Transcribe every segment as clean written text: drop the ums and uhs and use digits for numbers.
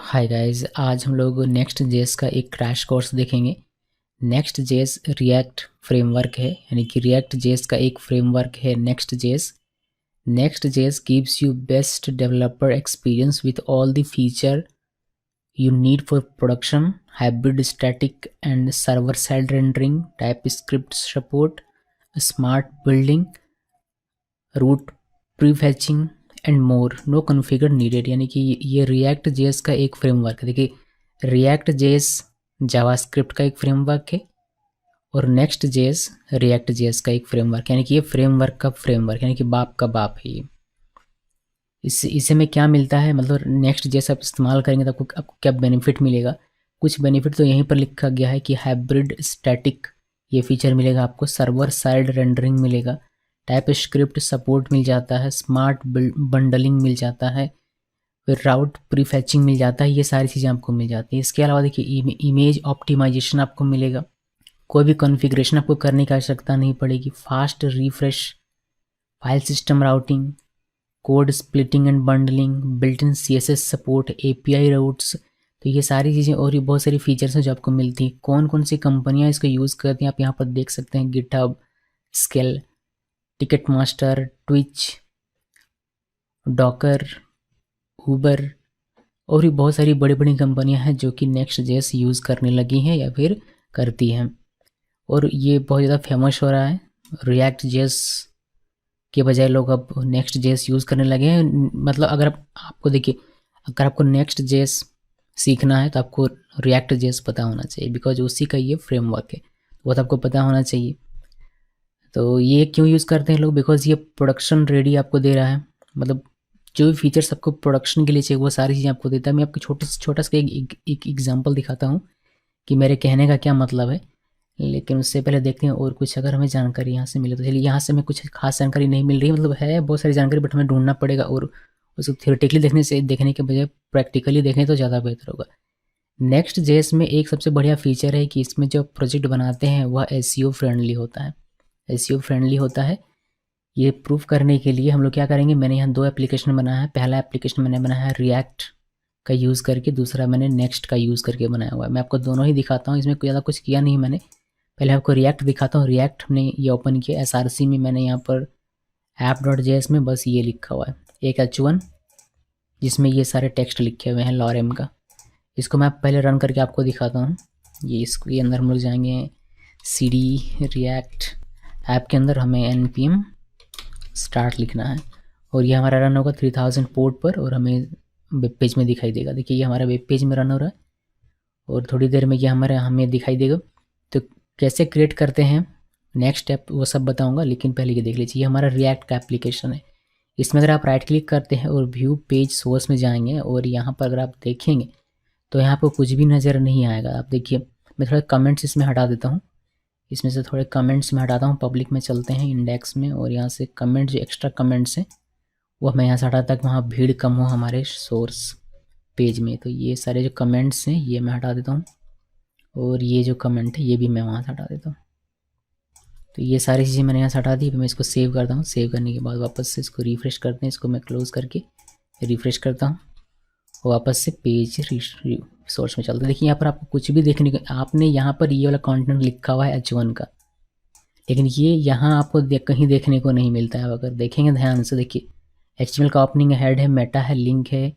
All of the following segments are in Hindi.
हाय गाइस, आज हम लोग नेक्स्ट जेएस का एक क्रैश कोर्स देखेंगे। नेक्स्ट जेएस रिएक्ट फ्रेमवर्क है, यानी कि रिएक्ट जेएस का एक फ्रेमवर्क है next JS. Next JS gives you best developer experience with all the feature you need for production, hybrid static and server side rendering, TypeScript support, smart building, root prefetching and more, no configure needed. यानी कि ये रिएक्ट जेएस का एक फ्रेमवर्क है। देखिए, रिएक्ट जेएस जावास्क्रिप्ट का एक फ्रेमवर्क है और नेक्स्ट जेएस रिएक्ट जेएस का एक फ्रेमवर्क, यानी कि ये फ्रेमवर्क का फ्रेमवर्क, यानी कि बाप का बाप है ये। इससे में क्या मिलता है, मतलब नेक्स्ट जेएस आप इस्तेमाल करेंगे तो आपको क्या बेनिफिट मिलेगा। कुछ बेनिफिट तो यहीं पर लिखा गया है कि हाइब्रिड स्टैटिक ये फीचर मिलेगा आपको, सर्वर साइड रेंडरिंग मिलेगा, टाइप स्क्रिप्ट सपोर्ट मिल जाता है, स्मार्ट बंडलिंग मिल जाता है, फिर राउट प्रीफैचिंग मिल जाता है। ये सारी चीज़ें आपको मिल जाती हैं। इसके अलावा देखिए, इमेज ऑप्टिमाइजेशन आपको मिलेगा, कोई भी कॉन्फ़िगरेशन आपको करने की आवश्यकता नहीं पड़ेगी, fast refresh, file system routing, code splitting and bundling, built in CSS support, API routes. तो ये सारी चीज़ें और भी बहुत सारी फीचर्स हैं जो आपको मिलती हैं। कौन कौन सी कंपनियां इसको यूज़ करती हैं आप यहाँ पर देख सकते हैं, GitHub, scale, ticket master, Twitch, Docker, Uber और भी बहुत सारी बड़ी बड़ी कंपनियां हैं जो कि नेक्स्ट जेएस यूज़ करने लगी हैं या फिर करती हैं, और ये बहुत ज़्यादा फेमस हो रहा है। रिएक्ट जेएस के बजाय लोग अब नेक्स्ट जेएस यूज़ करने लगे हैं। मतलब अगर आपको देखिए, अगर आपको नेक्स्ट जेएस सीखना है तो आपको रिएक्ट जेएस पता होना चाहिए, बिकॉज उसी का ये फ्रेमवर्क है, वो तो आपको पता होना चाहिए। तो ये क्यों यूज़ करते हैं लोग, बिकॉज ये प्रोडक्शन रेडी आपको दे रहा है। मतलब जो भी फीचर्स आपको प्रोडक्शन के लिए चाहिए वो सारी चीज़ें आपको देता है। मैं आपको छोटा सा एक एग्जाम्पल दिखाता हूँ कि मेरे कहने का क्या मतलब है, लेकिन उससे पहले देखते हैं और कुछ अगर हमें जानकारी यहाँ से मिले तो। चलिए, यहाँ से हमें कुछ खास जानकारी नहीं मिल रही, मतलब है बहुत सारी जानकारी, बट हमें ढूंढना पड़ेगा, और उसको थियोरेटिकली देखने के बजाय प्रैक्टिकली देखें तो ज़्यादा बेहतर होगा। नेक्स्ट जेएस में एक सबसे बढ़िया फीचर है कि इसमें जो प्रोजेक्ट बनाते हैं वह SEO फ्रेंडली होता है। SEO फ्रेंडली होता है, ये प्रूफ करने के लिए हम लोग क्या करेंगे, मैंने यहाँ 2 एप्लीकेशन बनाया है। पहला एप्लीकेशन मैंने बनाया है रिएक्ट का यूज़ करके, दूसरा मैंने नेक्स्ट का यूज़ करके बनाया हुआ है। मैं आपको दोनों ही दिखाता हूँ, इसमें कोई ज़्यादा कुछ किया नहीं मैंने। पहले आपको रिएक्ट दिखाता हूँ। रिएक्ट हमने ये ओपन किया, SRC में मैंने यहाँ पर app.js में बस ये लिखा हुआ है, एक H1 जिसमें ये सारे टेक्स्ट लिखे हुए हैं लॉरेम का। इसको मैं पहले रन करके आपको दिखाता हूँ। ये इसको ये अंदर हम लोग जाएंगे, CD रिएक्ट ऐप के अंदर हमें npm स्टार्ट लिखना है, और ये हमारा रन होगा 3000 पोर्ट पर, और हमें वेब पेज में दिखाई देगा। देखिए, ये हमारा वेब पेज में रन हो रहा है, और थोड़ी देर में ये हमें दिखाई देगा। तो कैसे क्रिएट करते हैं नेक्स्ट स्टेप वो सब बताऊंगा, लेकिन पहले ये देख लीजिए, ये हमारा रिएक्ट का एप्लीकेशन है। इसमें अगर आप राइट क्लिक करते हैं और व्यू पेज सोर्स में जाएंगे, और यहाँ पर अगर आप देखेंगे तो यहाँ पर कुछ भी नज़र नहीं आएगा। आप देखिए, मैं थोड़ा कमेंट्स इसमें हटा देता हूँ, इसमें से थोड़े कमेंट्स में हटाता हूँ। पब्लिक में चलते हैं, इंडेक्स में, और यहाँ से कमेंट जो एक्स्ट्रा कमेंट्स हैं वो मैं यहाँ से हटाता कि वहाँ भीड़ कम हो हमारे सोर्स पेज में। तो ये सारे जो कमेंट्स हैं ये मैं हटा देता हूँ, और ये जो कमेंट है ये भी मैं वहाँ से हटा देता हूँ। तो ये सारी चीज़ें मैंने यहाँ से हटा दी। मैं इसको सेव करता हूँ। सेव करने के बाद वापस से इसको रिफ़्रेश करते हैं। इसको मैं क्लोज़ करके रिफ़्रेश करता हूँ, और वापस से पेज सोर्स में चलते हैं। देखिए, यहाँ पर आपको कुछ भी देखने को, आपने यहाँ पर ये वाला कंटेंट लिखा हुआ है H1 का, लेकिन ये यहाँ आपको कहीं देखने को नहीं मिलता है। अगर देखेंगे ध्यान से, देखिए HTML का ओपनिंग हेड है, मेटा है, लिंक है,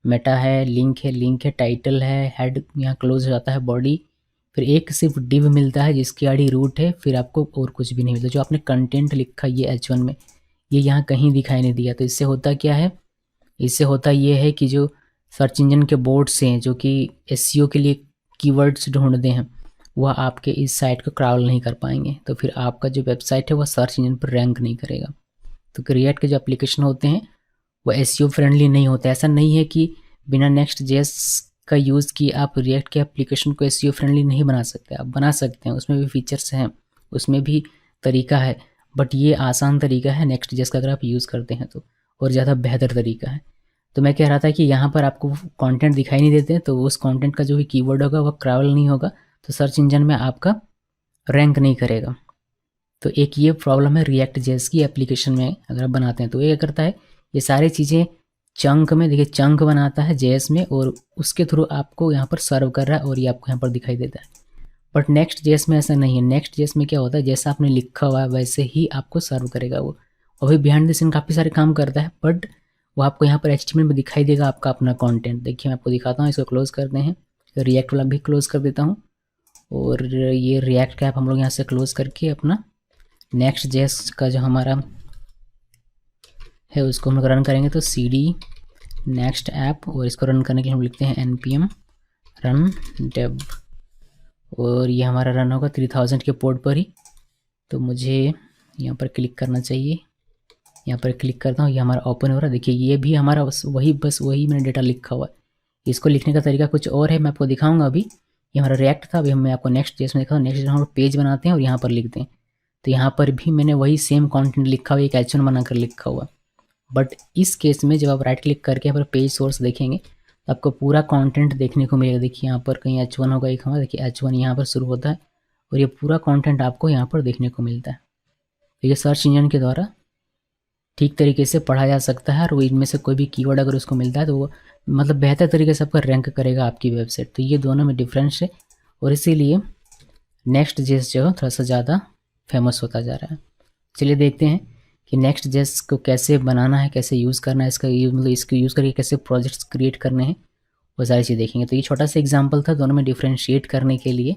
मेटा है, लिंक है, लिंक है, टाइटल है, हेड यहाँ क्लोज हो जाता है, बॉडी, फिर एक सिर्फ डिव मिलता है जिसकी आईडी रूट है, फिर आपको और कुछ भी नहीं मिलता। जो आपने कंटेंट लिखा ये H1 में, ये यहाँ कहीं दिखाई नहीं दिया। तो इससे होता क्या है, इससे होता ये है कि जो सर्च इंजन के बोर्ड्स हैं जो कि SEO के लिए कीवर्ड्स ढूंढते हैं, वह आपके इस साइट को क्राउल नहीं कर पाएंगे, तो फिर आपका जो वेबसाइट है वह सर्च इंजन पर रैंक नहीं करेगा। तो रिएक्ट के जो एप्लीकेशन होते हैं वो SEO फ्रेंडली नहीं होता। ऐसा नहीं है कि बिना नेक्स्ट जेएस का यूज़ किए आप रिएक्ट के एप्लीकेशन को SEO फ्रेंडली नहीं बना सकते। आप बना सकते हैं, उसमें भी फीचर्स हैं, उसमें भी तरीका है, बट ये आसान तरीका है नेक्स्ट जेएस का अगर आप यूज़ करते हैं तो, और ज़्यादा बेहतर तरीका है। तो मैं कह रहा था कि यहाँ पर आपको कंटेंट दिखाई नहीं देते, तो उस कंटेंट का जो भी कीवर्ड होगा वह क्रावल नहीं होगा, तो सर्च इंजन में आपका रैंक नहीं करेगा। तो एक ये प्रॉब्लम है रिएक्ट जेएस की एप्लीकेशन में अगर आप बनाते हैं। तो ये क्या करता है, ये सारी चीज़ें चंक में, देखिए चंक बनाता है जेएस में और उसके थ्रू आपको यहाँ पर सर्व कर रहा है और ये आपको यहाँ पर दिखाई देता है। बट नेक्स्ट जेएस में ऐसा नहीं है। नेक्स्ट जेएस में क्या होता है, जैसा आपने लिखा हुआ है वैसे ही आपको सर्व करेगा वो। और भी बिहाइंड द सीन काफ़ी सारे काम करता है, बट वो आपको यहाँ पर एचटीएमएल में दिखाई देगा आपका अपना कंटेंट। देखिए मैं आपको दिखाता हूँ, इसको क्लोज करते हैं, रिएक्ट वाला भी क्लोज कर देता हूँ और ये रिएक्ट का ऐप हम लोग यहाँ से क्लोज करके अपना नेक्स्ट जेएस का जो हमारा है उसको हम लोग रन करेंगे। तो cd नेक्स्ट ऐप, और इसको रन करने के लिए हम लिखते हैं npm run dev, और ये हमारा रन होगा 3000 के पोर्ट पर ही। तो मुझे यहाँ पर क्लिक करना चाहिए, यहाँ पर क्लिक करता हूँ, ये हमारा ओपन हो रहा है। देखिए ये भी हमारा बस वही मैंने डेटा लिखा हुआ है। इसको लिखने का तरीका कुछ और है, मैं आपको दिखाऊंगा। अभी ये हमारा रिएक्ट था, अभी मैं आपको नेक्स्ट जेएस में दिखाऊँ। नेक्स्ट हम लोग पेज बनाते हैं और यहाँ पर लिखते हैं। तो यहाँ पर भी मैंने वही सेम कंटेंट लिखा हुआ, एक h1 बनाकर लिखा हुआ। बट इस केस में जब आप राइट क्लिक करके यहाँ पर पेज सोर्स देखेंगे तो आपको पूरा कंटेंट देखने को मिलेगा। देखिए यहाँ पर कहीं h1 होगा एक हमारा, देखिए h1 यहाँ पर शुरू होता है और ये पूरा कंटेंट आपको यहाँ पर देखने को मिलता है। तो ये सर्च इंजन के द्वारा ठीक तरीके से पढ़ा जा सकता है, और इनमें से कोई भी कीवर्ड अगर उसको मिलता है तो वो मतलब बेहतर तरीके से आपका रैंक करेगा आपकी वेबसाइट। तो ये दोनों में डिफरेंस है और इसीलिए नेक्स्ट जेएस जो है थोड़ा सा ज़्यादा फेमस होता जा रहा है। चलिए देखते हैं कि नेक्स्ट जेएस को कैसे बनाना है, कैसे यूज़ करना है, इसका मतलब इसको यूज़ करके कैसे प्रोजेक्ट्स क्रिएट करने हैं, वो सारी चीज़ देखेंगे। तो ये छोटा सा एग्जांपल था दोनों में डिफ्रेंशिएट करने के लिए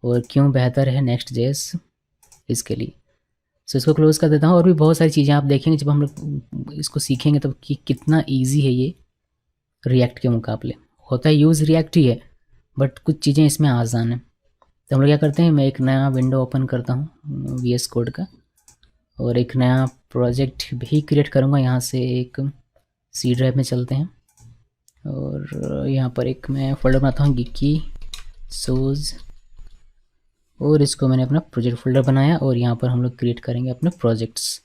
और क्यों बेहतर है नेक्स्ट जेएस इसके लिए। सो इसको क्लोज कर देता हूँ। और भी बहुत सारी चीज़ें आप देखेंगे जब हम लोग इसको सीखेंगे तब कि कितना ईजी है ये रिएक्ट के मुकाबले। होता है यूज़ रिएक्ट ही है, बट कुछ चीज़ें इसमें आसान है। तो हम लोग क्या करते हैं, मैं एक नया विंडो ओपन करता हूँ VS कोड का और एक नया प्रोजेक्ट भी क्रिएट करूँगा। यहाँ से एक सी ड्राइव में चलते हैं और यहाँ पर एक मैं फोल्डर बनाता हूँ गिकी सोज, और इसको मैंने अपना प्रोजेक्ट फोल्डर बनाया और यहाँ पर हम लोग क्रिएट करेंगे अपने प्रोजेक्ट्स।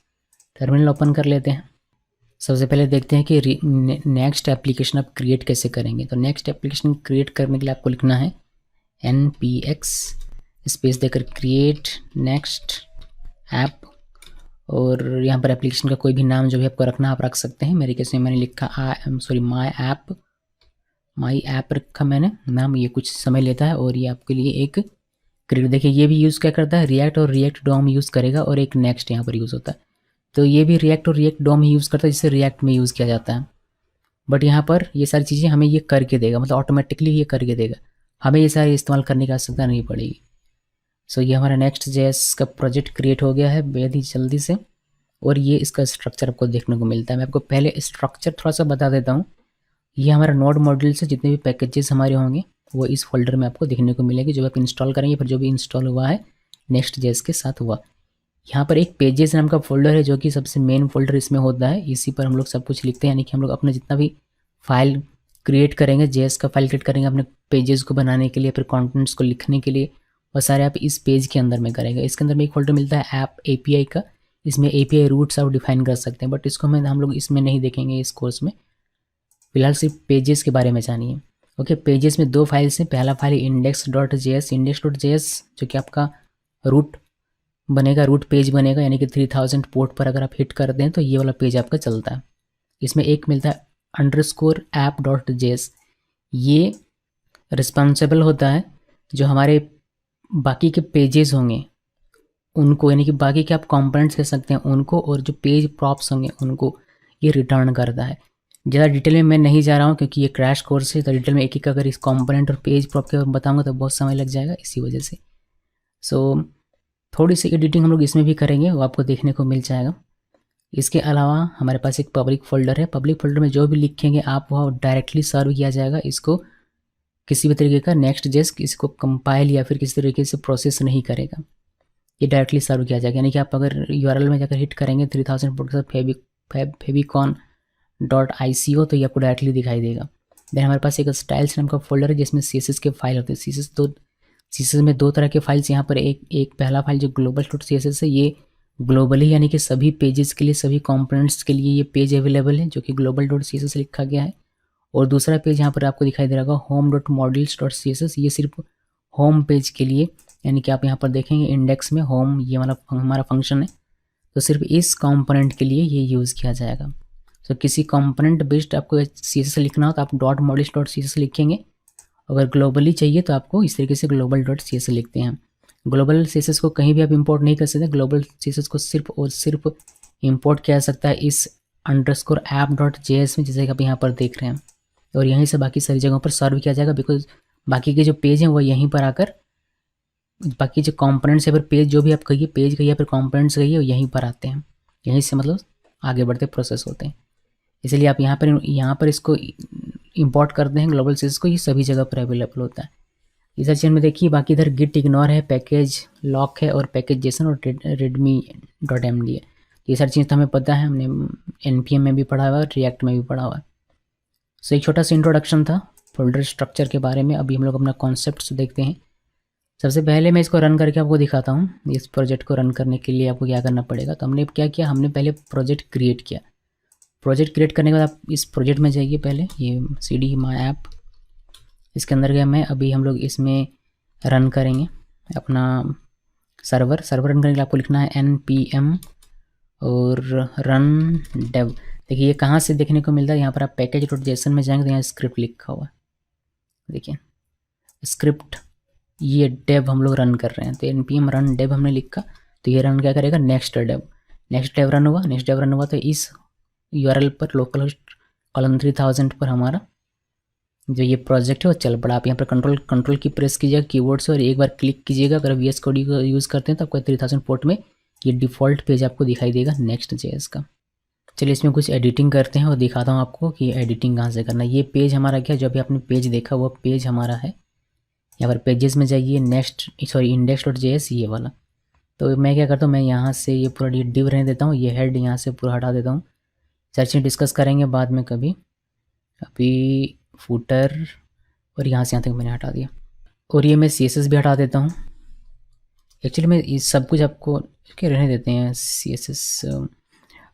टर्मिनल ओपन कर लेते हैं। सबसे पहले देखते हैं कि नेक्स्ट एप्लीकेशन आप क्रिएट कैसे करेंगे। तो नेक्स्ट एप्लीकेशन क्रिएट करने के लिए आपको लिखना है npx स्पेस देकर क्रिएट नेक्स्ट ऐप, और यहाँ पर एप्लीकेशन का कोई भी नाम जो भी आपको रखना आप रख सकते हैं। मेरे केस में मैंने लिखा माई ऐप रखा मैंने नाम। ये कुछ समय लेता है और ये आपके लिए एक क्रिएट, देखिए ये भी यूज़ क्या करता है, रिएक्ट और रिएक्ट डॉम यूज़ करेगा और एक नेक्स्ट यहाँ पर यूज़ होता है। तो ये भी रिएक्ट और रिएक्ट डॉम ही यूज़ करता है जिससे रिएक्ट में यूज़ किया जाता है। बट यहाँ पर ये सारी चीज़ें हमें ये करके देगा, मतलब ऑटोमेटिकली ये करके देगा, हमें ये सारे इस्तेमाल करने की आवश्यकता नहीं पड़ेगी। सो ये हमारा नेक्स्ट जेएस का प्रोजेक्ट क्रिएट हो गया है बेहद ही जल्दी से, और ये इसका स्ट्रक्चर आपको देखने को मिलता है। मैं आपको पहले स्ट्रक्चर थोड़ा सा बता देता हूँ। ये हमारा नोड मॉड्यूल से जितने भी पैकेजेस हमारे होंगे वो इस फोल्डर में आपको देखने को मिलेगी, जो आप इंस्टॉल करेंगे। फिर जो भी इंस्टॉल हुआ है नेक्स्ट जेएस के साथ हुआ, यहाँ पर एक पेजेस नाम का फोल्डर है जो कि सबसे मेन फोल्डर इसमें होता है। इसी पर हम लोग सब कुछ लिखते हैं, यानी कि हम लोग अपना जितना भी फाइल क्रिएट करेंगे, जेएस का फाइल क्रिएट करेंगे अपने पेजेस को बनाने के लिए, फिर कंटेंट्स को लिखने के लिए, वो सारे आप इस पेज के अंदर में करेंगे। इसके अंदर में एक फोल्डर मिलता है ऐप API का, इसमें API रूट्स आप डिफाइन कर सकते हैं, बट इसको हम लोग इसमें नहीं देखेंगे इस कोर्स में। फिलहाल सिर्फ पेजेस के बारे में जानिए। ओके, पेजेस में दो फाइल्स हैं। पहला फाइल index.js, index.js जो कि आपका रूट बनेगा, रूट पेज बनेगा, यानी कि 3000 पोर्ट पर अगर आप हिट कर दें तो ये वाला पेज आपका चलता है। इसमें एक मिलता है _app.js, ये रिस्पॉन्सिबल होता है जो हमारे बाकी के पेजेस होंगे उनको, यानी कि बाकी के आप कंपोनेंट्स कह सकते हैं उनको, और जो पेज प्रॉप्स होंगे उनको ये रिटर्न करता है। ज़्यादा डिटेल में मैं नहीं जा रहा हूँ क्योंकि ये क्रैश कोर्स है, तो डिटेल में एक एक अगर इस कंपोनेंट और पेज प्रॉप के बताऊँगा तो बहुत समय लग जाएगा इसी वजह से। सो थोड़ी सी एडिटिंग हम लोग इसमें भी करेंगे, वो आपको देखने को मिल जाएगा। इसके अलावा हमारे पास एक पब्लिक फोल्डर है। पब्लिक फोल्डर में जो भी लिखेंगे आप वह डायरेक्टली सर्व किया जाएगा। इसको किसी भी तरीके का नेक्स्ट जेएस इसको कंपाइल या फिर किसी तरीके से प्रोसेस नहीं करेगा, ये डायरेक्टली सर्व किया जाएगा। यानी कि आप अगर URL में जाकर हिट करेंगे 3000 पोर्ट के साथ febicon.ico तो ये आपको डायरेक्टली दिखाई देगा। देन हमारे पास एक स्टाइल्स नाम का फोल्डर है जिसमें CSS के फाइल होते हैं। CSS में दो तरह के फाइल्स, यहाँ पर एक पहला फाइल जो global.css है, ये ग्लोबली यानी कि सभी पेजेस के लिए, सभी कंपोनेंट्स के लिए ये पेज अवेलेबल है जो कि global.css लिखा गया है। और दूसरा पेज यहाँ पर आपको दिखाई दे रहा होगा home.modules.css, ये सिर्फ होम पेज के लिए, यानी कि आप यहाँ पर देखेंगे इंडेक्स में होम ये वाला हमारा फंक्शन है, तो सिर्फ इस कंपोनेंट के लिए ये यूज़ किया जाएगा। तो किसी कंपोनेंट बेस्ड आपको CSS लिखना हो तो आप डॉट मॉडल्स डॉट CSS लिखेंगे। अगर ग्लोबली चाहिए तो आपको इस तरीके से ग्लोबल डॉट CSS लिखते हैं। ग्लोबल CSS को कहीं भी आप इंपोर्ट नहीं कर सकते, ग्लोबल CSS को सिर्फ और सिर्फ इंपोर्ट किया जा सकता है इस _app.js में, जैसे कि आप यहाँ पर देख रहे हैं, और यहीं से बाकी सारी जगहों पर सर्व किया जाएगा, बिकॉज बाकी के जो पेज हैं वो यहीं पर आकर, बाकी जो कंपोनेंट्स है फिर पेज, जो भी आप कहिए, पेज कहिए फिर कंपोनेंट्स कहिए, वो यहीं पर आते हैं, यहीं से मतलब आगे बढ़ते प्रोसेस होते हैं। इसलिए आप यहाँ पर इसको इंपोर्ट करते हैं ग्लोबल CSS को, ये सभी जगह पर अवेलेबल होता है। इधर चेन में देखिए, बाकी इधर गिट इग्नोर है, पैकेज लॉक है, और पैकेज जेसन और redmi.md है। ये सारी चीज़ तो हमें पता है, हमने NPM में भी पढ़ा हुआ है, रिएक्ट में भी पढ़ा हुआ है। सो एक छोटा सा इंट्रोडक्शन था फोल्डर स्ट्रक्चर के बारे में। अभी हम लोग अपना कॉन्सेप्ट देखते हैं। सबसे पहले मैं इसको रन करके आपको दिखाता हूँ। इस प्रोजेक्ट को रन करने के लिए आपको क्या करना पड़ेगा। तो हमने क्या किया, हमने पहले प्रोजेक्ट क्रिएट किया। प्रोजेक्ट क्रिएट करने के बाद आप इस प्रोजेक्ट में जाइए, पहले ये cd my app, इसके अंदर गया मैं। अभी हम लोग इसमें रन करेंगे अपना सर्वर रन करने के लिए आपको लिखना है npm और रन dev। देखिए ये कहाँ से देखने को मिलता है, यहाँ पर आप package.json में जाएंगे तो यहाँ स्क्रिप्ट लिखा हुआ है, देखिए स्क्रिप्ट, ये dev हम लोग रन कर रहे हैं। तो npm रन dev हमने लिखा, तो ये रन क्या करेगा, नेक्स्ट dev रन हुआ। तो इस URL पर localhost:3000 पर हमारा जो ये प्रोजेक्ट है वो चल पड़ा। आप यहाँ पर कंट्रोल की प्रेस कीजिएगा कीबोर्ड से और एक बार क्लिक कीजिएगा। अगर VS Code को यूज़ करते हैं तो आपको 3000 पोर्ट में ये डिफ़ॉल्ट पेज आपको दिखाई देगा Next.js का। चलिए इसमें कुछ एडिटिंग करते हैं और दिखाता हूँ आपको कि एडिटिंग कहाँ से करना है। ये पेज हमारा क्या, जो अभी आपने पेज देखा वो पेज हमारा है। यहाँ पर पेजेस में जाइए, index.js ये वाला। तो मैं क्या करता हूँ, मैं यहाँ से ये पूरा डिव रहने देता हूँ, ये हेड यहाँ से पूरा हटा देता हूँ। सर्च डिस्कस करेंगे बाद में कभी। अभी फूटर और यहाँ से यहाँ तक मैंने हटा दिया, और ये मैं CSS भी हटा देता हूँ। एक्चुअली मैं ये सब कुछ आपको क्या रहने देते हैं, CSS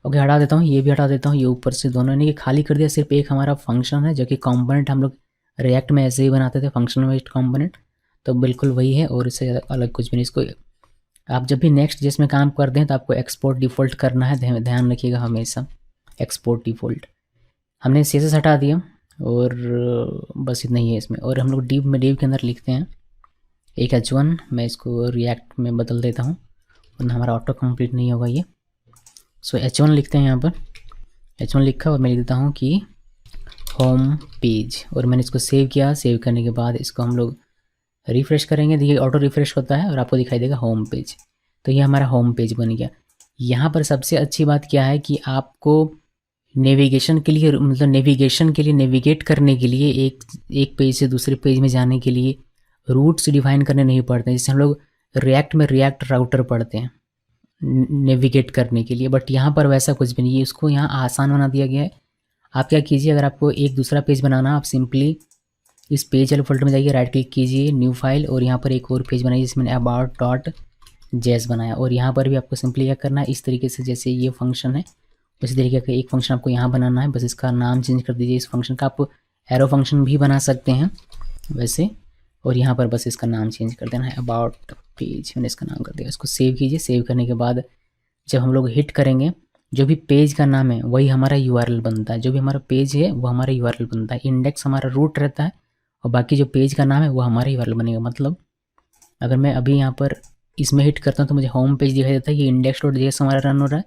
ओके हटा देता हूँ, ये भी हटा देता हूँ। ये ऊपर से दोनों ने खाली कर दिया, सिर्फ एक हमारा फंक्शन है जो कि कंपोनेंट हम लोग रिएक्ट में ऐसे ही बनाते थे, फंक्शन बेस्ड कंपोनेंट, तो बिल्कुल वही है और इससे अलग कुछ भी नहीं। इसको आप जब भी Next.js में काम करते हैं तो आपको एक्सपोर्ट डिफ़ॉल्ट करना है, ध्यान रखिएगा हमेशा, एक्सपोर्ट डिफ़ॉल्ट। हमने CSS हटा दिया और बस इतना ही है इसमें। और हम लोग डिव के अंदर लिखते हैं एक h1, मैं इसको रिएक्ट में बदल देता हूँ वरना हमारा ऑटो कंप्लीट नहीं होगा ये। सो h1 लिखते हैं, यहाँ पर h1 लिखा और मैं लिख देता हूँ कि होम पेज, और मैंने इसको सेव किया। सेव करने के बाद इसको हम लोग रिफ़्रेश करेंगे, देखिए ऑटो रिफ़्रेश होता है और आपको दिखाई देगा होम पेज। तो ये हमारा होम पेज बन गया। यहाँ पर सबसे अच्छी बात क्या है कि आपको नेविगेशन के लिए, मतलब नेविगेट करने के लिए एक पेज से दूसरे पेज में जाने के लिए रूट्स डिफाइन करने नहीं पड़ते हैं, जिससे हम लोग रिएक्ट में रिएक्ट राउटर पढ़ते हैं नेविगेट करने के लिए। बट यहाँ पर वैसा कुछ भी नहीं है, इसको यहाँ आसान बना दिया गया है। आप क्या कीजिए, अगर आपको एक दूसरा पेज बनाना, आप सिंपली इस पेज वाले फोल्डर में जाइए, राइट क्लिक कीजिए, न्यू फाइल, और यहाँ पर एक और पेज बनाइए जिसमें about.js बनाया। और यहाँ पर भी आपको सिंपली क्या करना है, इस तरीके से जैसे ये फंक्शन है उसी तरीके का एक फंक्शन आपको यहाँ बनाना है, बस इसका नाम चेंज कर दीजिए। इस फंक्शन का आप एरो फंक्शन भी बना सकते हैं वैसे, और यहाँ पर बस इसका नाम चेंज कर देना है, अबाउट पेज, मैंने इसका नाम कर दिया। इसको सेव कीजिए। सेव करने के बाद जब हम लोग हिट करेंगे, जो भी पेज का नाम है वही हमारा URL बनता है, जो भी हमारा पेज है वो हमारा URL बनता है। इंडेक्स हमारा रूट रहता है और बाकी जो पेज का नाम है वो हमारा URL बनेगा। मतलब अगर मैं अभी यहाँ पर इसमें हिट करता हूँ तो मुझे होम पेज दिखाई देता है, ये index.js हमारा रन हो रहा है।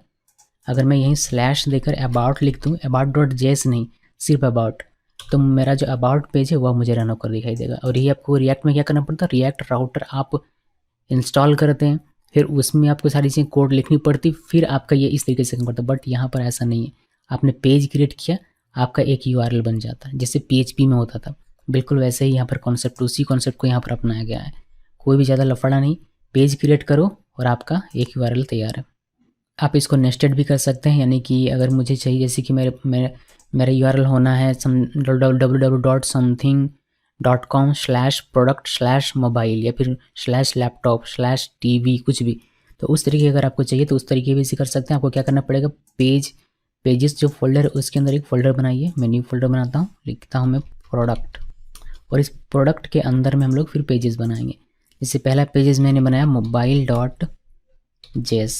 अगर मैं यहीं स्लैश देकर अबाउट लिख दूँ, about.js नहीं, सिर्फ अबाउट, तो मेरा जो अबाउट पेज है वह मुझे रन होकर दिखाई देगा। और ये आपको रिएक्ट में क्या करना पड़ता है, रिएक्ट राउटर आप इंस्टॉल करते हैं, फिर उसमें आपको सारी चीज़ें कोड लिखनी पड़ती, फिर आपका ये इस तरीके से काम करता है। बट यहाँ पर ऐसा नहीं है, आपने पेज क्रिएट किया, आपका एक URL बन जाता है, जैसे PHP में होता था। बिल्कुल वैसे ही यहाँ पर कॉन्सेप्ट, उसी कॉन्सेप्ट को यहाँ पर अपनाया गया है। कोई भी ज़्यादा लफड़ा नहीं, पेज क्रिएट करो और आपका एक URL तैयार है। आप इसको नेस्टेड भी कर सकते हैं, यानी कि अगर मुझे चाहिए, जैसे कि मेरा URL होना है www.something.com/product/mobile या फिर /laptop/TV कुछ भी, तो उस तरीके अगर आपको चाहिए तो उस तरीके भी इसे कर सकते हैं। आपको क्या करना पड़ेगा, पेजेस जो फोल्डर है उसके अंदर एक फ़ोल्डर बनाइए। मैं न्यू फोल्डर बनाता हूँ, लिखता हूँ मैं प्रोडक्ट, और इस प्रोडक्ट के अंदर में हम लोग फिर पेजेस बनाएंगे। जैसे पहला पेजेस मैंने बनाया mobile.js,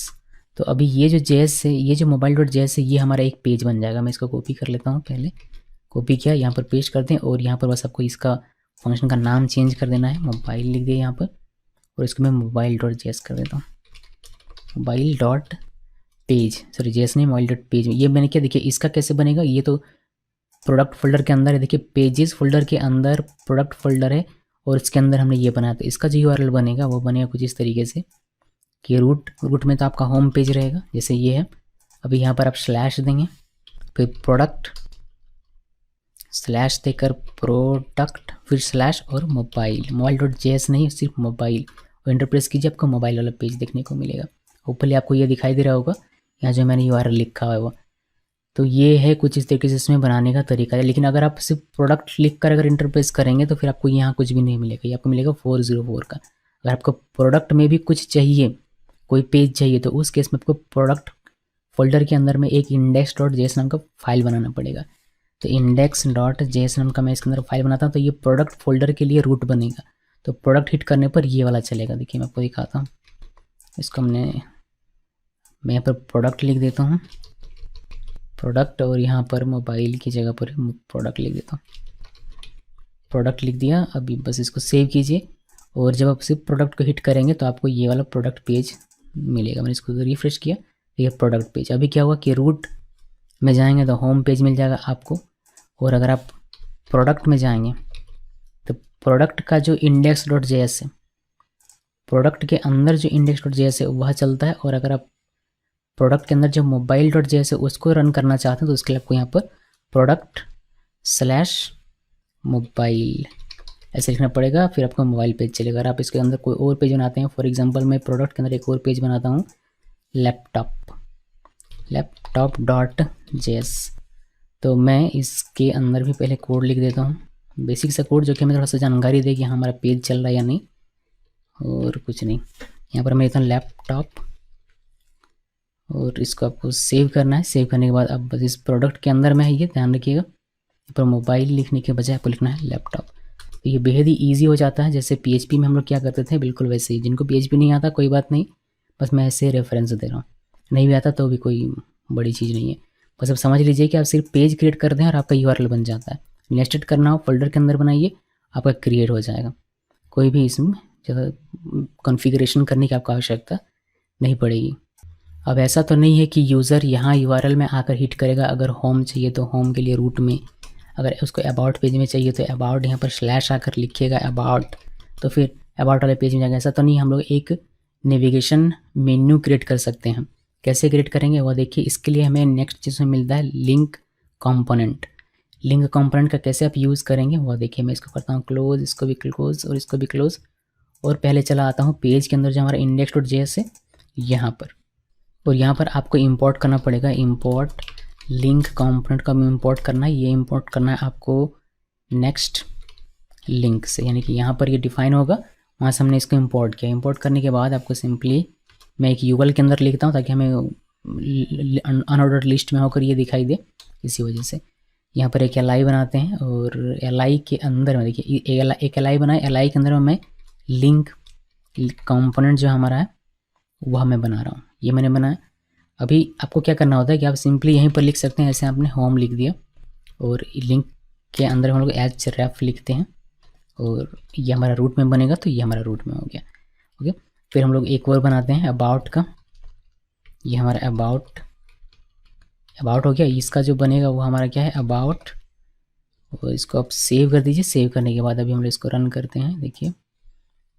तो अभी ये जो जेएस है, ये जो मोबाइल डॉट जेएस है, ये हमारा एक पेज बन जाएगा। मैं इसको कॉपी कर लेता हूँ, पहले कॉपी किया, यहाँ पर पेस्ट कर दें और यहाँ पर बस आपको इसका फंक्शन का नाम चेंज कर देना है, मोबाइल लिख दिया यहाँ पर, और इसको मैं मोबाइल डॉट जेएस कर देता हूँ, mobile dot page, sorry JS नहीं, मोबाइल डॉट पेज। ये मैंने क्या, देखिए इसका कैसे बनेगा, ये तो प्रोडक्ट फोल्डर के अंदर है, देखिए पेजेस फोल्डर के अंदर प्रोडक्ट फोल्डर है और इसके अंदर हमने ये बनाया, तो इसका जो यूआरएल बनेगा वो बनेगा कुछ इस तरीके से कि रूट में तो आपका होम पेज रहेगा जैसे ये है। अभी यहाँ पर आप स्लैश देंगे, फिर प्रोडक्ट स्लैश देकर प्रोडक्ट, फिर स्लैश और मोबाइल डॉट जेएस नहीं, सिर्फ मोबाइल, और एंटर प्रेस कीजिए, आपको मोबाइल वाला पेज देखने को मिलेगा। ऊपर आपको ये दिखाई दे रहा होगा, यहाँ जो मैंने यूआरएल लिखा हुआ है वो। तो ये है कुछ इस तरीके से इसमें बनाने का तरीका है। लेकिन अगर आप सिर्फ प्रोडक्ट लिख कर अगर इंटरप्रेस करेंगे तो फिर आपको यहाँ कुछ भी नहीं मिलेगा, ये आपको मिलेगा 404 का। अगर आपको प्रोडक्ट में भी कुछ चाहिए, कोई पेज चाहिए, तो उस केस में आपको प्रोडक्ट फोल्डर के अंदर में एक इंडेक्स डॉट जेएस नाम का फाइल बनाना पड़ेगा। तो इंडेक्स डॉट जेएस नाम का मैं इसके अंदर फाइल बनाता हूँ, तो ये प्रोडक्ट फोल्डर के लिए रूट बनेगा। तो प्रोडक्ट हिट करने पर ये वाला चलेगा। देखिए मैं आपको दिखाता हूँ, इसको मैं यहाँ पर प्रोडक्ट लिख देता हूँ, प्रोडक्ट, और यहाँ पर मोबाइल की जगह पर प्रोडक्ट लिख देता हूँ, प्रोडक्ट लिख दिया। अभी बस इसको सेव कीजिए और जब आप सिर्फ प्रोडक्ट को हिट करेंगे तो आपको ये वाला प्रोडक्ट पेज मिलेगा। मैंने इसको रिफ्रेश किया, ये प्रोडक्ट पेज। अभी क्या हुआ कि रूट में जाएंगे तो होम पेज मिल जाएगा आपको, और अगर आप प्रोडक्ट में जाएंगे तो प्रोडक्ट का जो इंडेक्स डॉट जेएस है, प्रोडक्ट के अंदर जो इंडेक्स डॉट जेएस है वह चलता है। और अगर आप प्रोडक्ट के अंदर जो मोबाइल डॉट जेएस है उसको रन करना चाहते हैं तो उसके लिए आपको यहाँ पर प्रोडक्ट स्लैश मोबाइल ऐसे लिखना पड़ेगा, फिर आपका मोबाइल पेज चलेगा। अगर आप इसके अंदर कोई और पेज बनाते हैं, फॉर एग्जांपल मैं प्रोडक्ट के अंदर एक और पेज बनाता हूँ, लैपटॉप डॉट जेएस, तो मैं इसके अंदर भी पहले कोड लिख देता हूँ, बेसिक सा कोड जो कि हमें थोड़ा सा जानकारी दे कि हमारा पेज चल रहा है या नहीं, और कुछ नहीं। यहाँ पर मैं लिखता हूँ लैपटॉप, और इसको आपको सेव करना है। सेव करने के बाद अब बस इस प्रोडक्ट के अंदर में है, ये ध्यान रखिएगा, पर मोबाइल लिखने के बजाय आपको लिखना है लैपटॉप। तो ये बेहद ही ईजी हो जाता है, जैसे पीएचपी में हम लोग क्या करते थे, बिल्कुल वैसे ही। जिनको पीएचपी नहीं आता कोई बात नहीं, बस मैं ऐसे रेफरेंस दे रहा हूँ, नहीं भी आता तो भी कोई बड़ी चीज़ नहीं है। बस अब समझ लीजिए कि आप सिर्फ पेज क्रिएट कर दें और आपका यूआरएल बन जाता है। नेस्टेड करना हो फोल्डर के अंदर बनाइए, आपका क्रिएट हो जाएगा, कोई भी इसमें ज़्यादा कॉन्फ़िगरेशन करने की आपको आवश्यकता नहीं पड़ेगी। अब ऐसा तो नहीं है कि यूज़र यहाँ यूआरएल में आकर हिट करेगा, अगर होम चाहिए तो होम के लिए रूट में, अगर उसको अबाउट पेज में चाहिए तो अबाउट यहाँ पर स्लैश आकर लिखिएगा अबाउट, तो फिर अबाउट वाले पेज में जाएगा। ऐसा तो नहीं, हम लोग एक नेविगेशन मेन्यू क्रिएट कर सकते हैं। कैसे क्रिएट करेंगे वो देखिए। इसके लिए हमें नेक्स्ट चीज़ में मिलता है लिंक कंपोनेंट। लिंक कंपोनेंट का कैसे आप यूज़ करेंगे वो देखिए। मैं इसको करता हूँ क्लोज, इसको भी क्लोज और इसको भी क्लोज, और पहले चला आता हूँ पेज के अंदर जो हमारा इंडेक्स डॉट जेएस है यहाँ पर, और यहाँ पर आपको इंपोर्ट करना पड़ेगा। इंपोर्ट लिंक कंपोनेंट का इंपोर्ट करना है, ये इंपोर्ट करना है आपको नेक्स्ट लिंक से, यानी कि यहाँ पर ये डिफाइन होगा, वहाँ से हमने इसको इंपोर्ट किया। इंपोर्ट करने के बाद आपको सिंपली मैं एक यूगल के अंदर लिखता हूँ ताकि हमें अनऑर्डर्ड लिस्ट में होकर ये दिखाई दे, इसी वजह से। यहाँ पर एक एल बनाते हैं, और एल के अंदर में देखिए एक एल बनाए, एल के अंदर में मैं लिंक कंपोनेंट जो हमारा है वह मैं बना रहा हूँ, ये मैंने बनाया। अभी आपको क्या करना होता है कि आप सिंपली यहीं पर लिख सकते हैं, ऐसे आपने होम लिख दिया और लिंक के अंदर हम लोग एच रेफ लिखते हैं, और ये हमारा रूट में बनेगा, तो ये हमारा रूट में हो गया। ओके, फिर हम लोग एक और बनाते हैं अबाउट का, ये हमारा अबाउट हो गया। इसका जो बनेगा वो हमारा क्या है, अबाउट, और इसको आप सेव कर दीजिए। सेव करने के बाद अभी हम लोग इसको रन करते हैं। देखिए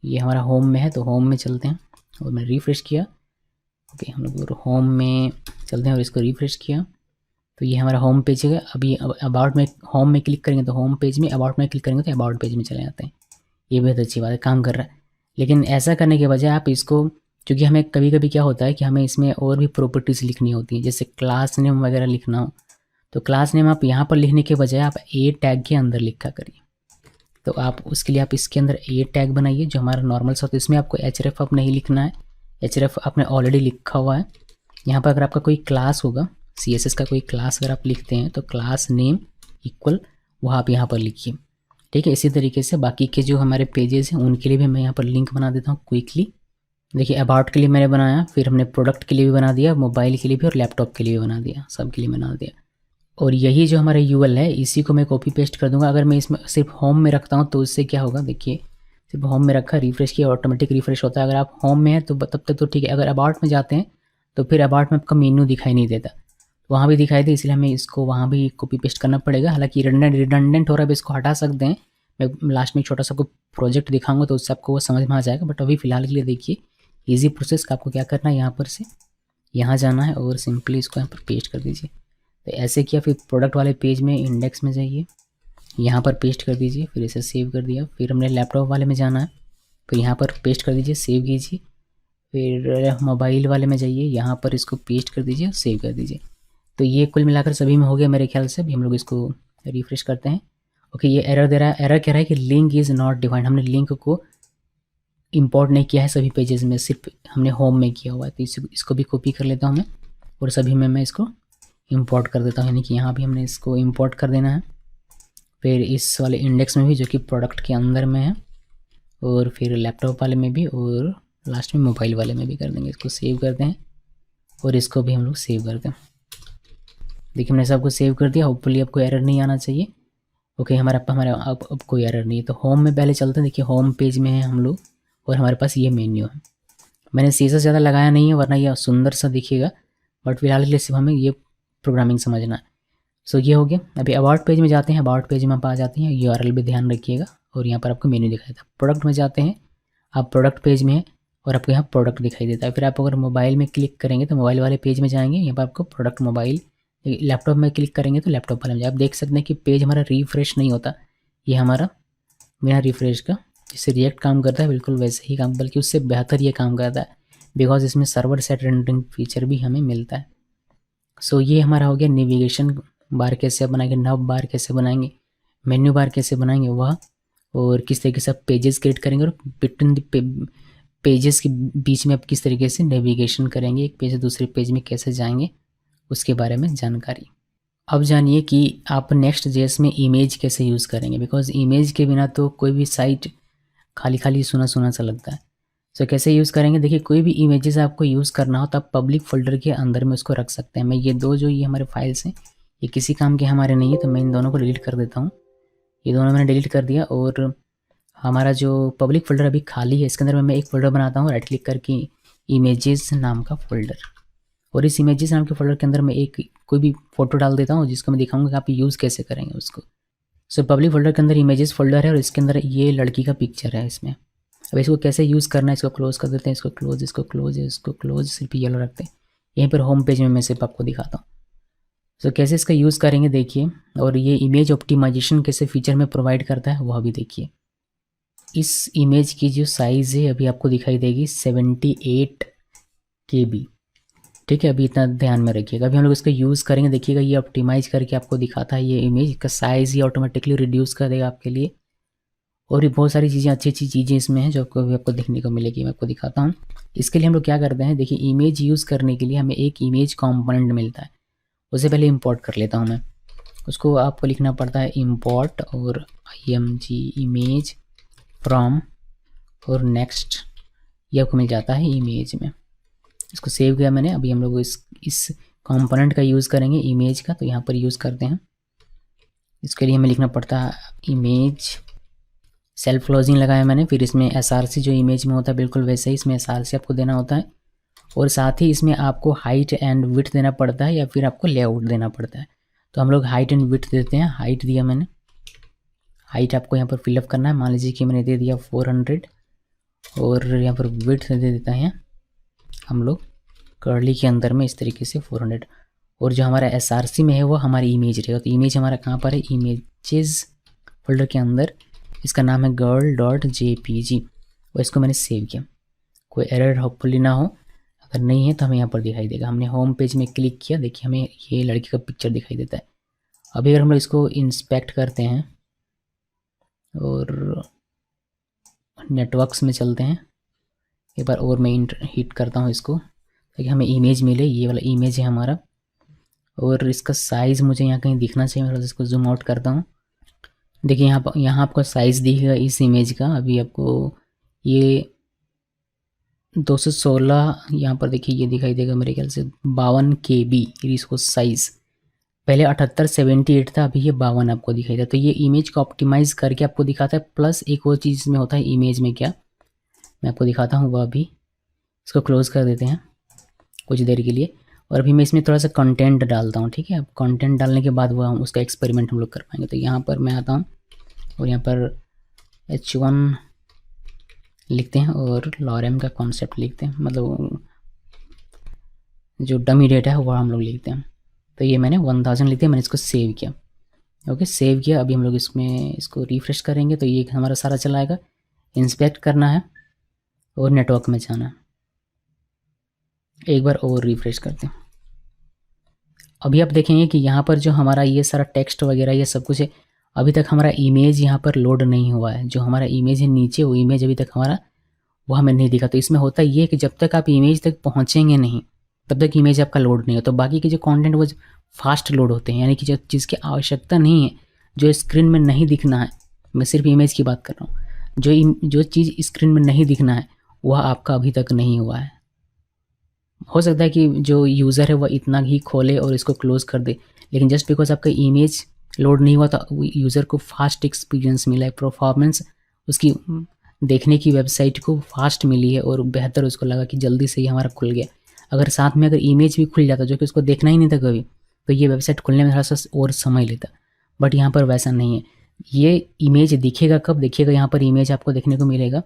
ये हमारा होम में है, तो होम में चलते हैं, और मैं रिफ्रेश किया। ओके, हम लोग होम में चलते हैं और इसको रिफ्रेश किया, तो ये हमारा होम पेज है। अभी अबाउट में होम में क्लिक करेंगे तो होम पेज में, अबाउट में क्लिक करेंगे तो अबाउट पेज में चले जाते हैं। ये बहुत अच्छी बात है, काम कर रहा है। लेकिन ऐसा करने के बजाय आप इसको, क्योंकि हमें कभी कभी क्या होता है कि हमें इसमें और भी प्रॉपर्टीज़ लिखनी होती हैं, जैसे क्लास नेम वगैरह लिखना हो, तो क्लास नेम आप यहाँ पर लिखने के बजाय आप ए टैग के अंदर लिखा करिए। तो आप उसके लिए आप इसके अंदर ए टैग बनाइए जो हमारा नॉर्मल सा, तो इसमें आपको एच रेफ अब नहीं लिखना है, एच रेफ आपने ऑलरेडी लिखा हुआ है। यहाँ पर अगर आपका कोई क्लास होगा, CSS का कोई क्लास अगर आप लिखते हैं तो क्लास नेम इक्वल वह आप यहाँ पर लिखिए, ठीक है। इसी तरीके से बाकी के जो हमारे पेजेस हैं उनके लिए भी मैं यहाँ पर लिंक बना देता हूँ क्विकली, देखिए अबाउट के लिए मैंने बनाया, फिर हमने प्रोडक्ट के लिए भी बना दिया, मोबाइल के लिए भी और लैपटॉप के लिए भी बना दिया, सब के लिए बना दिया। और यही जो हमारा यूएल है इसी को मैं कॉपी पेस्ट कर दूंगा। अगर मैं इसमें सिर्फ होम में रखता हूँ तो इससे क्या होगा, देखिए सिर्फ होम में रखा, रिफ्रेश किया, ऑटोमेटिक रिफ्रेश होता है। अगर आप होम में हैं तो तब तक तो ठीक है। अगर अबाउट में जाते हैं तो फिर अबाउट में आपका मेन्यू दिखाई नहीं देता, वहाँ भी दिखाई दे, इसलिए हमें इसको वहाँ भी कॉपी पेस्ट करना पड़ेगा। हालांकि रिडंडेंट हो रहा है, अब इसको हटा सकते हैं। मैं लास्ट में एक छोटा सा आपको प्रोजेक्ट दिखाऊंगा तो उससे आपको वो समझ में आ जाएगा। बट अभी फ़िलहाल के लिए देखिए ईजी प्रोसेस का आपको क्या करना है, यहाँ पर से यहाँ जाना है और सिंपली इसको यहाँ पर पेस्ट कर दीजिए। तो ऐसे किया, फिर प्रोडक्ट वाले पेज में इंडेक्स में जाइए, यहाँ पर पेस्ट कर दीजिए, फिर इसे सेव कर दिया। फिर हमने लैपटॉप वाले में जाना है, फिर यहाँ पर पेस्ट कर दीजिए, सेव कीजिए। फिर मोबाइल वाले में जाइए, यहाँ पर इसको पेस्ट कर दीजिए, सेव कर दीजिए। तो ये कुल मिलाकर सभी में हो गया मेरे ख्याल से। अभी हम लोग इसको रिफ्रेश करते हैं। ओके, ये एरर दे रहा है। एरर कह रहा है कि लिंक इज़ नॉट डिफाइंड। हमने लिंक को इंपोर्ट नहीं किया है सभी पेजेस में, सिर्फ हमने होम में किया हुआ है। तो इसको भी कॉपी कर लेता हूँ मैं और सभी में मैं इसको इंपोर्ट कर देता हूँ, यानी कि यहाँ भी हमने इसको इंपोर्ट कर देना है। फिर इस वाले इंडेक्स में भी जो कि प्रोडक्ट के अंदर में है, और फिर लैपटॉप वाले में भी, और लास्ट में मोबाइल वाले में भी कर देंगे। इसको सेव करते हैं और इसको भी हम लोग सेव करते हैं। देखिए हमने सबको सेव कर दिया। होपफुली आपको एरर नहीं आना चाहिए। ओके, हमारा अब कोई एरर नहीं है। तो होम में पहले चलते हैं। देखिए होम पेज में है हम लोग और हमारे पास ये मेन्यू है। मैंने सीसा ज़्यादा लगाया नहीं है वरना ये सुंदर सा दिखेगा, बट फिलहाल के लिए सिर्फ हमें ये प्रोग्रामिंग समझना है। सो ये हो गया। अभी अबाउट पेज में जाते हैं। अबाउट पेज में आप आ जाते हैं, यूआरएल भी ध्यान रखिएगा, और यहाँ पर आपको मेन्यू दिखाई देता है। प्रोडक्ट में जाते हैं, आप प्रोडक्ट पेज में हैं और आपको यहाँ प्रोडक्ट दिखाई देता है। फिर आप अगर मोबाइल में क्लिक करेंगे तो मोबाइल वाले पेज में जाएंगे, यहाँ पर आपको प्रोडक्ट मोबाइल। लैपटॉप में क्लिक करेंगे तो लैपटॉप वाले में आप देख सकते हैं कि पेज हमारा रिफ्रेश नहीं होता। ये हमारा बिना रिफ्रेश का, जिससे रिएक्ट काम करता है बिल्कुल वैसे ही काम, बल्कि उससे बेहतर ये काम करता है, बिकॉज इसमें सर्वर साइड रेंडरिंग फीचर भी हमें मिलता है। सो ये हमारा हो गया नेविगेशन बार कैसे बनाएंगे, नव बार कैसे बनाएंगे, मेन्यू बार कैसे बनाएंगे वह, और किस तरीके से आप पेजेस क्रिएट करेंगे, और बिटवीन द पेजेस के बीच में आप किस तरीके से नेविगेशन करेंगे, एक पेज से दूसरे पेज में कैसे जाएंगे, उसके बारे में जानकारी। अब जानिए कि आप नेक्स्ट जेएस में इमेज कैसे यूज़ करेंगे, बिकॉज इमेज के बिना तो कोई भी साइट खाली खाली सुना सुना सा लगता है। सो कैसे यूज़ करेंगे, देखिए कोई भी इमेजेस आपको यूज़ करना हो तो आप पब्लिक फोल्डर के अंदर में उसको रख सकते हैं। मैं ये दो जो ये हमारे फाइल्स हैं ये किसी काम के हमारे नहीं है, तो मैं इन दोनों को डिलीट कर देता हूँ। ये दोनों मैंने डिलीट कर दिया, और हमारा जो पब्लिक फोल्डर अभी खाली है इसके अंदर में मैं एक फ़ोल्डर बनाता हूँ, राइट क्लिक करके इमेजेस नाम का फ़ोल्डर, और इस इमेजेस नाम के फ़ोल्डर के अंदर मैं एक कोई भी फ़ोटो डाल देता हूँ जिसको मैं दिखाऊंगा कि आप यूज़ कैसे करेंगे उसको। सो पब्लिक फोल्डर के अंदर इमेजेस फोल्डर है और इसके अंदर ये लड़की का पिक्चर है इसमें। अब इसको कैसे यूज़ करना है, इसको क्लोज़ कर देते हैं, इसको क्लोज, इसको क्लोज, इसको क्लोज, सिर्फ येलो रखते हैं। यहीं पर होम पेज में मैं सिर्फ आपको दिखाता हूँ। सो कैसे इसका यूज़ करेंगे देखिए, और ये इमेज ऑप्टिमाइजेशन कैसे फीचर में प्रोवाइड करता है वह भी देखिए। इस इमेज की जो साइज़ है अभी आपको दिखाई देगी 78 KB, ठीक है। अभी इतना ध्यान में रखिएगा। अभी हम लोग इसका यूज़ करेंगे, देखिएगा ये ऑप्टिमाइज़ करके आपको दिखाता है ये इमेज का साइज़, ये ऑटोमेटिकली रिड्यूस कर देगा आपके लिए। और भी बहुत सारी चीज़ें, अच्छी अच्छी चीज़ें इसमें हैं जो आपको देखने को मिलेगी, मैं आपको दिखाता हूँ। इसके लिए हम लोग क्या करते हैं, देखिए इमेज यूज़ करने के लिए हमें एक इमेज कॉम्पोनेंट मिलता है, उसे पहले इंपोर्ट कर लेता हूँ मैं। उसको आपको लिखना पड़ता है इंपोर्ट और img इमेज फ्रॉम और नेक्स्ट, ये आपको मिल जाता है इमेज में। इसको सेव किया मैंने। अभी हम लोग इस कंपोनेंट का यूज़ करेंगे इमेज का, तो यहाँ पर यूज़ करते हैं। इसके लिए हमें लिखना पड़ता है इमेज, सेल्फ क्लोजिंग लगाया मैंने। फिर इसमें src जो इमेज में होता है बिल्कुल वैसे ही इसमें src आपको देना होता है, और साथ ही इसमें आपको हाइट एंड विड्थ देना पड़ता है या फिर आपको लेआउट देना पड़ता है। तो हम लोग हाइट एंड विड्थ देते हैं। हाइट दिया मैंने, हाइट आपको यहाँ पर फिलअप करना है। मान लीजिए कि मैंने दे दिया 400, और यहाँ पर विड्थ दे देता है हम लोग कर्ली के अंदर में इस तरीके से 400, और जो हमारा src में है वो हमारी इमेज रहेगा। तो इमेज हमारा कहाँ पर है, इमेजेस फोल्डर के अंदर, इसका नाम है girl.jpg, और इसको मैंने सेव किया। कोई एरर होपफुली ना हो, अगर नहीं है तो हमें यहाँ पर दिखाई देगा। हमने होम पेज में क्लिक किया, देखिए हमें ये लड़की का पिक्चर दिखाई देता है। अभी अगर हम लोग इसको इंस्पेक्ट करते हैं और नेटवर्क्स में चलते हैं, एक बार और मैं हिट करता हूँ इसको ताकि हमें इमेज मिले। ये वाला इमेज है हमारा, और इसका साइज़ मुझे यहाँ कहीं दिखना चाहिए। मैं इसको जूम आउट करता हूँ। देखिए यहाँ आपको साइज़ दिखेगा इस इमेज का। अभी आपको ये 216 यहाँ पर देखिए ये दिखाई देगा मेरे ख्याल से 52 KB इसको साइज़। पहले 78 78 था, अभी ये 52 आपको दिखाई देता। तो ये इमेज को ऑप्टिमाइज़ करके आपको दिखाता है। प्लस एक और चीज़ में होता है इमेज में क्या, मैं आपको दिखाता हूँ वह अभी। इसको क्लोज़ कर देते हैं कुछ देर के लिए, और अभी मैं इसमें थोड़ा सा कंटेंट डालता हूँ, ठीक है। अब कंटेंट डालने के बाद वह उसका एक्सपेरिमेंट हम लोग कर पाएंगे। तो यहाँ पर मैं आता हूँ और यहाँ पर H1 लिखते हैं और लॉरेम का कॉन्सेप्ट लिखते हैं, मतलब जो डमी डेटा है वह हम लोग लिखते हैं। तो ये मैंने 1000 लिख दिया, मैंने इसको सेव किया। ओके, सेव किया। अभी हम लोग इसमें इसको रिफ्रेश करेंगे तो ये हमारा सारा चला आएगा। इंस्पेक्ट करना है और नेटवर्क में जाना है। एक बार और रिफ्रेश करते हैं। अभी आप देखेंगे कि यहाँ पर जो हमारा ये सारा टेक्स्ट वगैरह ये सब कुछ है, अभी तक हमारा इमेज यहाँ पर लोड नहीं हुआ है। जो हमारा इमेज है नीचे, वो इमेज अभी तक हमारा वो हमें नहीं दिखा। तो इसमें होता ये कि जब तक आप इमेज तक पहुँचेंगे नहीं तब तक इमेज आपका लोड नहीं हो। तो बाकी के जो कंटेंट वो फास्ट लोड होते हैं, यानी कि जो चीज़ की आवश्यकता नहीं है, जो स्क्रीन में नहीं दिखना है, मैं सिर्फ इमेज की बात कर रहा हूँ, जो चीज़ स्क्रीन में नहीं दिखना है वह आपका अभी तक नहीं हुआ है। हो सकता है कि जो यूज़र है वह इतना ही खोले और इसको क्लोज़ कर दे, लेकिन जस्ट बिकॉज आपका इमेज लोड नहीं हुआ तो यूज़र को फास्ट एक्सपीरियंस मिला है, परफॉर्मेंस उसकी देखने की वेबसाइट को फास्ट मिली है और बेहतर उसको लगा कि जल्दी से ही हमारा खुल गया। अगर साथ में अगर इमेज भी खुल जाता जो कि उसको देखना ही नहीं था कभी, तो ये वेबसाइट खुलने में थोड़ा सा और समय लेता। बट यहाँ पर वैसा नहीं है। ये इमेज दिखेगा कब, देखिएगा यहाँ पर इमेज आपको देखने को मिलेगा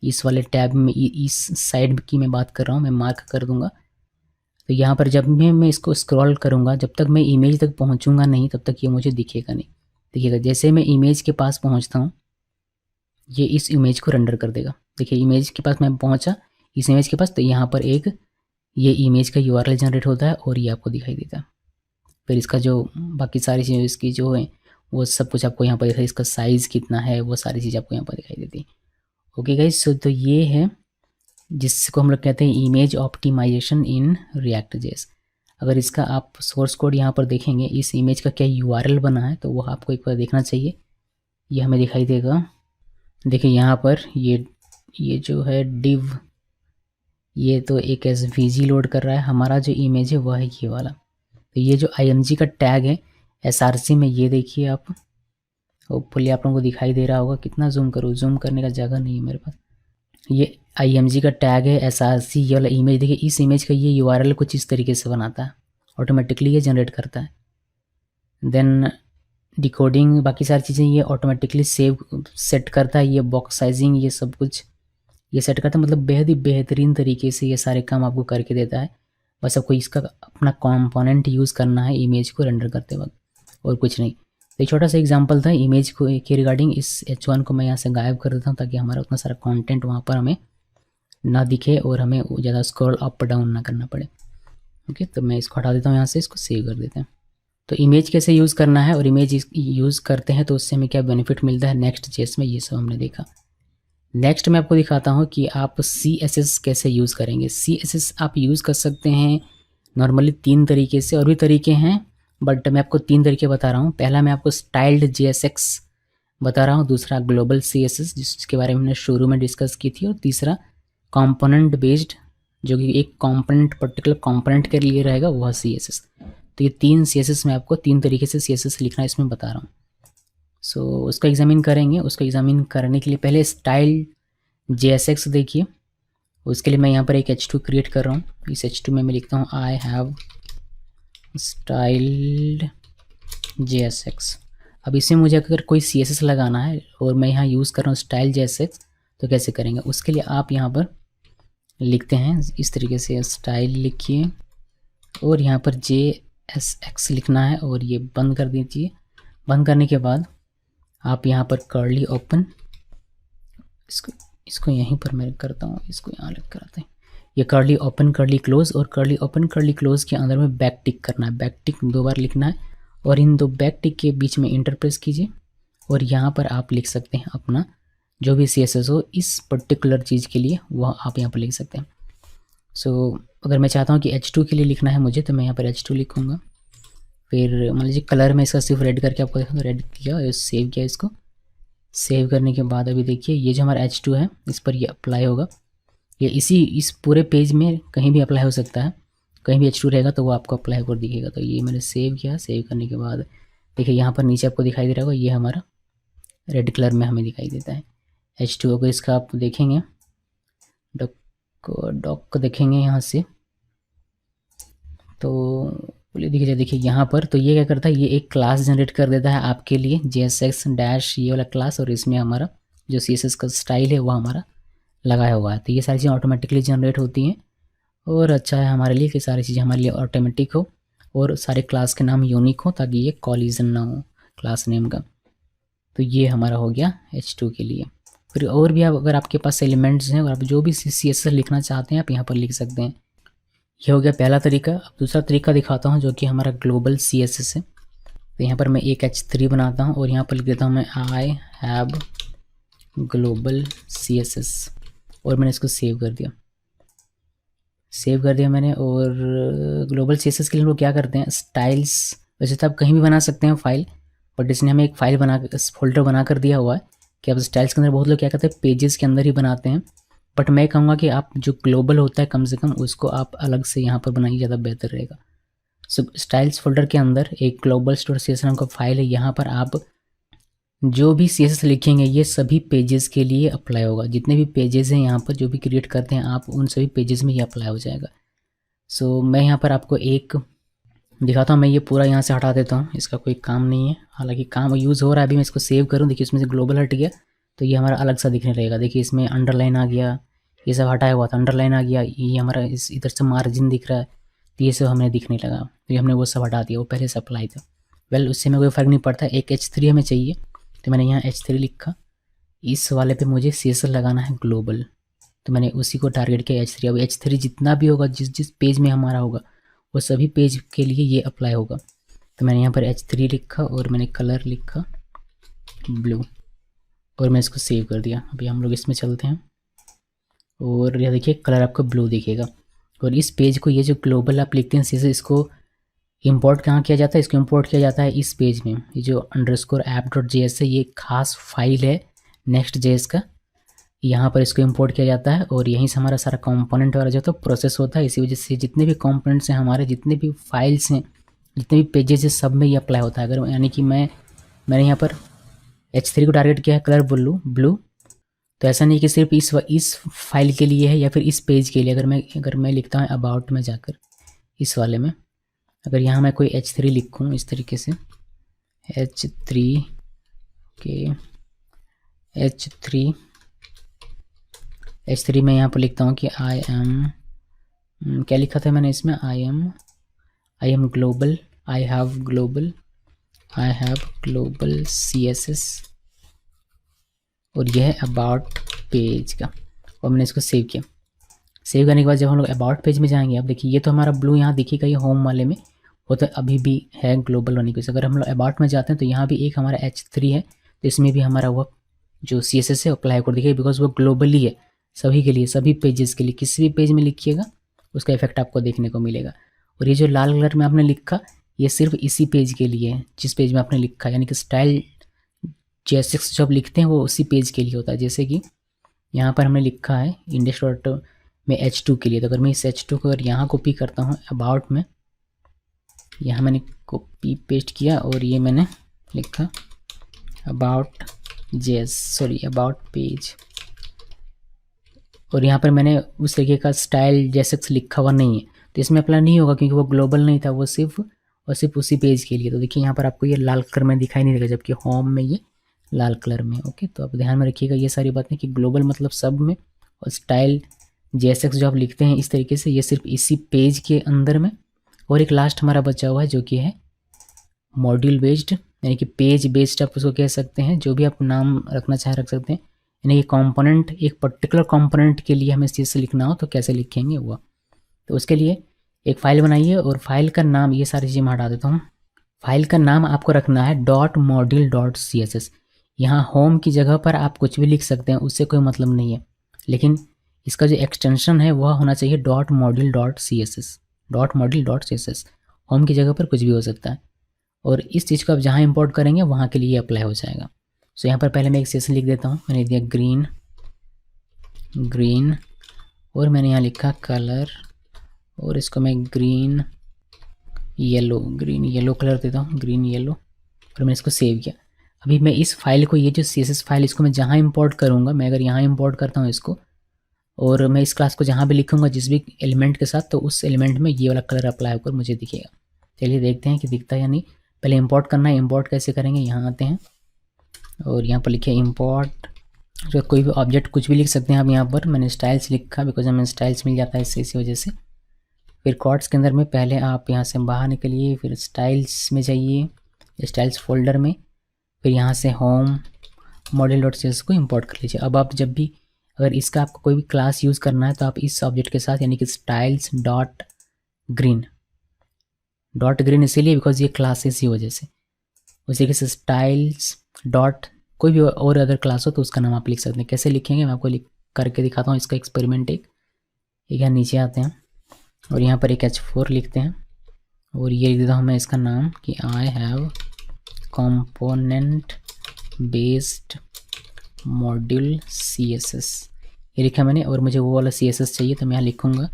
इस वाले टैब में, इस साइड की मैं बात कर रहा हूँ, मैं मार्क कर दूंगा। तो यहाँ पर जब मैं इसको स्क्रॉल करूँगा, जब तक मैं इमेज तक पहुँचूँगा नहीं तब तक ये मुझे दिखेगा नहीं। देखिएगा जैसे मैं इमेज के पास पहुँचता हूँ ये इस इमेज को रेंडर कर देगा। देखिए इमेज के पास मैं पहुँचा, इस इमेज के पास, तो यहाँ पर एक ये इमेज का URL जनरेट होता है और ये आपको दिखाई देता है। फिर इसका जो बाकी सारी चीज़ें इसकी जो है वो सब कुछ आपको यहाँ पर दिखाई, इसका साइज़ कितना है वो सारी चीज़ आपको यहाँ पर दिखाई देती है। ओके गाइस, सो तो ये है जिसको हम लोग कहते हैं इमेज ऑप्टिमाइजेशन इन React.js। अगर इसका आप सोर्स कोड यहाँ पर देखेंगे, इस इमेज का क्या URL बना है तो वह आपको एक बार देखना चाहिए। ये हमें दिखाई देगा। देखिए यहाँ पर ये जो है div, ये तो एक SVG लोड कर रहा है। हमारा जो इमेज है वह है ये वाला। तो ये जो img का टैग है src में, ये देखिए आप, होपफुली आप लोगों को दिखाई दे रहा होगा। कितना जूम करूँ, जूम करने का जगह नहीं है मेरे पास। ये img का टैग है src, ये वाला इमेज देखिए। इस इमेज का ये URL कुछ इस तरीके से बनाता है, ऑटोमेटिकली ये जनरेट करता है। देन डिकोडिंग बाकी सारी चीज़ें ये ऑटोमेटिकली सेट करता है। ये बॉक्स साइजिंग ये सब कुछ ये सेट करता है, मतलब बेहद ही बेहतरीन तरीके से ये सारे काम आपको करके देता है। बस आपको इसका अपना कंपोनेंट यूज़ करना है इमेज को रेंडर करते वक्त, और कुछ नहीं। तो एक छोटा सा एग्जांपल था इमेज को के रिगार्डिंग। इस H1 को मैं यहाँ से गायब कर देता हूँ ताकि हमारा उतना सारा कंटेंट वहाँ पर हमें ना दिखे और हमें ज़्यादा स्क्रॉल अप डाउन ना करना पड़े। ओके, तो मैं इसको हटा देता हूँ यहाँ से, इसको सेव कर देते हैं। तो इमेज कैसे यूज़ करना है और इमेज यूज़ करते हैं तो उससे हमें क्या बेनिफिट मिलता है Next.js में, ये सब हमने देखा। नेक्स्ट मैं आपको दिखाता हूँ कि आप CSS कैसे यूज़ करेंगे। CSS आप यूज़ कर सकते हैं नॉर्मली 3 तरीके से, और भी तरीके हैं बट मैं आपको 3 तरीके बता रहा हूँ। पहला मैं आपको स्टाइल्ड JSX बता रहा हूँ, दूसरा ग्लोबल CSS जिसके बारे में हमने शुरू में डिस्कस की थी, और तीसरा कंपोनेंट बेस्ड जो कि एक कंपोनेंट पर्टिकुलर कंपोनेंट के लिए रहेगा वह CSS। तो ये 3 CSS मैं आपको 3 तरीके से CSS लिखना इसमें बता रहा हूँ। सो उसका एग्जामिन करेंगे। उसको एग्जामिन करने के लिए पहले स्टाइल JSX देखिए। उसके लिए मैं यहाँ पर एक H2 क्रिएट कर रहा हूँ। इस H2 में मैं लिखता हूँ आई हैव स्टाइल्ड JSX। अब इसमें मुझे अगर कोई CSS लगाना है और मैं यहाँ यूज़ कर रहा हूँ स्टाइल JSX, तो कैसे करेंगे उसके लिए आप यहाँ पर लिखते हैं इस तरीके से, स्टाइल लिखिए और यहाँ पर JSX लिखना है और ये बंद कर दीजिए। बंद करने के बाद आप यहाँ पर कर्ली ओपन, इसको यहीं पर मैं करता हूँ, इसको यहाँ लग कराते हैं। ये कर्ली ओपन कर्ली क्लोज, और कर्ली ओपन कर्ली क्लोज के अंदर में बैक टिक करना है। बैक टिक 2 बार लिखना है और इन 2 बैक टिक के बीच में इंटर प्रेस कीजिए और यहाँ पर आप लिख सकते हैं अपना जो भी CSS हो इस पर्टिकुलर चीज़ के लिए, वह आप यहाँ पर लिख सकते हैं। सो अगर मैं चाहता हूँ कि H2 के लिए लिखना है मुझे, तो मैं यहाँ पर H2 लिखूँगा। फिर मान लीजिए कलर में इसका सिर्फ रेड करके आपको देखा, रेड किया, सेव किया। इसको सेव करने के बाद अभी देखिए ये जो हमारा H2 है इस पर ये अप्लाई होगा। ये इस पूरे पेज में कहीं भी अप्लाई हो सकता है, कहीं भी H2 रहेगा तो वो आपको अप्लाई होकर दिखेगा। तो ये मैंने सेव किया, सेव करने के बाद देखिए यहाँ पर नीचे आपको दिखाई दे रहा होगा, ये हमारा रेड कलर में हमें दिखाई देता है H2। अगर इसका आप देखेंगे डॉक को देखेंगे यहाँ से तो बोलिए देखिए यहाँ पर तो ये क्या करता है, ये एक क्लास जनरेट कर देता है आपके लिए JSX डैश ये वाला क्लास, और इसमें हमारा जो CSS का स्टाइल है वो हमारा लगाया हुआ है। तो ये सारी चीज़ें ऑटोमेटिकली जनरेट होती हैं और अच्छा है हमारे लिए कि सारी चीज़ें हमारे लिए ऑटोमेटिक हो और सारे क्लास के नाम यूनिक हो ताकि ये कॉलिजन ना हो क्लास नेम का। तो ये हमारा हो गया H2 के लिए। फिर और भी अगर आपके पास एलिमेंट्स हैं और आप जो भी CSS लिखना चाहते हैं आप यहाँ पर लिख सकते हैं। ये हो गया पहला तरीका। अब दूसरा तरीका दिखाता हूँ जो कि हमारा ग्लोबल CSS है। तो यहाँ पर मैं एक H3 बनाता हूँ और यहाँ पर लिख देता हूँ मैं आई हैव ग्लोबल CSS और मैंने इसको सेव कर दिया। सेव कर दिया मैंने। और ग्लोबल CSS के लिए लोग क्या करते हैं, स्टाइल्स वैसे तो आप कहीं भी बना सकते हैं फाइल, बट इसने हमें एक फाइल बना फोल्डर बना कर दिया हुआ है कि अब स्टाइल्स के अंदर बहुत लोग क्या करते हैं पेजेस के अंदर ही बनाते हैं, बट मैं कहूँगा कि आप जो ग्लोबल होता है कम से कम उसको आप अलग से यहाँ पर बनाइए, ज़्यादा बेहतर रहेगा। सो स्टाइल्स फोल्डर के अंदर एक ग्लोबल स्टोर CSS नाम का फाइल है, यहाँ पर आप जो भी CSS लिखेंगे ये सभी पेजेस के लिए अप्लाई होगा। जितने भी पेजेस हैं यहाँ पर जो भी क्रिएट करते हैं आप उन सभी पेजेस में ये अप्लाई हो जाएगा। सो मैं यहाँ पर आपको एक दिखाता हूँ। मैं ये पूरा यहाँ से हटा देता हूँ, इसका कोई काम नहीं है, हालांकि काम यूज़ हो रहा है। अभी मैं इसको सेव करूँ, देखिए इसमें से ग्लोबल हट गया तो ये हमारा अलग सा दिखने लगेगा। देखिए इसमें अंडरलाइन आ गया, ये सब हटाया हुआ था, अंडरलाइन आ गया, ये हमारा इस इधर से मार्जिन दिख रहा है, तो ये सब हमें दिखने लगा। तो ये हमने वो सब हटा दिया, वो पहले से अप्लाई था। वेल उससे में कोई फ़र्क नहीं पड़ता। एक H3 हमें चाहिए तो मैंने यहाँ H3 लिखा। इस वाले पे मुझे CSS लगाना है ग्लोबल, तो मैंने उसी को टारगेट किया H3। अब H3 जितना भी होगा जिस पेज में हमारा होगा वो सभी पेज के लिए ये अप्लाई होगा। तो मैंने यहाँ पर H3 लिखा और मैंने कलर लिखा ब्लू और मैं इसको सेव कर दिया। अभी हम लोग इसमें चलते हैं और यह देखिए कलर आपको ब्लू दिखेगा। और इस पेज को ये जो ग्लोबल आप लिखते हैं CSS, इसको इंपोर्ट कहाँ किया जाता है, इसको इंपोर्ट किया जाता है इस पेज में। ये जो _app.js है ये खास फाइल है Next.js का, यहाँ पर इसको इंपोर्ट किया जाता है और यहीं से हमारा सारा कंपोनेंट वाला जो तो प्रोसेस होता है। इसी वजह से जितने भी कंपोनेंट्स हैं हमारे, जितने भी फाइल्स हैं, जितने भी पेजेस हैं, सब में ये अप्लाई होता है। अगर यानी कि मैंने यहाँ पर H3 को टारगेट किया है कलर ब्लू, तो ऐसा नहीं कि सिर्फ इस फाइल के लिए है या फिर इस पेज के लिए। अगर मैं लिखता हूँ अबाउट में जाकर इस वाले में, अगर यहाँ मैं कोई H3 लिखूँ इस तरीके से H3 के H3 मैं यहाँ पर लिखता हूँ कि आई एम, क्या लिखा था मैंने इसमें, I am global, I have global CSS और यह है अबाउट पेज का, और मैंने इसको सेव किया। सेव करने के बाद जब हम लोग अबाउट पेज में जाएंगे, अब देखिए ये तो हमारा ब्लू यहाँ दिखेगा, ये होम वाले में, वो तो अभी भी है ग्लोबल होने की वजह से। अगर हम लोग अबाउट में जाते हैं तो यहाँ भी एक हमारा H3 है, तो इसमें भी हमारा वो जो CSS है अप्लाई कर दिखेगा, बिकॉज वो ग्लोबली है सभी के लिए, सभी पेजेस के लिए। किसी भी पेज में लिखिएगा उसका इफेक्ट आपको देखने को मिलेगा। और ये जो लाल कलर में आपने लिखा ये सिर्फ इसी पेज के लिए है जिस पेज में आपने लिखा, यानी कि स्टाइल JSX जो आप लिखते हैं वो उसी पेज के लिए होता है। जैसे कि यहाँ पर हमने लिखा है index में H2 के लिए, तो अगर मैं इस H2 को अगर यहाँ कॉपी करता हूँ अबाउट में, यहाँ मैंने कॉपी पेस्ट किया और ये मैंने लिखा अबाउट पेज, और यहाँ पर मैंने उस तरीके का स्टाइल JSX लिखा हुआ नहीं है, तो इसमें अप्लाई नहीं होगा क्योंकि वो ग्लोबल नहीं था, वो सिर्फ उसी पेज के लिए। तो देखिए यहाँ पर आपको ये लाल कलर में दिखाई नहीं देगा, जबकि होम में ये लाल कलर में। ओके, तो आप ध्यान में रखिएगा ये सारी बातें कि ग्लोबल मतलब सब में, और स्टाइल JSX जो आप लिखते हैं इस तरीके से ये सिर्फ इसी पेज के अंदर में। और एक लास्ट हमारा बचा हुआ है जो कि है मॉड्यूल बेस्ड, यानी कि पेज बेस्ड आप उसको कह सकते हैं, जो भी आप नाम रखना चाहे रख सकते हैं। यानी कि कंपोनेंट, एक पर्टिकुलर कंपोनेंट के लिए हमें CSS लिखना हो तो कैसे लिखेंगे वो। तो उसके लिए एक फ़ाइल बनाइए और फाइल का नाम, ये सारी चीज़ें मैं हटा देता हूँ। फाइल का नाम आपको रखना है .module.css। यहाँ होम की जगह पर आप कुछ भी लिख सकते हैं, उससे कोई मतलब नहीं है, लेकिन इसका जो एक्सटेंशन है वह होना चाहिए .module.css। होम की जगह पर कुछ भी हो सकता है, और इस चीज़ को आप जहाँ इंपोर्ट करेंगे वहाँ के लिए अप्लाई हो जाएगा। सो यहाँ पर पहले मैं एक CSS लिख देता हूँ। मैंने दिया ग्रीन, और मैंने यहाँ लिखा कलर, और इसको मैं ग्रीन येलो कलर देता हूँ, ग्रीन येलो, और मैंने इसको सेव किया। अभी मैं इस फाइल को, ये जो CSS फाइल, इसको मैं जहाँ इंपोर्ट करूँगा, मैं अगर यहाँ इंपोर्ट करता हूँ इसको, और मैं इस क्लास को जहाँ भी लिखूँगा जिस भी एलिमेंट के साथ, तो उस एलिमेंट में ये वाला कलर अप्लाई होकर मुझे दिखेगा। चलिए देखते हैं कि दिखता है या नहीं। पहले इंपोर्ट करना है। इंपोर्ट कैसे करेंगे, यहाँ आते हैं और यहाँ पर लिखे इंपोर्ट, जो कोई भी ऑब्जेक्ट कुछ भी लिख सकते हैं आप। यहाँ पर मैंने स्टाइल्स लिखा बिकॉज हमें स्टाइल्स मिल जाता है इससे, इसी वजह से। फिर कॉर्ड्स के अंदर में पहले आप यहाँ से बाहर निकलिए, फिर स्टाइल्स में जाइए, स्टाइल्स फोल्डर में, फिर यहाँ से होम model.cs को इंपोर्ट कर लीजिए। अब आप जब भी अगर इसका आपको कोई भी क्लास यूज़ करना है तो आप इस ऑब्जेक्ट के साथ, यानी कि स्टाइल्स डॉट ग्रीन इसीलिए बिकॉज ये क्लास है, इसी वजह से। उसी तरीके से स्टाइल्स डॉट कोई भी और अदर क्लास हो तो उसका नाम आप लिख सकते हैं। कैसे लिखेंगे मैं आपको करके दिखाता हूँ इसका एक्सपेरिमेंट। एक यहाँ नीचे आते हैं और यहाँ पर एक H4 लिखते हैं और ये लिख देता हूँ मैं इसका नाम कि I have component based module CSS, ये लिखा मैंने। और मुझे वो वाला CSS चाहिए तो मैं यहाँ लिखूँगा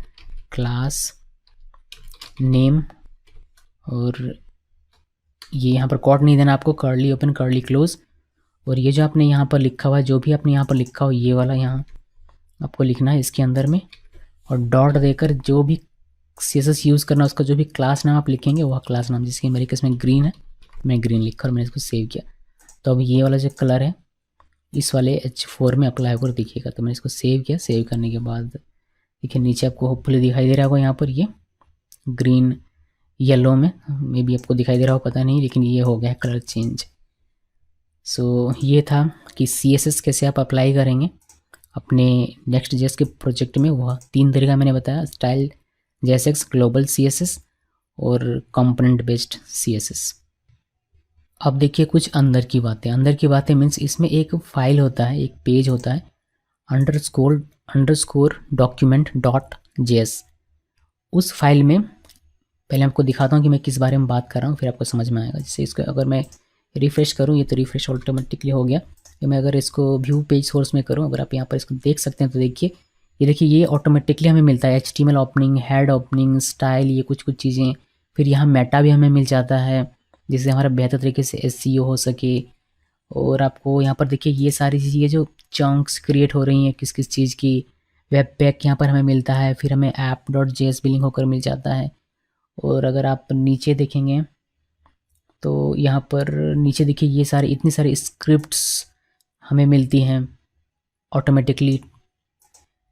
क्लास नेम, और ये यहाँ पर कोड नहीं देना आपको, कर्ली ओपन कर्ली क्लोज। और ये जो आपने यहाँ पर लिखा हुआ है, जो भी आपने यहाँ पर लिखा हो, ये वाला यहाँ आपको लिखना है इसके अंदर में, और डॉट देकर जो भी CSS यूज़ करना है उसका जो भी क्लास नाम आप लिखेंगे वह क्लास नाम, जिसकी मेरे केस में ग्रीन है, मैं ग्रीन लिखा और मैंने इसको सेव किया। तो अब ये वाला जो कलर है इस वाले H4 में अप्लाई होकर दिखेगा। तो मैंने इसको सेव किया। सेव करने के बाद देखिए नीचे आपको होपफुली दिखाई दे रहा होगा यहाँ पर ये ग्रीन येलो में, मे बी आपको दिखाई दे रहा हो पता नहीं, लेकिन ये हो गया कलर चेंज। सो ये था कि CSS कैसे आप अप्लाई करेंगे अपने Next.js के प्रोजेक्ट में। वह 3 तरीका मैंने बताया, स्टाइल JSX, ग्लोबल CSS और कंपोनेंट बेस्ड CSS। अब देखिए कुछ अंदर की बातें मीन्स इसमें एक फाइल होता है, एक पेज होता है अंडरस्कोर document.js। उस फाइल में पहले आपको दिखाता हूँ कि मैं किस बारे में बात कर रहा हूँ, फिर आपको समझ में आएगा। जैसे इसको अगर मैं रिफ़्रेश करूँ, ये तो रिफ़्रेश ऑटोमेटिकली हो गया। तो मैं अगर इसको व्यू पेज सोर्स में करूँ, अगर आप यहाँ पर इसको देख सकते हैं तो देखिए ये ऑटोमेटिकली हमें मिलता है HTML opening, head opening, style, ये कुछ चीज़ें। फिर यहाँ मेटा भी हमें मिल जाता है जिससे हमारा बेहतर तरीके से SEO हो सके। और आपको यहाँ पर देखिए ये सारी चीज़ें जो चंक्स क्रिएट हो रही हैं किस किस चीज़ की, वेब पैक यहाँ पर हमें मिलता है। फिर हमें app.js भी लिंक होकर मिल जाता है। और अगर आप नीचे देखेंगे तो यहाँ पर नीचे देखिए ये सारे इतनी सारी स्क्रिप्ट्स हमें मिलती हैं ऑटोमेटिकली,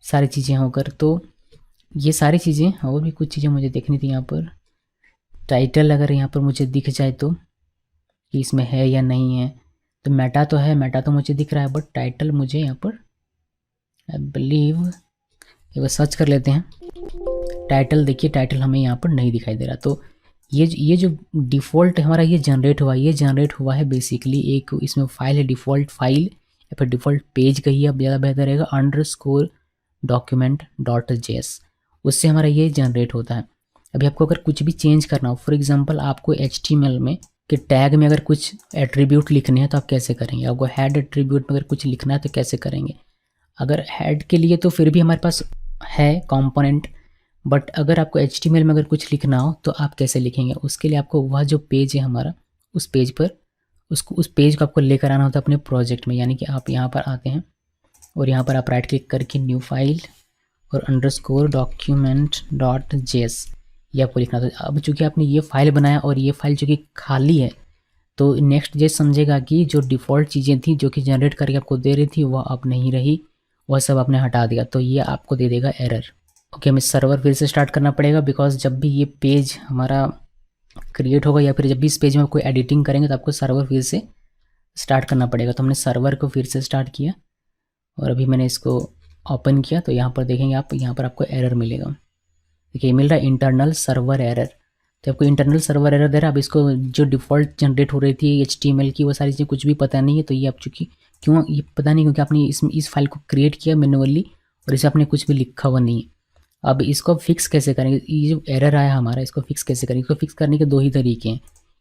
सारी चीज़ें होकर। तो ये सारी चीज़ें, और भी कुछ चीज़ें मुझे देखनी थी यहाँ पर। टाइटल अगर यहाँ पर मुझे दिख जाए तो कि इसमें है या नहीं है, तो मेटा तो है, मेटा तो मुझे दिख रहा है, बट टाइटल मुझे यहाँ पर आई बिलीव, एक बार सर्च कर लेते हैं टाइटल। देखिए टाइटल हमें यहाँ पर नहीं दिखाई दे रहा। तो ये जो डिफ़ॉल्ट हमारा ये जनरेट हुआ है बेसिकली एक इसमें फाइल है, डिफ़ॉल्ट फाइल या फिर डिफ़ॉल्ट पेज कहिए अब ज़्यादा बेहतर रहेगा, underscore document.js, उससे हमारा ये जनरेट होता है। अभी आपको अगर कुछ भी चेंज करना हो, फॉर एग्जांपल आपको HTML में के टैग में अगर कुछ एट्रीब्यूट लिखने हैं तो आप कैसे करेंगे। आपको हेड एट्रीब्यूट में अगर कुछ लिखना है तो कैसे करेंगे। अगर हेड के लिए तो फिर भी हमारे पास है कंपोनेंट, बट अगर आपको HTML में अगर कुछ लिखना हो तो आप कैसे लिखेंगे। उसके लिए आपको वह जो पेज है हमारा, उस पेज पर उस पेज को आपको लेकर आना होता है अपने प्रोजेक्ट में। यानी कि आप यहाँ पर आते हैं और यहाँ पर आप राइट क्लिक करके न्यू फाइल और underscore document.js ये आपको लिखना था। अब चूँकि आपने ये फाइल बनाया और ये फाइल चूँकि खाली है, तो Next.js समझेगा कि जो डिफ़ॉल्ट चीज़ें थी जो कि जनरेट करके आपको दे रही थी वह अब नहीं रही, वह सब आपने हटा दिया, तो ये आपको दे देगा एरर। ओके, हमें सर्वर फिर से स्टार्ट करना पड़ेगा बिकॉज जब भी ये पेज हमारा क्रिएट होगा या फिर जब भी इस पेज में कोई एडिटिंग करेंगे तो आपको सर्वर फिर से स्टार्ट करना पड़ेगा। तो हमने सर्वर को फिर से स्टार्ट किया और अभी मैंने इसको ओपन किया तो यहाँ पर देखेंगे आप, यहाँ पर आपको एरर मिलेगा। देखिए मिल रहा है इंटरनल सर्वर एरर। तो आपको इंटरनल सर्वर एरर दे रहा है। अब इसको जो डिफ़ॉल्ट जनरेट हो रही थी HTML की वो सारी चीज़ें कुछ भी पता नहीं है। तो ये आप चूँकि क्यों ये पता नहीं, क्योंकि आपने इस फाइल को क्रिएट किया मैन्युअली और इसे आपने कुछ भी लिखा हुआ नहीं है। अब इसको फिक्स कैसे करेंगे, ये जो एरर आया हमारा इसको फिक्स कैसे करेंगे। इसको फिक्स करने के 2 ही तरीके हैं।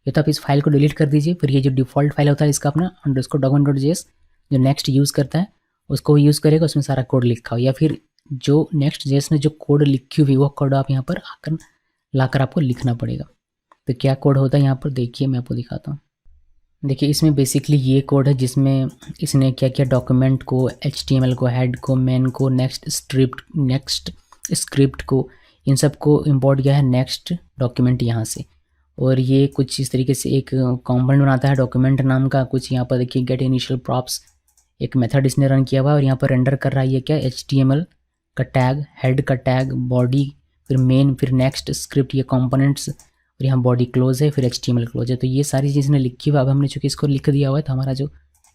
ये तो आप इस फाइल को डिलीट कर दीजिए, फिर ये जो डिफ़ॉल्ट फाइल होता है इसका अपना underscore document.js जो नेक्स्ट यूज़ करता है उसको यूज़ करेगा, उसमें सारा कोड लिखा हो, या फिर जो नेक्स्ट जेएस ने जो कोड लिखी हुई वो कोड आप यहाँ पर आकर लाकर आपको लिखना पड़ेगा। तो क्या कोड होता है यहाँ पर देखिए, मैं आपको दिखाता हूँ। देखिए इसमें बेसिकली ये कोड है जिसमें इसने क्या किया, डॉक्यूमेंट को, HTML को, हेड को, मेन को, नेक्स्ट स्क्रिप्ट को, इन सब को इंपोर्ट किया है नेक्स्ट डॉक्यूमेंट यहाँ से। और ये कुछ इस तरीके से एक कॉम्पोनेंट बनाता है डॉक्यूमेंट नाम का कुछ। यहाँ पर देखिए गेट इनिशियल प्रॉप्स एक मेथड इसने रन किया हुआ है और यहाँ पर रेंडर कर रहा है ये क्या, HTML का टैग, हेड का टैग, बॉडी, फिर मेन, फिर नेक्स्ट स्क्रिप्ट, ये कंपोनेंट्स, और यहाँ बॉडी क्लोज है, फिर HTML क्लोज है। तो ये सारी चीज़ ने लिखी हुई। अब हमने चूँकि इसको लिख दिया हुआ है तो हमारा जो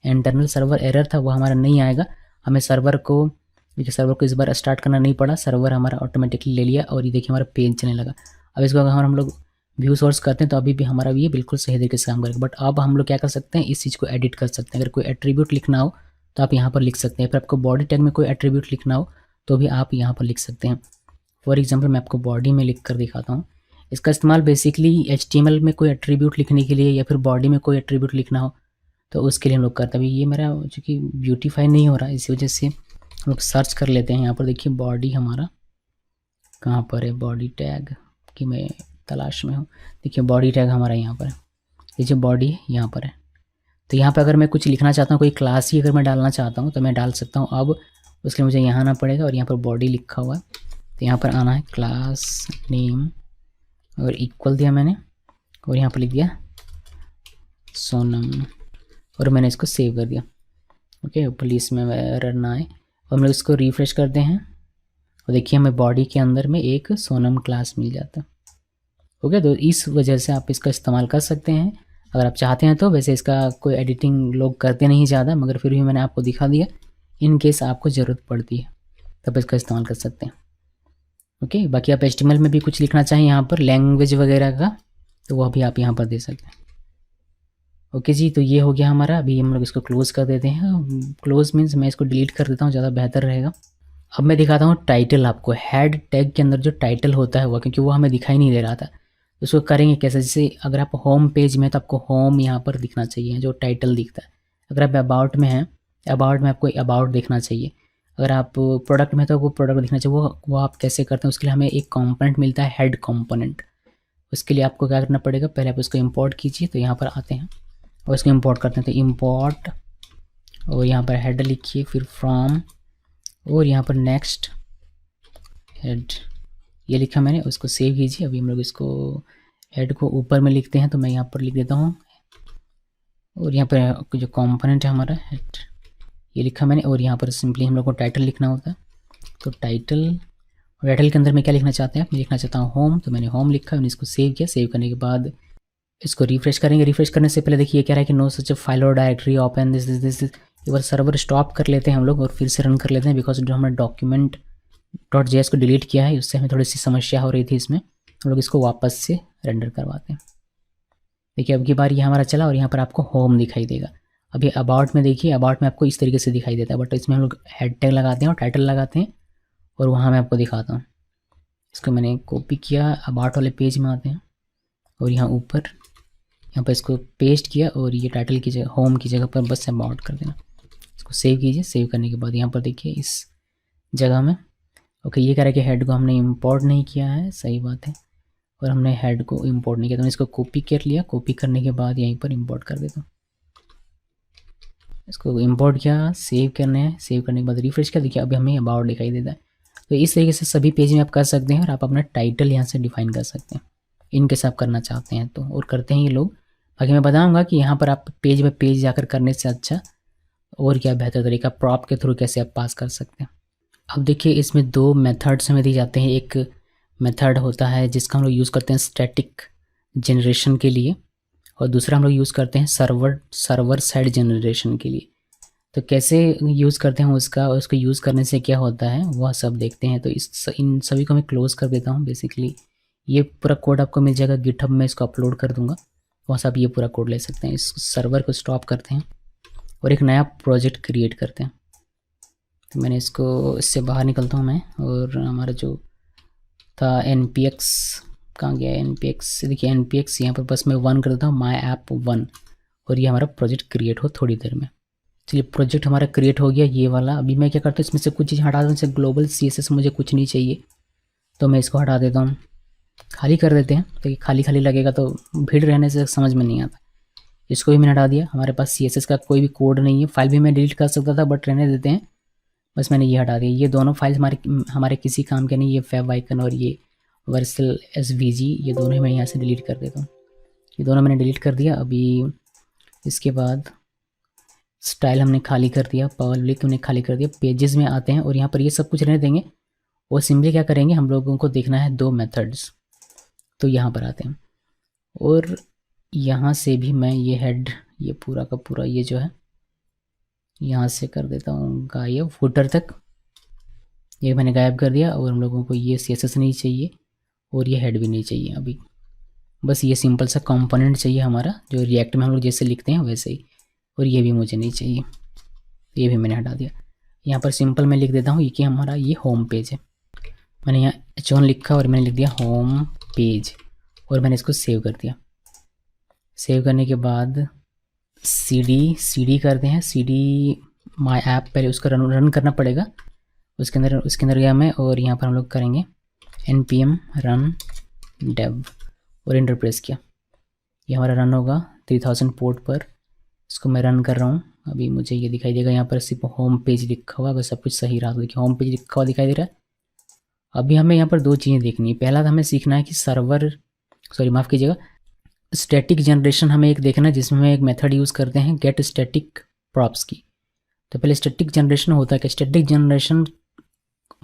इंटरनल सर्वर एरर था वो हमारा नहीं आएगा। हमें सर्वर को इस बार स्टार्ट करना नहीं पड़ा, सर्वर हमारा ऑटोमेटिकली ले लिया और ये देखिए हमारा पेज चलने लगा। अब इसको अगर हम लोग व्यू सोर्स करते हैं तो अभी भी हमारा ये बिल्कुल सही तरीके से काम करेगा। बट अब हम लोग क्या कर सकते हैं, इस चीज़ को एडिट कर सकते हैं। अगर कोई एट्रीब्यूट लिखना हो तो आप यहाँ पर लिख सकते हैं, फिर आपको बॉडी टैग में कोई एट्रीब्यूट लिखना हो तो भी आप यहाँ पर लिख सकते हैं। फॉर एग्जाम्पल मैं आपको बॉडी में लिख कर दिखाता हूँ। इसका इस्तेमाल बेसिकली HTML में कोई एट्रीब्यूट लिखने के लिए या फिर बॉडी में कोई एट्रीब्यूट लिखना हो तो उसके लिए हम लोग करते हैं। अभी ये मेरा चूँकि ब्यूटीफाई नहीं हो रहा है इसी वजह से हम लोग सर्च कर लेते हैं। यहाँ पर देखिए बॉडी हमारा कहाँ पर है, बॉडी टैग की मैं तलाश में हूँ। देखिए बॉडी टैग हमारा यहाँ पर है, ये जो बॉडी है यहाँ पर है। तो यहाँ पर अगर मैं कुछ लिखना चाहता हूँ, कोई क्लास ही अगर मैं डालना चाहता हूँ तो मैं डाल सकता हूँ। अब उसके लिए मुझे यहाँ आना पड़ेगा और यहाँ पर बॉडी लिखा हुआ है तो यहाँ पर आना है, क्लास नेम और इक्वल दिया मैंने और यहाँ पर लिख दिया सोनम और मैंने इसको सेव कर दिया। ओके, पुलिस में एरर ना आए। और हम लोग इसको रिफ्रेश करते हैं और देखिए हमें बॉडी के अंदर में एक सोनम क्लास मिल जाता है। ओके, तो इस वजह से आप इसका इस्तेमाल कर सकते हैं अगर आप चाहते हैं तो। वैसे इसका कोई एडिटिंग लोग करते नहीं ज़्यादा, मगर फिर भी मैंने आपको दिखा दिया, इन केस आपको ज़रूरत पड़ती है तब इसका इस्तेमाल कर सकते हैं। ओके, बाकी आप HTML में भी कुछ लिखना चाहें यहाँ पर लैंग्वेज वगैरह का तो वह भी आप यहाँ पर दे सकते हैं। ओके जी, तो ये हो गया हमारा। अभी हम लोग इसको क्लोज़ कर देते हैं। क्लोज मीन्स मैं इसको डिलीट कर देता हूँ, ज़्यादा बेहतर रहेगा। अब मैं दिखाता हूँ टाइटल आपको। हेड टैग के अंदर जो टाइटल होता है वो, क्योंकि वो हमें दिखाई नहीं दे रहा था, उसको करेंगे कैसे। जैसे अगर आप होम पेज में तो आपको होम यहाँ पर दिखना चाहिए जो टाइटल दिखता है। अगर आप अबाउट में हैं, अबाउट में आपको अबाउट देखना चाहिए। अगर आप प्रोडक्ट में तो वो प्रोडक्ट दिखना चाहिए। वो आप कैसे करते हैं, उसके लिए हमें एक कंपोनेंट मिलता है हेड कंपोनेंट। उसके लिए आपको क्या करना पड़ेगा, पहले आप उसको इंपोर्ट कीजिए। तो यहाँ पर आते हैं और इसको इंपोर्ट करते हैं। तो इंपोर्ट और यहाँ पर हेड लिखिए, फिर फ्रॉम और यहाँ पर नेक्स्ट हेड ये लिखा मैंने, उसको सेव कीजिए। अभी हम लोग इसको हेड को ऊपर में लिखते हैं तो मैं यहाँ पर लिख देता हूँ और यहाँ पर जो कंपोनेंट है हमारा हेड ये लिखा मैंने। और यहाँ पर सिंपली हम लोग को टाइटल लिखना होता है। तो टाइटल के अंदर मैं क्या लिखना चाहते हैं, मैं लिखना चाहता हूँ होम। तो मैंने होम लिखा, मैंने इसको सेव किया। सेव करने के बाद इसको रिफ्रेश करेंगे। रिफ्रेश करने से पहले देखिए ये कह रहा है कि नो सच फाइल और डायरेक्टरी ओपन दिस। एक बार सर्वर स्टॉप कर लेते हैं हम लोग और फिर से रन कर लेते हैं, बिकॉज जो हमने डॉक्यूमेंट .js को डिलीट किया है उससे हमें थोड़ी सी समस्या हो रही थी इसमें। हम लोग इसको वापस से रेंडर करवाते हैं। देखिए अब की बार ये हमारा चला और यहाँ पर आपको होम दिखाई देगा। अभी अबाउट में देखिए, अबाउट में आपको इस तरीके से दिखाई देता है, बट इसमें हम लोग हेड टैग लगाते हैं और टाइटल लगाते हैं और वहाँ मैं आपको दिखाता हूँ। इसको मैंने कॉपी किया, अबाउट वाले पेज में आते हैं और यहाँ ऊपर यहाँ पर इसको पेस्ट किया और ये टाइटल की जगह, होम की जगह पर बस अबाउट कर देना। इसको सेव कीजिए। सेव करने के बाद यहाँ पर देखिए इस जगह में ओके ये कह रहा है कि हेड को हमने इंपोर्ट नहीं किया है, सही बात है, और हमने हेड को इंपोर्ट नहीं किया। तो इसको कॉपी कर लिया, कॉपी करने के बाद यहीं पर इंपोर्ट कर देता हूँ। इसको इंपोर्ट किया, सेव करने हैं, सेव करने के बाद रिफ्रेश कर देखिए अभी हमें अबाउट दिखाई देता है। तो इस तरीके से सभी पेज में आप कर सकते हैं और आप अपना टाइटल यहाँ से डिफाइन कर सकते हैं इनकेस आप करना चाहते हैं तो, और करते हैं ये लोग। बाकी मैं बताऊँगा कि यहाँ पर आप पेज बाय पेज जाकर करने से अच्छा और क्या बेहतर तरीका प्रॉप के थ्रू कैसे आप पास कर सकते हैं। अब देखिए इसमें दो मेथड्स हमें दिए जाते हैं। एक मेथड होता है जिसका हम लोग यूज़ करते हैं स्टैटिक जनरेशन के लिए और दूसरा हम लोग यूज़ करते हैं सर्वर साइड जनरेशन के लिए। तो कैसे यूज़ करते हैं उसका और उसको यूज़ करने से क्या होता है वह सब देखते हैं। तो इन सभी को मैं क्लोज़ कर देता हूँ। बेसिकली ये पूरा कोड आपको मिल जाएगा गिटहब में, इसको अपलोड कर दूँगा, वहाँ से आप ये पूरा कोड ले सकते हैं। इस सर्वर को स्टॉप करते हैं और एक नया प्रोजेक्ट क्रिएट करते हैं। तो मैंने इसको, इससे बाहर निकलता हूँ मैं और हमारा जो था npx कहाँ गया, npx देखिए npx यहाँ पर बस मैं 1 कर देता हूँ, माई ऐप 1 और ये हमारा प्रोजेक्ट क्रिएट हो थोड़ी देर में। चलिए प्रोजेक्ट हमारा क्रिएट हो गया ये वाला। अभी मैं क्या करता हूँ, इसमें से कुछ चीज़ हटा दूँ। जैसे ग्लोबल CSS मुझे कुछ नहीं चाहिए तो मैं इसको हटा देता हूँ, खाली कर देते हैं। तो ये खाली खाली लगेगा तो भीड़ रहने से समझ में नहीं आता। इसको भी मैंने हटा दिया। हमारे पास CSS का कोई भी कोड नहीं है। फाइल भी मैं डिलीट कर सकता था बट रहने देते हैं, बस मैंने ये हटा दिया। ये दोनों फाइल्स हमारे किसी काम के नहीं। ये फैब आइकन और ये वर्सल SVG, ये दोनों मैं यहाँ से डिलीट कर देता हूँ। ये दोनों मैंने डिलीट कर दिया। अभी इसके बाद स्टाइल हमने खाली कर दिया, पावर लिक हमने खाली कर दिया। पेजेस में आते हैं और यहाँ पर ये सब कुछ रहने देंगे। और सिंपली क्या करेंगे, हम लोगों को देखना है 2 मेथड्स। तो यहाँ पर आते हैं और यहाँ से भी मैं ये हेड, ये पूरा का पूरा ये जो है यहाँ से कर देता हूँ गायब, फुटर तक ये मैंने गायब कर दिया। और हम लोगों को ये CSS नहीं चाहिए और ये हेड भी नहीं चाहिए अभी। बस ये सिंपल सा कंपोनेंट चाहिए हमारा, जो रिएक्ट में हम लोग जैसे लिखते हैं वैसे ही। और ये भी मुझे नहीं चाहिए, ये भी मैंने हटा दिया। यहाँ पर सिंपल मैं लिख देता हूँ कि हमारा ये होम पेज है। मैंने यहाँ H1 लिखा और मैंने लिख दिया होम पेज और मैंने इसको सेव कर दिया। सेव करने के बाद CD करते हैं। CD माई ऐप, पहले उसका रन करना पड़ेगा। उसके अंदर गया मैं और यहाँ पर हम लोग करेंगे npm run dev और इंटर प्रेस किया। ये हमारा रन होगा 3000 पोर्ट पर। इसको मैं रन कर रहा हूँ। अभी मुझे ये दिखाई देगा, यहाँ पर सिर्फ होम पेज लिखा हुआ। अगर सब कुछ सही रहा तो देखिए होम पेज लिखा हुआ दिखाई दे रहा है। अभी हमें यहाँ पर 2 चीज़ें देखनी है। पहला तो हमें सीखना है कि माफ़ कीजिएगा, स्टैटिक जनरेशन हमें एक देखना है, जिसमें हम एक मेथड यूज़ करते हैं गेट स्टैटिक प्रॉप्स की। तो पहले स्टैटिक जनरेशन होता है कि स्टैटिक जनरेशन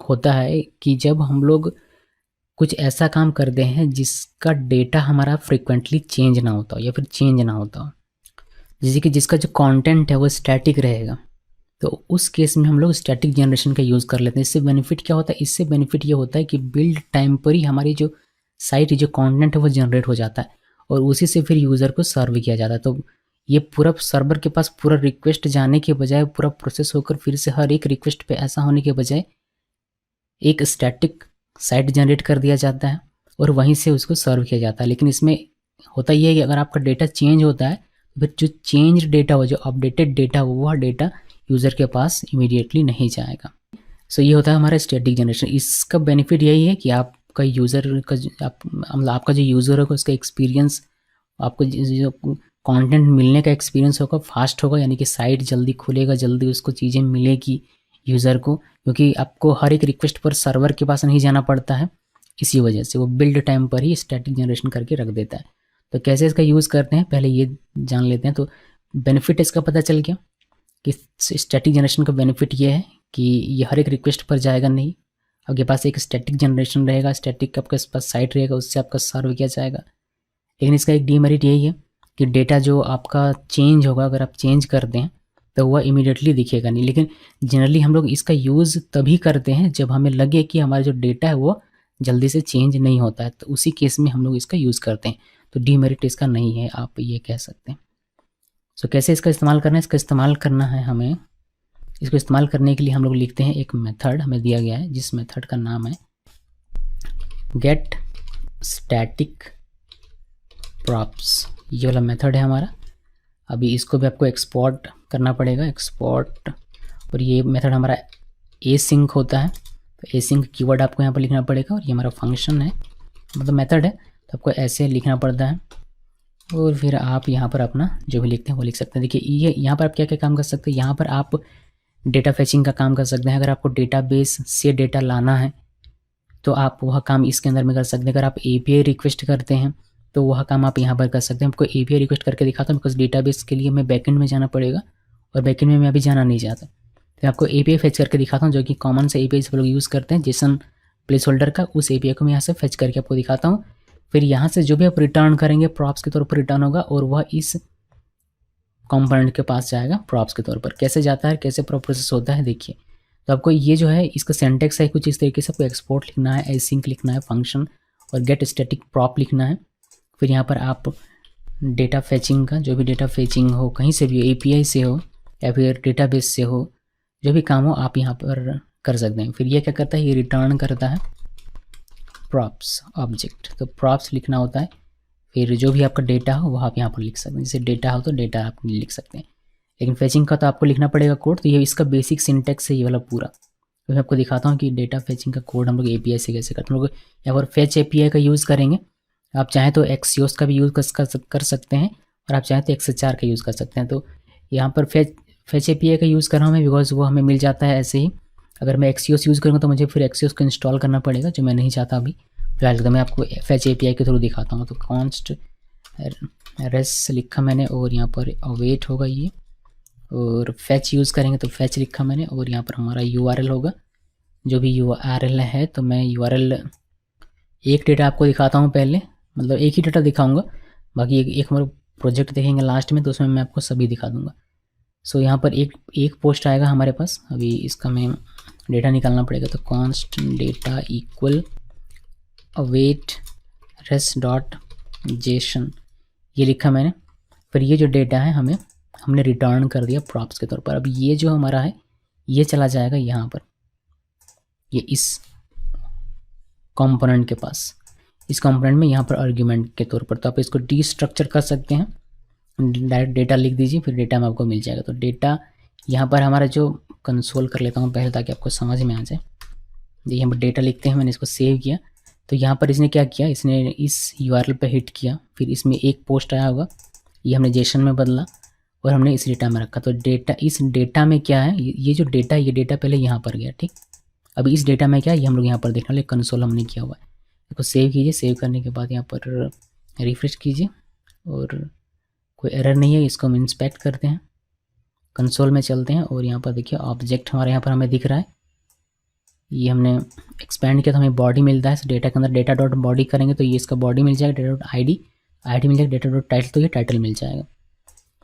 होता है कि जब हम लोग कुछ ऐसा काम करते हैं जिसका डेटा हमारा फ्रिक्वेंटली चेंज ना होता हो या फिर चेंज ना होता हो, जैसे कि जिसका जो कंटेंट है वो स्टैटिक रहेगा। तो उस केस में हम लोग स्टैटिक जनरेशन का यूज़ कर लेते हैं। इससे बेनिफिट क्या होता है, इससे बेनिफिट ये होता है कि बिल्ड टाइम पर ही हमारी जो साइट, जो कंटेंट है वो जनरेट हो जाता है और उसी से फिर यूज़र को सर्व किया जाता है। तो ये पूरा सर्वर के पास पूरा रिक्वेस्ट जाने के बजाय, पूरा प्रोसेस होकर फिर से हर एक रिक्वेस्ट पे ऐसा होने के बजाय एक स्टैटिक साइट जनरेट कर दिया जाता है और वहीं से उसको सर्व किया जाता है। लेकिन इसमें होता ये है कि अगर आपका डेटा चेंज होता है तो फिर जो चेंज डेटा हो, जो अपडेटेड डेटा हो, वह डेटा यूज़र के पास इमीडिएटली नहीं जाएगा। सो ये होता है हमारा स्टैटिक जनरेशन। इसका बेनिफिट यही है कि आपका यूज़र का आपका जो यूज़र होगा उसका एक्सपीरियंस, आपको जो कंटेंट मिलने का एक्सपीरियंस होगा फास्ट होगा, यानी कि साइट जल्दी खुलेगा, जल्दी उसको चीज़ें मिलेगी यूज़र को, क्योंकि आपको हर एक रिक्वेस्ट पर सर्वर के पास नहीं जाना पड़ता है। इसी वजह से वो बिल्ड टाइम पर ही स्टैटिक जनरेशन करके रख देता है। तो कैसे इसका यूज़ करते हैं पहले ये जान लेते हैं। तो बेनिफिट इसका पता चल गया कि स्टैटिक जनरेशन का बेनिफिट ये है कि ये हर एक रिक्वेस्ट पर जाएगा नहीं। आपके पास एक स्टैटिक जनरेशन रहेगा, स्टैटिक आपके पास साइट रहेगा, उससे आपका सर्व किया जाएगा। लेकिन इसका एक डीमेरिट यही है कि डेटा जो आपका चेंज होगा, अगर आप चेंज कर दें तो वह इमीडिएटली दिखेगा नहीं। लेकिन जनरली हम लोग इसका यूज़ तभी करते हैं जब हमें लगे कि हमारा जो डेटा है वो जल्दी से चेंज नहीं होता है, तो उसी केस में हम लोग इसका यूज़ करते हैं। तो डीमेरिट इसका नहीं है, आप ये कह सकते हैं। सो कैसे इसका इस्तेमाल करना है, इसका इस्तेमाल करना है हमें, इसको इस्तेमाल करने के लिए हम लोग लिखते हैं एक मेथड हमें दिया गया है, जिस मेथड का नाम है गेट स्टैटिक प्रॉप्स। ये वाला मेथड है हमारा। अभी इसको भी आपको एक्सपोर्ट करना पड़ेगा, एक्सपोर्ट। और ये मेथड हमारा एसिंक होता है, तो एसिंक कीवर्ड आपको यहाँ पर लिखना पड़ेगा। और ये हमारा फंक्शन है, मतलब मेथड है, तो आपको ऐसे लिखना पड़ता है। और फिर आप यहाँ पर अपना जो भी लिखते हैं वो लिख सकते हैं। देखिए ये यहाँ पर आप क्या क्या काम कर सकते हैं। यहाँ पर आप डेटा फैचिंग का काम कर सकते हैं। अगर आपको डेटाबेस से डेटा लाना है तो आप वह काम इसके अंदर में कर सकते हैं। अगर आप API रिक्वेस्ट करते हैं तो वह काम आप यहाँ पर कर सकते हैं। आपको API रिक्वेस्ट करके दिखाता हूँ, बिकॉज डेटाबेस के लिए मैं बैकएंड में जाना पड़ेगा और बैकएंड में मैं अभी जाना नहीं चाहता। तो आपको API फेच करके दिखाता हूँ, जो कि कॉमन से API सब लोग यूज़ करते हैं, जेसन प्लेस होल्डर का। उस API को मैं यहाँ से फेच करके आपको दिखाता हूँ। फिर यहाँ से जो भी आप रिटर्न करेंगे प्रॉप्स के तौर पर रिटर्न होगा और वह इस कंपोनेंट के पास जाएगा प्रॉप्स के तौर पर। कैसे जाता है, कैसे प्रोसेस होता है, देखिए। तो आपको ये जो है इसका सिंटैक्स है कुछ इस तरीके से। आपको एक्सपोर्ट लिखना है, एसिंक लिखना है, फंक्शन और गेट स्टैटिक प्रॉप लिखना है। फिर यहाँ पर आप डेटा फैचिंग का, जो भी डेटा फैचिंग हो कहीं से भी, API से हो या फिर डेटाबेस से हो, जो भी काम हो आप यहाँ पर कर सकते हैं। फिर ये क्या करता है, ये रिटर्न करता है प्रॉप्स ऑब्जेक्ट। तो प्रॉप्स लिखना होता है। फिर जो भी आपका डेटा हो वह आप यहाँ पर लिख सकते हैं। जैसे डेटा हो तो डेटा आप लिख सकते हैं। लेकिन फेचिंग का तो आपको लिखना पड़ेगा कोड। तो ये इसका बेसिक सिंटेक्स है ये वाला पूरा। तो मैं आपको दिखाता हूँ कि डेटा फेचिंग का कोड हम लोग एपीआई से कैसे करते हैं। हम लोग यहाँ पर फेच एपीआई का यूज़ करेंगे। आप चाहें तो एक्सियोस का भी यूज़ कर सकते हैं और आप चाहें तो एक्सएचआर का यूज़ कर सकते हैं। तो यहाँ पर फेच एपीआई का यूज़ कर रहा हूँ मैं, बिकॉज वो हमें मिल जाता है ऐसे ही। अगर मैं एक्सियोस यूज़ करूँगा तो मुझे फिर एक्सियोस को इंस्टॉल करना पड़ेगा, जो मैं नहीं चाहता अभी फिलहाल। तो मैं आपको फेच एपीआई के थ्रू दिखाता हूँ। तो कॉन्स्ट रेस लिखा मैंने और यहाँ पर अवेट होगा ये, और फेच यूज़ करेंगे तो फेच लिखा मैंने, और यहाँ पर हमारा यूआरएल होगा जो भी यूआरएल है। तो मैं यूआरएल एक डेटा आपको दिखाता हूँ पहले, मतलब एक ही डेटा दिखाऊंगा, बाकी एक हमारा प्रोजेक्ट देखेंगे लास्ट में तो उसमें मैं आपको सभी दिखा दूंगा। सो यहाँ पर एक पोस्ट आएगा हमारे पास। अभी इसका मैं डेटा निकालना पड़ेगा। तो const data equal await res dot JSON ये लिखा मैंने। फिर ये जो डेटा है हमने रिटर्न कर दिया प्रॉप्स के तौर पर। अब ये जो हमारा है ये चला जाएगा यहाँ पर, ये इस कंपोनेंट के पास, इस कंपोनेंट में यहाँ पर आर्ग्यूमेंट के तौर पर। तो आप इसको डीस्ट्रक्चर कर सकते हैं, डायरेक्ट डेटा लिख दीजिए, फिर डेटा में आपको मिल जाएगा। तो डेटा यहाँ पर हमारा जो कंसोल कर लेता हूँ पहले ताकि आपको समझ में आ जाए। यहाँ पर डेटा लिखते हैं, मैंने इसको सेव किया। तो यहाँ पर इसने क्या किया, इसने इस यूआरएल पे हिट किया, फिर इसमें एक पोस्ट आया होगा, ये हमने जेसन में बदला और हमने इस डेटा में रखा। तो डेटा, इस डेटा में क्या है, ये जो डेटा है ये डेटा पहले यहाँ पर गया, ठीक। अब इस डेटा में क्या है ये हम लोग यहाँ पर देखना, लेकिन कंसोल हमने किया हुआ है। इसको सेव कीजिए, सेव करने के बाद यहाँ पर रिफ्रेश कीजिए और कोई एरर नहीं है। इसको हम इंस्पेक्ट करते हैं, कंसोल में चलते हैं और यहाँ पर देखिए ऑब्जेक्ट हमारे यहाँ पर हमें दिख रहा है। ये हमने एक्सपेंड किया तो हमें बॉडी मिलता है। डेटा के अंदर डेटा डॉट बॉडी करेंगे तो ये इसका बॉडी मिल जाएगा, डेटा डॉट आईडी मिल जाएगा, डेटा डॉट टाइटल तो ये टाइटल मिल जाएगा।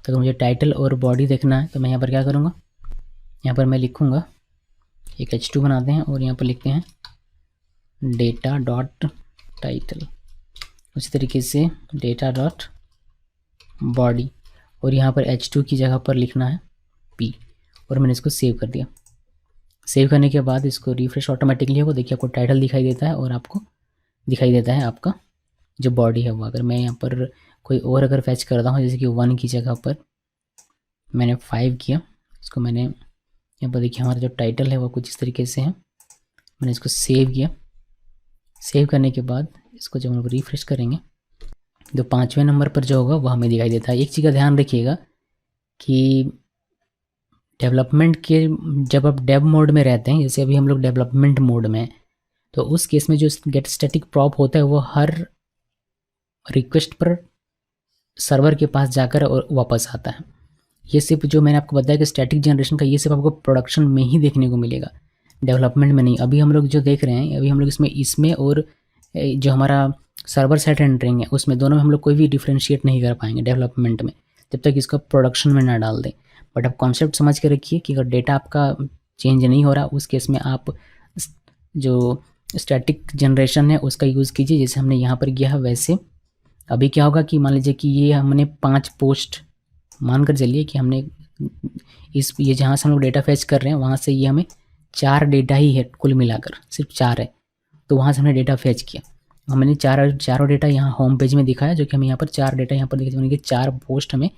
तो मुझे टाइटल और बॉडी देखना है तो मैं यहाँ पर क्या करूँगा, यहाँ पर मैं लिखूँगा एक H2 बनाते हैं और यहाँ पर लिखते हैं डेटा डॉट टाइटल, उसी तरीके से डेटा डॉट बॉडी, और यहाँ पर H2 की जगह पर लिखना है P, और मैंने इसको सेव कर दिया। सेव करने के बाद इसको रिफ्रेश ऑटोमेटिकली होगा, देखिए आपको टाइटल दिखाई देता है और आपको दिखाई देता है आपका जो बॉडी है वो। अगर मैं यहाँ पर कोई और अगर फैच करता हूँ, जैसे कि 1 की जगह पर मैंने 5 किया, इसको मैंने यहाँ पर देखिए हमारा जो टाइटल है वो कुछ इस तरीके से है। मैंने इसको सेव किया, सेव करने के बाद इसको जब हम लोग रिफ्रेश करेंगे तो 5वें नंबर पर जो होगा वो हमें दिखाई देता है। एक चीज़ का ध्यान रखिएगा कि डेवलपमेंट के जब आप डेव मोड में रहते हैं, जैसे अभी हम लोग डेवलपमेंट मोड में हैं, तो उस केस में जो गेट स्टैटिक प्रॉप होता है वो हर रिक्वेस्ट पर सर्वर के पास जाकर और वापस आता है। ये सिर्फ जो मैंने आपको बताया कि स्टैटिक जनरेशन का, ये सिर्फ आपको प्रोडक्शन में ही देखने को मिलेगा, डेवलपमेंट में नहीं। अभी हम लोग जो देख रहे हैं, अभी हम लोग इसमें और जो हमारा सर्वर साइड रेंडरिंग है उसमें, दोनों में हम लोग कोई भी डिफ्रेंशिएट नहीं कर पाएंगे डेवलपमेंट में, जब तक इसका प्रोडक्शन में ना डाल दें। बट आप कॉन्सेप्ट समझ के रखिए कि अगर डेटा आपका चेंज नहीं हो रहा उस केस में आप जो स्टैटिक जनरेशन है उसका यूज़ कीजिए, जैसे हमने यहाँ पर किया है वैसे। अभी क्या होगा कि मान लीजिए कि ये हमने 5 पोस्ट, मानकर चलिए कि हमने ये जहाँ से हम लोग डेटा फेच कर रहे हैं वहाँ से ये हमें 4 डेटा ही है कुल मिलाकर, सिर्फ 4 है। तो वहाँ से हमने डेटा फेच किया, हमने चारों डेटा यहाँ होम पेज में दिखाया, जो कि हमें यहाँ पर 4 डेटा यहाँ पर दिखाई, 4 पोस्ट हमें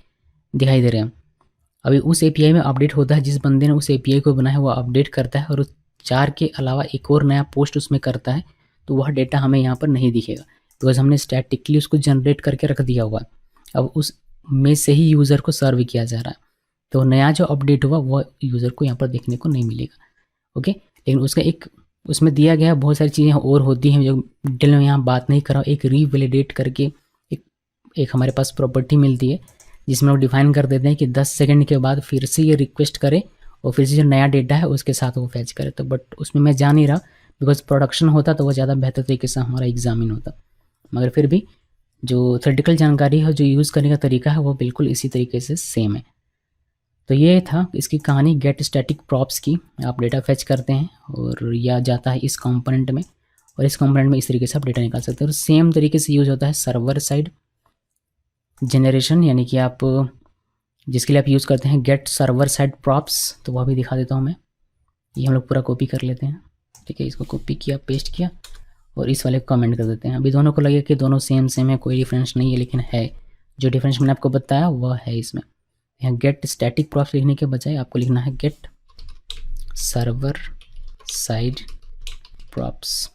दिखाई दे रहे हैं। अभी उस एपीआई में अपडेट होता है, जिस बंदे ने उस एपीआई को बनाया वो अपडेट करता है और उस 4 के अलावा एक और नया पोस्ट उसमें करता है, तो वह डेटा हमें यहाँ पर नहीं दिखेगा, बिकॉज हमने स्टैटिकली उसको जनरेट करके रख दिया हुआ है। अब उस में से ही यूज़र को सर्व किया जा रहा है, तो नया जो अपडेट हुआ वो यूज़र को यहाँ पर देखने को नहीं मिलेगा। ओके, लेकिन उसका एक उसमें दिया गया बहुत सारी चीज़ें और होती हैं जो डिटेल में यहाँ बात नहीं कर रहा हूँ। एक रीवैलिडेट करके एक हमारे पास प्रॉपर्टी मिलती है, जिसमें वो डिफाइन कर देते हैं कि 10 सेकंड के बाद फिर से ये रिक्वेस्ट करे और फिर से जो नया डेटा है उसके साथ वो फैच करे। तो बट उसमें मैं जा नहीं रहा, बिकॉज प्रोडक्शन होता तो वो ज़्यादा बेहतर तरीके से हमारा एग्जामिन होता, मगर फिर भी जो थ्योरेटिकल जानकारी है, जो यूज़ करने का तरीका है वो बिल्कुल इसी तरीके से सेम है। तो ये था इसकी कहानी गेट स्टैटिक प्रॉप्स की। आप डेटा फैच करते हैं और यह जाता है इस कंपोनेंट में, और इस कंपोनेंट में इस तरीके से आप डेटा निकाल सकते हैं। और सेम तरीके से यूज़ होता है सर्वर साइड जनरेशन, यानी कि आप जिसके लिए आप यूज़ करते हैं गेट सर्वर साइड प्रॉप्स, तो वह भी दिखा देता हूँ मैं। ये हम लोग पूरा कॉपी कर लेते हैं, ठीक है। इसको कॉपी किया, पेस्ट किया और इस वाले को कमेंट कर देते हैं। अभी दोनों को लगे कि दोनों सेम है, कोई डिफरेंस नहीं है, लेकिन है। जो डिफरेंस मैंने आपको बताया वह है इसमें। यहाँ गेट स्टैटिक प्रॉप्स लिखने के बजाय आपको लिखना है गेट सर्वर साइड प्रॉप्स।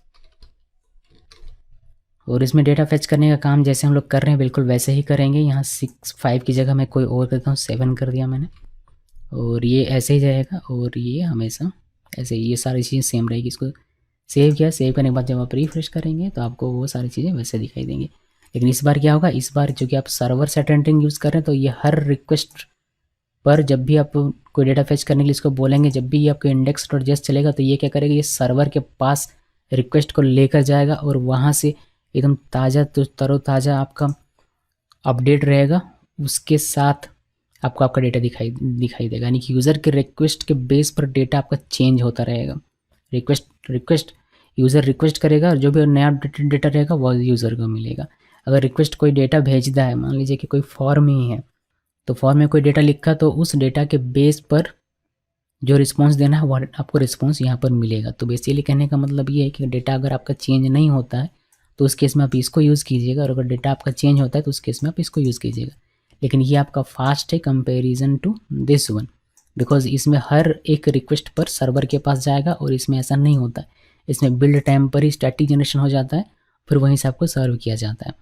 और इसमें डेटा फेच करने का काम जैसे हम लोग कर रहे हैं बिल्कुल वैसे ही करेंगे। यहाँ 6 की जगह मैं कोई और करता हूँ, 7 कर दिया मैंने, और ये ऐसे ही जाएगा और ये हमेशा ऐसे ही, ये सारी चीज़ें सेम रहेगी। इसको सेव किया, सेव करने के बाद जब आप रिफ्रेश करेंगे तो आपको वो सारी चीज़ें वैसे दिखाई देंगी। लेकिन इस बार क्या होगा, इस बार जो कि आप सर्वर साइड रेंडरिंग यूज़ कर रहे हैं तो ये हर रिक्वेस्ट पर जब भी आप कोई डेटा फेच करने के लिए इसको बोलेंगे, जब भी आपका index.js चलेगा तो ये क्या करेगा, ये सर्वर के पास रिक्वेस्ट को लेकर जाएगा और वहाँ से एकदम ताज़ा तरोताज़ा आपका अपडेट रहेगा, उसके साथ आपको आपका डेटा दिखाई देगा। यानी कि यूज़र के रिक्वेस्ट के बेस पर डेटा आपका चेंज होता रहेगा। रिक्वेस्ट यूज़र रिक्वेस्ट करेगा और जो भी नया डेटा रहेगा वो यूज़र को मिलेगा। अगर रिक्वेस्ट कोई डेटा भेजता है, मान लीजिए कि कोई फॉर्म ही है, तो फॉर्म में कोई डेटा लिखा तो उस डेटा के बेस पर जो रिस्पांस देना है वो आपको रिस्पांस यहाँ पर मिलेगा। तो बेसिकली कहने का मतलब ये है कि डेटा अगर आपका चेंज नहीं होता है तो उस केस में आप इसको यूज़ कीजिएगा, और अगर डेटा आपका चेंज होता है तो उस केस में आप इसको यूज़ कीजिएगा। लेकिन ये आपका फास्ट है comparison to this one, because इसमें हर एक रिक्वेस्ट पर सर्वर के पास जाएगा और इसमें ऐसा नहीं होता है। इसमें बिल्ड टाइम पर ही स्टैटिक जनरेशन हो जाता है, फिर वहीं से आपको सर्व किया जाता है।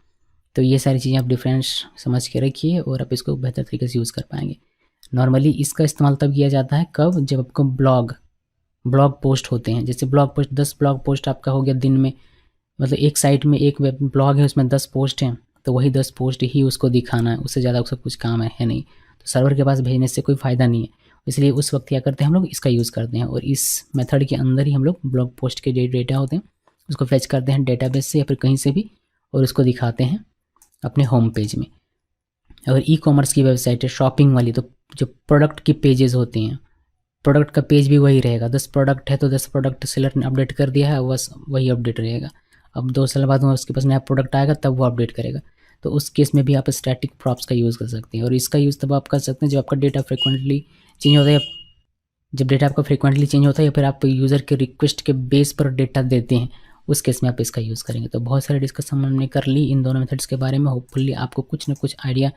तो ये सारी चीज़ें आप डिफरेंस समझ के रखिए और आप इसको बेहतर तरीके से यूज़ कर पाएंगे। नॉर्मली इसका इस्तेमाल तब किया जाता है कब, जब आपको ब्लॉग पोस्ट होते हैं। जैसे ब्लॉग पोस्ट 10 ब्लॉग पोस्ट आपका हो गया दिन में, मतलब एक साइट में एक वेब ब्लॉग है उसमें 10 पोस्ट हैं, तो वही 10 पोस्ट ही उसको दिखाना है, उससे ज़्यादा उसका कुछ काम है नहीं। तो सर्वर के पास भेजने से कोई फ़ायदा नहीं है, इसलिए उस वक्त क्या करते हैं हम लोग इसका यूज़ करते हैं। और इस मेथड के अंदर ही हम लोग ब्लॉग पोस्ट के जो डेटा होते हैं उसको फेच करते हैं डेटाबेस से या फिर कहीं से भी, और उसको दिखाते हैं अपने होम पेज में। अगर ई कॉमर्स की वेबसाइट है शॉपिंग वाली, तो जो प्रोडक्ट की पेजेस होते हैं, प्रोडक्ट का पेज भी वही रहेगा। 10 प्रोडक्ट है तो 10 प्रोडक्ट सेलर ने अपडेट कर दिया है, बस वही अपडेट रहेगा। अब 2 साल बाद उसके पास नया प्रोडक्ट आएगा तब वो अपडेट करेगा। तो उस केस में भी आप स्टैटिक प्रॉप्स का यूज़ कर सकते हैं। और इसका यूज़ तब आप कर सकते हैं जब आपका डेटा फ्रिक्वेंटली चेंज होता है, जब डेटा आपका फ्रिक्वेंटली चेंज होता है या फिर आप यूज़र के रिक्वेस्ट के बेस पर डेटा देते हैं, उस केस में आप इसका यूज़ करेंगे। तो बहुत सारे डिस्कशन हमने कर ली इन दोनों मेथड्स के बारे में। होपफुली आपको कुछ ना कुछ आइडिया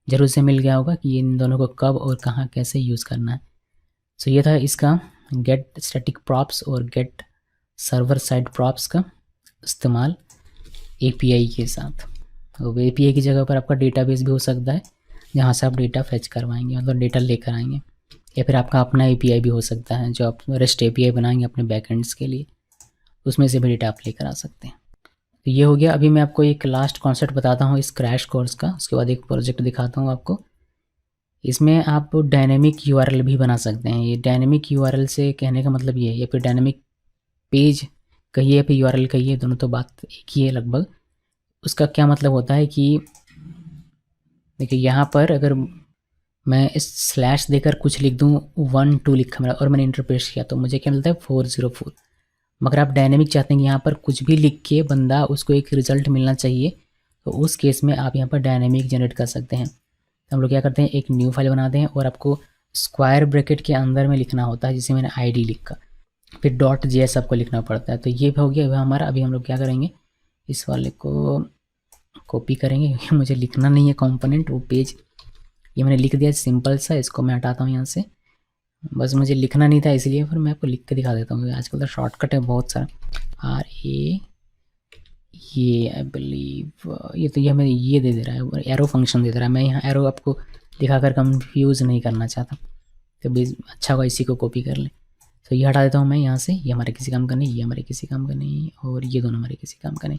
ज़रूर से मिल गया होगा कि इन दोनों को कब और कहाँ कैसे यूज़ करना है। सो ये था इसका गेट स्टैटिक प्रॉप्स और गेट सर्वर साइड प्रॉप्स का इस्तेमाल API के साथ। और API की जगह पर आपका डेटाबेस भी हो सकता है जहाँ से आप डेटा फेच करवाएंगे, मतलब डेटा लेकर आएंगे, या फिर आपका अपना API भी हो सकता है जो आप REST API बनाएंगे अपने बैकएंड्स के लिए, उसमें से भी डेटा आप लेकर आ सकते हैं। तो ये हो गया। अभी मैं आपको एक लास्ट कॉन्सेप्ट बताता हूँ इस क्रैश कोर्स का, उसके बाद एक प्रोजेक्ट दिखाता हूँ आपको। इसमें आप डायनेमिक URL भी बना सकते हैं। ये डायनेमिक URL से कहने का मतलब ये है, या फिर डायनेमिक पेज कहिए या फिर URL कहिए, दोनों तो बात एक ही है लगभग। उसका क्या मतलब होता है कि देखिए यहाँ पर अगर मैं इस स्लैश देकर कुछ लिख दूँ 1 2 लिखा मेरा और मैंने इंटरप्रेट किया तो मुझे क्या मिलता है 404। मगर आप डायनेमिक चाहते हैं कि यहाँ पर कुछ भी लिख के बंदा उसको एक रिज़ल्ट मिलना चाहिए, तो उस केस में आप यहाँ पर डायनेमिक जनरेट कर सकते हैं। तो हम लोग क्या करते हैं, एक न्यू फाइल बनाते हैं और आपको स्क्वायर ब्रैकेट के अंदर में लिखना होता है, जिसे मैंने ID लिखा, फिर .js आपको लिखना पड़ता है। तो ये हो गया हमारा। अभी हम लोग क्या करेंगे, इस वाले को कॉपी करेंगे क्योंकि मुझे लिखना नहीं है कंपोनेंट, वो पेज ये मैंने लिख दिया सिंपल सा। इसको मैं हटाता हूँ यहाँ से, बस मुझे लिखना नहीं था इसलिए, फिर मैं आपको लिख के दिखा देता हूँ। आजकल तो शॉर्टकट है बहुत सारा, ये आई बिलीव ये तो ये हमें ये दे रहा है, एरो फंक्शन दे रहा है। मैं यहाँ एरो आपको दिखाकर कंफ्यूज नहीं करना चाहता, तो अच्छा होगा इसी को कॉपी कर ले। तो ये हटा देता हूँ मैं यहाँ से, ये हमारे किसी काम का नहीं, ये हमारे किसी काम का नहीं, और ये दोनों हमारे किसी काम का नहीं।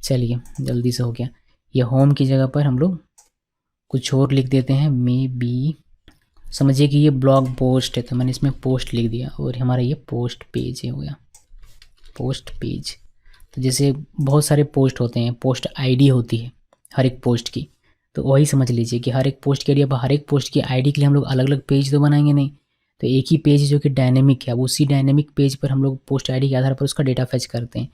चलिए जल्दी से हो गया। ये होम की जगह पर हम लोग कुछ और लिख देते हैं, मे बी समझिए कि ये ब्लॉग पोस्ट है तो मैंने इसमें पोस्ट लिख दिया, और हमारा ये पोस्ट पेज है हो गया, पोस्ट पेज। तो जैसे बहुत सारे पोस्ट होते हैं, पोस्ट ID होती है हर एक पोस्ट की, तो वही समझ लीजिए कि हर एक पोस्ट के लिए, अब हर एक पोस्ट की ID के लिए हम लोग अलग अलग पेज तो बनाएंगे नहीं, तो एक ही पेज जो कि डायनेमिक है, अब उसी डायनेमिक पेज पर हम लोग पोस्ट ID के आधार पर उसका डेटा फेच करते हैं।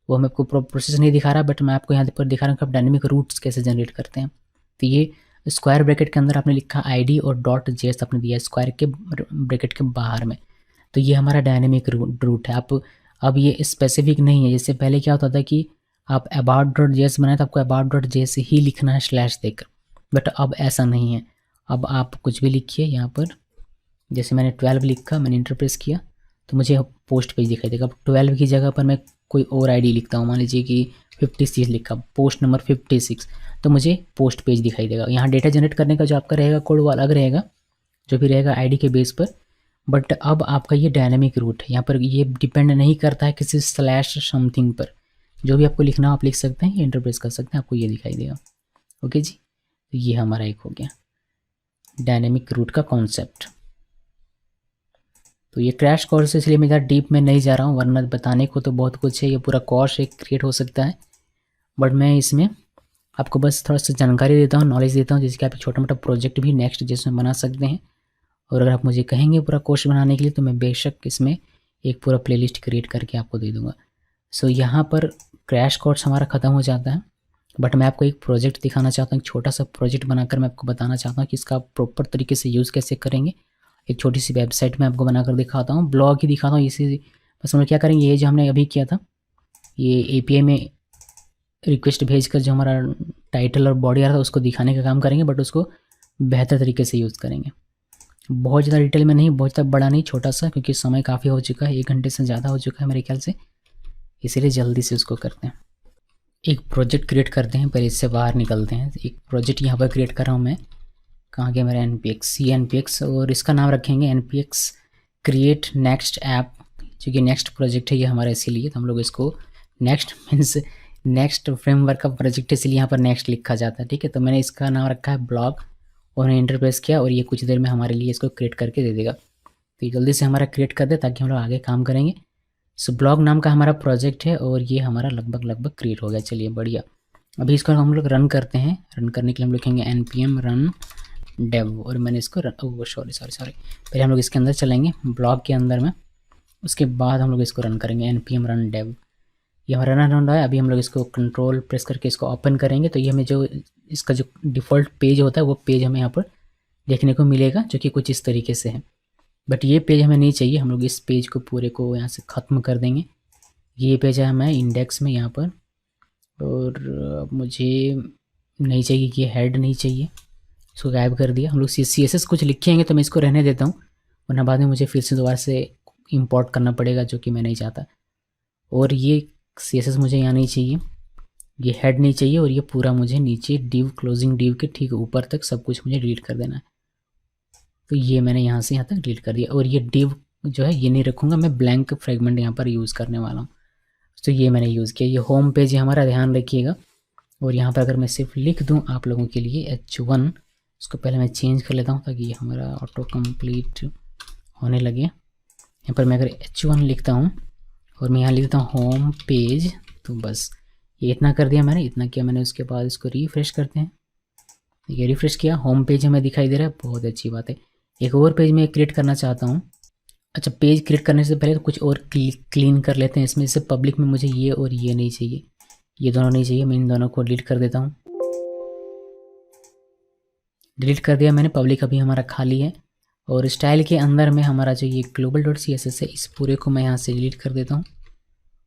वो हमें आपको प्रोसेस नहीं दिखा रहा, बट मैं आपको यहाँ पर दिखा रहा हूँ कि आप डायनेमिक रूट्स कैसे जनरेट करते हैं। तो ये स्क्वायर ब्रैकेट के अंदर आपने लिखा ID और .js आपने दिया स्क्वायर के ब्रैकेट के बाहर में, तो ये हमारा डायनेमिक रूट है। आप अब ये स्पेसिफिक नहीं है, जैसे पहले क्या होता था कि आप about.js बनाए तो आपको about.js ही लिखना है स्लैश देकर, बट अब ऐसा नहीं है। अब आप कुछ भी लिखिए यहाँ पर, जैसे मैंने 12 लिखा, मैंने इंटर प्रेस किया तो मुझे पोस्ट पेज दिखाई देगा। अब 12 की जगह पर मैं कोई और आईडी लिखता हूँ, मान लीजिए कि 56 लिखा, पोस्ट नंबर 56, तो मुझे पोस्ट पेज दिखाई देगा। यहाँ डेटा जनरेट करने का जो आपका रहेगा कोड वो अलग रहेगा, जो भी रहेगा आईडी के बेस पर। बट अब आपका ये डायनेमिक रूट है, यहाँ पर ये डिपेंड नहीं करता है किसी स्लैश समथिंग पर। जो भी आपको लिखना हो आप लिख सकते हैं, ये इंटर प्रेस कर सकते हैं, आपको ये दिखाई देगा। ओके जी, तो ये हमारा एक हो गया डायनेमिक रूट का कॉन्सेप्ट। तो ये क्रैश कोर्स है, इसलिए मैं ज़्यादा डीप में नहीं जा रहा हूँ, वरना बताने को तो बहुत कुछ है, ये पूरा कोर्स एक क्रिएट हो सकता है। बट मैं इसमें आपको बस थोड़ा सा जानकारी देता हूँ, नॉलेज देता हूँ, जिससे कि आप छोटा मोटा प्रोजेक्ट भी नेक्स्ट जिसमें बना सकते हैं। और अगर आप मुझे कहेंगे पूरा कोर्स बनाने के लिए तो मैं बेशक इसमें एक पूरा प्लेलिस्ट क्रिएट करके आपको दे दूँगा। सो यहाँ पर क्रैश कोर्स हमारा ख़त्म हो जाता है, बट मैं आपको एक प्रोजेक्ट दिखाना चाहता हूँ, एक छोटा सा प्रोजेक्ट बनाकर मैं आपको बताना चाहता हूँ कि इसका प्रॉपर तरीके से यूज़ कैसे करेंगे। एक छोटी सी वेबसाइट में आपको बनाकर दिखाता हूँ, ब्लॉग ही दिखाता हूँ इसी। बस हम लोग क्या करेंगे, ये जो हमने अभी किया था, ये API में रिक्वेस्ट भेजकर जो हमारा टाइटल और बॉडी आ रहा था उसको दिखाने का काम करेंगे, बट उसको बेहतर तरीके से यूज़ करेंगे। बहुत ज़्यादा डिटेल में नहीं, बहुत ज़्यादा बड़ा नहीं, छोटा सा, क्योंकि समय काफ़ी हो चुका है, 1 घंटे से ज़्यादा हो चुका है मेरे ख्याल से, इसीलिए जल्दी से उसको करते हैं। एक प्रोजेक्ट क्रिएट करते हैं, पहले इससे बाहर निकलते हैं। एक प्रोजेक्ट यहाँ पर क्रिएट कर रहा हूँ मैं, कहाँ गया मेरा NPX, ये NPX, और इसका नाम रखेंगे NPX क्रिएट नेक्स्ट ऐप, क्योंकि नेक्स्ट प्रोजेक्ट है ये हमारा, इसीलिए तो हम लोग इसको नेक्स्ट मीन्स नेक्स्ट फ्रेमवर्क का प्रोजेक्ट है, इसलिए यहाँ पर नेक्स्ट लिखा जाता है। ठीक है, तो मैंने इसका नाम रखा है ब्लॉग, और मैंने इंटर प्रेस किया और ये कुछ देर में हमारे लिए इसको क्रिएट करके दे देगा। तो ये जल्दी से हमारा क्रिएट कर दे ताकि हम लोग आगे काम करेंगे। सो ब्लॉग नाम का हमारा प्रोजेक्ट है और ये हमारा लगभग क्रिएट हो गया। चलिए बढ़िया, अभी इसको हम लोग रन करते हैं। रन करने के लिए हम लिखेंगे npm run dev, और मैंने इसको सॉरी पहले हम लोग इसके अंदर चलेंगे, ब्लॉग के अंदर में, उसके बाद हम लोग इसको रन करेंगे npm run dev। ये हमारा रन हो रहा है। अभी हम लोग इसको कंट्रोल प्रेस करके इसको ओपन करेंगे तो ये हमें जो इसका जो डिफ़ॉल्ट पेज होता है वो पेज हमें यहाँ पर देखने को मिलेगा, जो कि कुछ इस तरीके से है। बट ये पेज हमें नहीं चाहिए, हम लोग इस पेज को पूरे को यहाँ से ख़त्म कर देंगे। ये पेज है हमें इंडेक्स में यहाँ पर, और मुझे नहीं चाहिए कि हेड नहीं चाहिए, इसको गायब कर दिया। हम लोग CSS कुछ लिखेंगे तो मैं इसको रहने देता हूँ, वरना बाद में मुझे फिर से दोबारा से इंपोर्ट करना पड़ेगा, जो कि मैं नहीं चाहता। और ये CSS मुझे यहाँ नहीं चाहिए, ये हेड नहीं चाहिए, और ये पूरा मुझे नीचे डिव क्लोजिंग डिव के ठीक ऊपर तक सब कुछ मुझे डिलीट कर देना है। तो ये मैंने यहाँ से यहाँ तक डिलीट कर दिया, और ये डिव जो है ये नहीं रखूँगा, मैं ब्लैंक फ्रेगमेंट यहाँ पर यूज़ करने वाला हूँ। तो ये मैंने यूज़ किया। ये होम पेज है हमारा, ध्यान रखिएगा। और यहाँ पर अगर मैं सिर्फ लिख दूँ आप लोगों के लिए H1, इसको पहले मैं चेंज कर लेता हूँ ताकि ये हमारा ऑटो कंप्लीट होने लगे। यहाँ पर मैं अगर H1 लिखता हूँ और मैं यहाँ लिख देता हूँ होम पेज, तो बस ये इतना कर दिया मैंने, इतना किया मैंने। उसके बाद इसको रिफ़्रेश करते हैं, ये रिफ़्रेश किया, होम पेज हमें दिखाई दे रहा है, बहुत अच्छी बात है। एक और पेज मैं क्रिएट करना चाहता हूँ। अच्छा, पेज क्रिएट करने से पहले तो कुछ और क्लीन कर लेते हैं इसमें। जैसे पब्लिक में मुझे ये और ये नहीं चाहिए, ये दोनों नहीं चाहिए, मैं इन दोनों को डिलीट कर देता हूँ। डिलीट कर दिया मैंने, पब्लिक अभी हमारा खाली है। और स्टाइल के अंदर में हमारा जो ये global.css है, इस पूरे को मैं यहाँ से डिलीट कर देता हूँ।